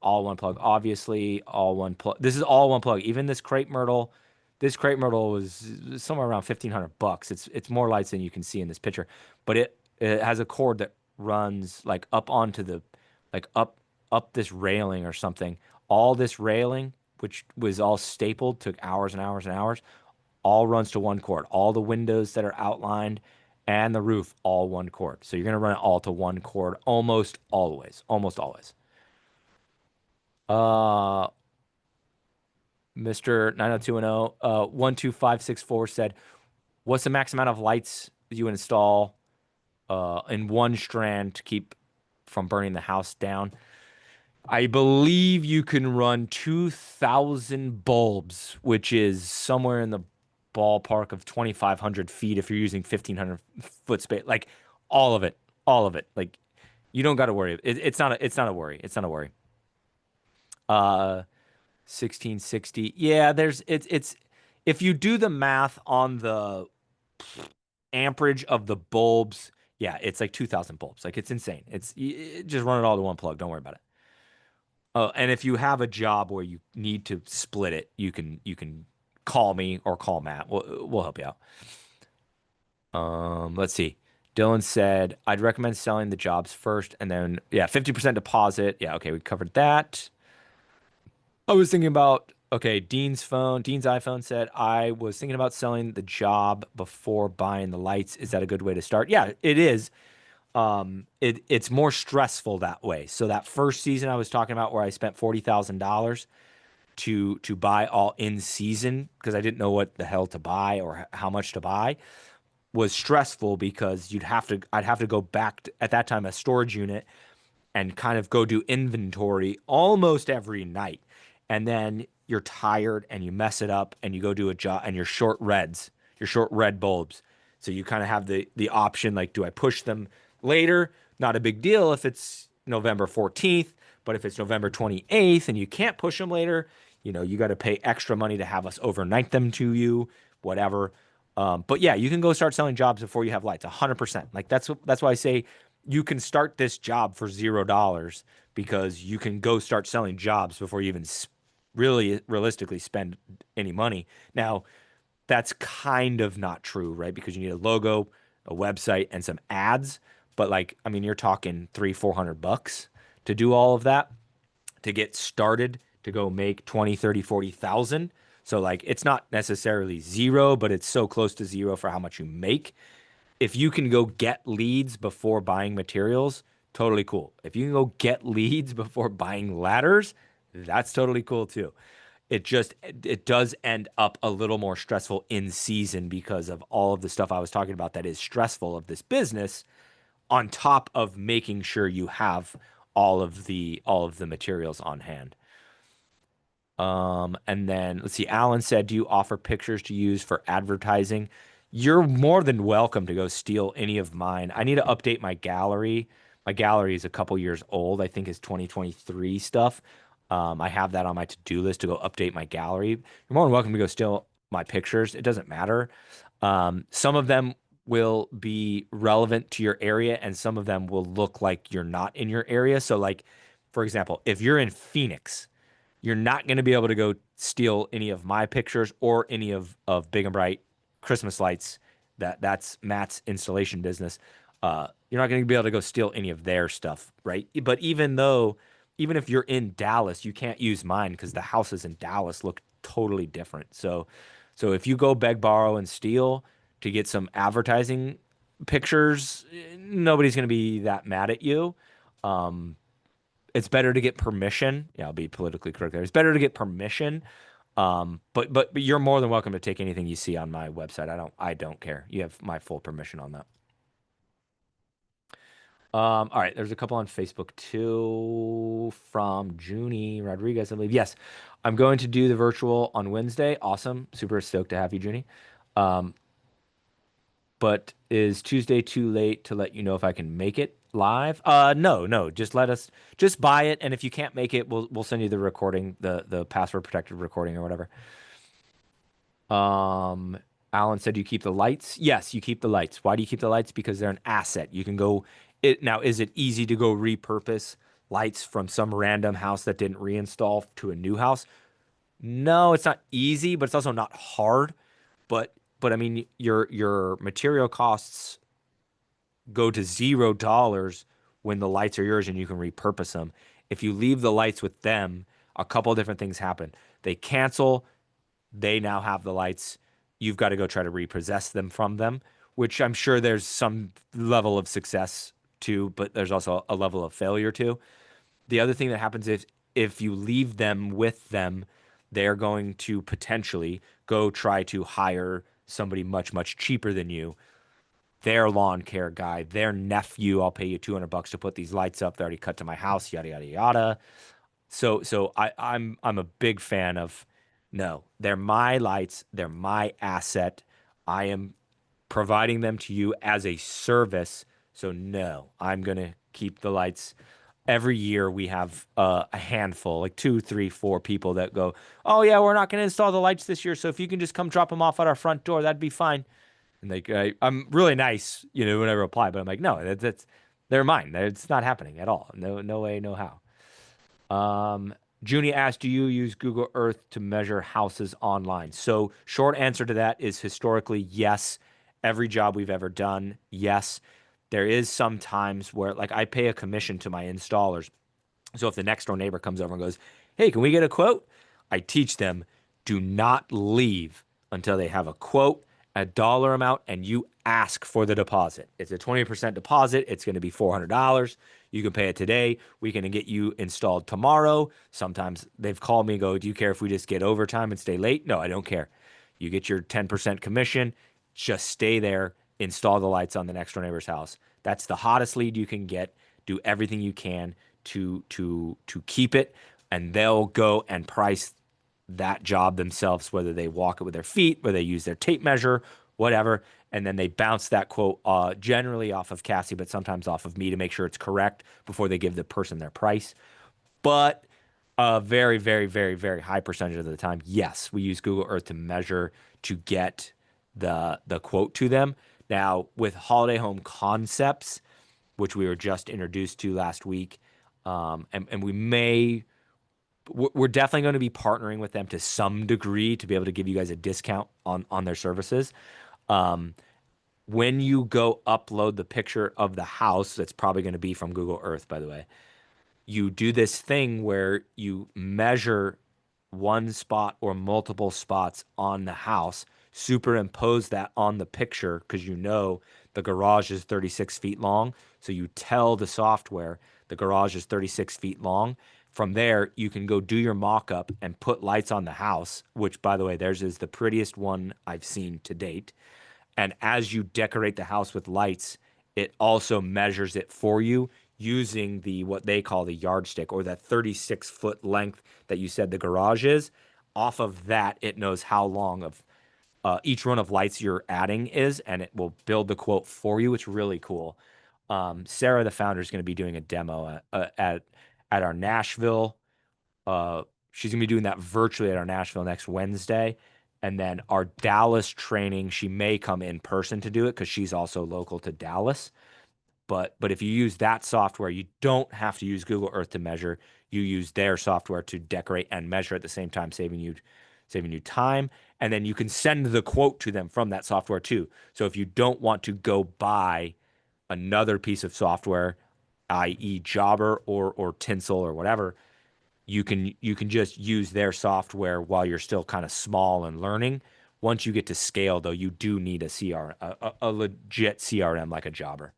All one plug. Obviously, all one plug. This is all one plug. Even this crepe myrtle was somewhere around $1,500. It's more lights than you can see in this picture, but it has a cord that runs like up onto the like up this railing or something. All this railing, which was all stapled, took hours and hours and hours, all runs to one cord. All the windows that are outlined and the roof, all one cord. So you're going to run it all to one cord almost always. Almost always. Mr. 90210, 12564 said, what's the max amount of lights you install in one strand to keep from burning the house down? I believe you can run 2,000 bulbs, which is somewhere in the ballpark of 2,500 feet if you're using 1,500 foot space. Like all of it, all of it. Like you don't got to worry. It's not a worry. It's not a worry. 1660. Yeah, it's if you do the math on the amperage of the bulbs, yeah, it's like 2,000 bulbs. Like it's insane. Just run it all to one plug. Don't worry about it. Oh, and if you have a job where you need to split it, you can call me or call Matt. We'll help you out. Let's see. Dylan said, I'd recommend selling the jobs first and then, yeah, 50% deposit. Yeah, okay, we covered that. I was thinking about, okay, Dean's iPhone said, I was thinking about selling the job before buying the lights. Is that a good way to start? Yeah, it is. It's more stressful that way. So that first season I was talking about where I spent $40,000 to buy all in season because I didn't know what the hell to buy or how much to buy was stressful because I'd have to go back to, at that time, a storage unit and kind of go do inventory almost every night. And then you're tired and you mess it up and you go do a job and you're short red bulbs. So you kind of have the option, like, do I push them later? Not a big deal if it's November 14th, but if it's November 28th and you can't push them later, you got to pay extra money to have us overnight them to you, whatever. But yeah, you can go start selling jobs before you have lights, 100%. Like that's why I say you can start this job for $0 because you can go start selling jobs before you even really realistically spend any money. Now, that's kind of not true, right? Because you need a logo, a website, and some ads. But like, I mean, you're talking $300-400 to do all of that to get started to go make 20, 30, 40,000. So like, it's not necessarily zero, but it's so close to zero for how much you make. If you can go get leads before buying materials, totally cool. If you can go get leads before buying ladders, that's totally cool too. It does end up a little more stressful in season because of all of the stuff I was talking about that is stressful of this business on top of making sure you have all of the materials on hand. And then let's see, Alan said, do you offer pictures to use for advertising? You're more than welcome to go steal any of mine. I need to update my gallery. My gallery is a couple years old. I think it's 2023 stuff. I have that on my to-do list to go update my gallery. You're more than welcome to go steal my pictures. It doesn't matter. Some of them will be relevant to your area and some of them will look like you're not in your area. So like, for example, if you're in Phoenix, you're not going to be able to go steal any of my pictures or any of Big and Bright Christmas lights. That's Matt's installation business. You're not going to be able to go steal any of their stuff, right? But even if you're in Dallas, you can't use mine because the houses in Dallas look totally different. So if you go beg, borrow, and steal, to get some advertising pictures, nobody's going to be that mad at you. Um, it's better to get permission. Yeah, I'll be politically correct there. It's better to get permission. But you're more than welcome to take anything you see on my website. I don't care. You have my full permission on that. All right, there's a couple on Facebook too from Junie Rodriguez, I believe. Yes, I'm going to do the virtual on Wednesday. Awesome. Super stoked to have you, Junie. Um, but is Tuesday too late to let you know if I can make it live? No. Just buy it, and if you can't make it, we'll send you the recording, the password protected recording or whatever. Um, Alan said you keep the lights. Yes, you keep the lights. Why do you keep the lights? Because they're an asset. You can go it now. Is it easy to go repurpose lights from some random house that didn't reinstall to a new house? No, it's not easy, but it's also not hard. But I mean, your material costs go to $0 when the lights are yours and you can repurpose them. If you leave the lights with them, a couple of different things happen. They cancel, they now have the lights. You've got to go try to repossess them from them, which I'm sure there's some level of success to, but there's also a level of failure to. The other thing that happens is if you leave them with them, they're going to potentially go try to hire somebody much, much cheaper than you, their lawn care guy, their nephew. I'll pay you $200 to put these lights up. They're already cut to my house, yada, yada, yada. So I'm a big fan of no, they're my lights, they're my asset. I am providing them to you as a service. So no, I'm gonna keep the lights. Every year we have a handful, like two, three, four people that go, "Oh yeah, we're not gonna install the lights this year. So if you can just come drop them off at our front door, that'd be fine." And like I'm really nice, when I reply, but I'm like, no, that's they're mine. It's not happening at all. No way, no how. Junie asked, do you use Google Earth to measure houses online? So short answer to that is historically, yes. Every job we've ever done, yes. There is some times where like I pay a commission to my installers. So if the next door neighbor comes over and goes, hey, can we get a quote? I teach them, do not leave until they have a quote, a dollar amount, and you ask for the deposit. It's a 20% deposit. It's going to be $400. You can pay it today. We can get you installed tomorrow. Sometimes they've called me and go, do you care if we just get overtime and stay late? No, I don't care. You get your 10% commission. Just stay there, install the lights on the next door neighbor's house. That's the hottest lead you can get. Do everything you can to keep it, and they'll go and price that job themselves, whether they walk it with their feet, whether they use their tape measure, whatever, and then they bounce that quote generally off of Cassie, but sometimes off of me to make sure it's correct before they give the person their price. But a very, very, very, very high percentage of the time, yes, we use Google Earth to measure to get the quote to them. Now, with Holiday Home Concepts, which we were just introduced to last week, and we're definitely going to be partnering with them to some degree to be able to give you guys a discount on their services. When you go upload the picture of the house, that's probably going to be from Google Earth, by the way. You do this thing where you measure one spot or multiple spots on the house, superimpose that on the picture because the garage is 36 feet long. So you tell the software the garage is 36 feet long. From there, you can go do your mock-up and put lights on the house, which, by the way, theirs is the prettiest one I've seen to date. And as you decorate the house with lights, it also measures it for you using what they call the yardstick, or that 36-foot length that you said the garage is. Off of that, it knows how long of each run of lights you're adding is, and it will build the quote for you. It's really cool. Sarah, the founder, is going to be doing a demo at our Nashville. She's going to be doing that virtually at our Nashville next Wednesday. And then our Dallas training, she may come in person to do it because she's also local to Dallas. But if you use that software, you don't have to use Google Earth to measure. You use their software to decorate and measure at the same time, saving you time. And then you can send the quote to them from that software too. So if you don't want to go buy another piece of software, i.e. Jobber or Tinsel or whatever, you can just use their software while you're still kind of small and learning, Once you get to scale, though, you do need a a legit CRM like a jobber.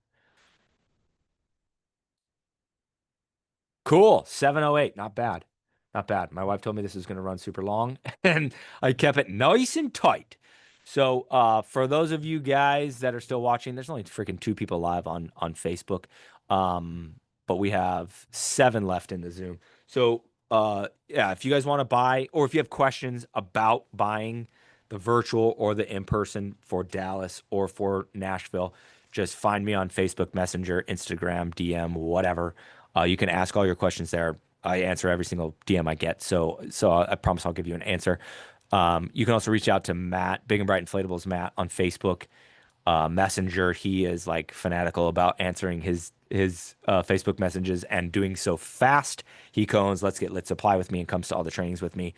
Cool. 7:08. Not bad. Not bad. My wife told me this is going to run super long, and I kept it nice and tight. So, for those of you guys that are still watching, there's only freaking 2 people live on Facebook. But we have 7 left in the Zoom. So, yeah, if you guys want to buy, or if you have questions about buying the virtual or the in-person for Dallas or for Nashville, just find me on Facebook Messenger, Instagram, DM, whatever. You can ask all your questions there. I answer every single DM I get. So I promise I'll give you an answer. You can also reach out to Matt, Big and Bright Inflatables Matt on Facebook Messenger. He is like fanatical about answering his Facebook messages and doing so fast. He cones, let's get lit supply with me, and comes to all the trainings with me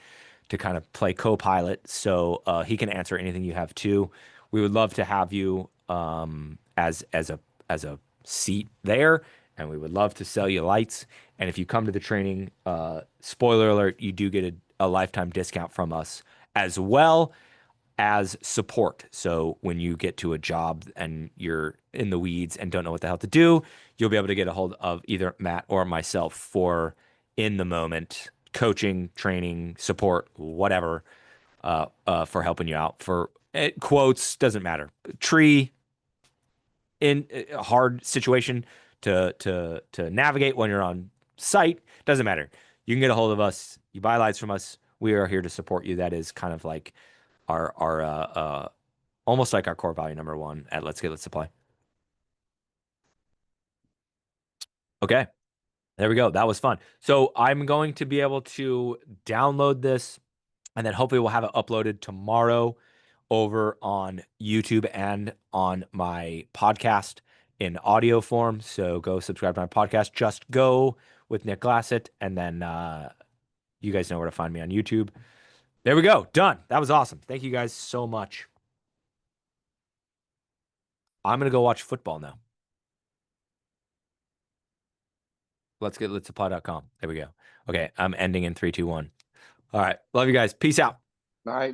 to kind of play co-pilot. So he can answer anything you have too. We would love to have you as a seat there, and we would love to sell you lights. And if you come to the training, spoiler alert, you do get a lifetime discount from us as well as support. So when you get to a job and you're in the weeds and don't know what the hell to do, you'll be able to get a hold of either Matt or myself for in the moment coaching, training, support, whatever, for helping you out. For quotes, doesn't matter. Tree in a hard situation to navigate when you're on site, doesn't matter. You can get a hold of us. You buy lights from us. We are here to support you. That is kind of like our almost like our core value number 1 at Let's Get Lit Supply. Okay, there we go. That was fun. So I'm going to be able to download this, and then hopefully we'll have it uploaded tomorrow over on YouTube and on my podcast in audio form. So go subscribe to my podcast. Just Go with Nick Glassett, and then you guys know where to find me on YouTube. There we go. Done. That was awesome. Thank you guys so much. I'm going to go watch football now. Let's get litsupply.com. There we go. Okay. I'm ending in 3, 2, 1. All right. Love you guys. Peace out. Night.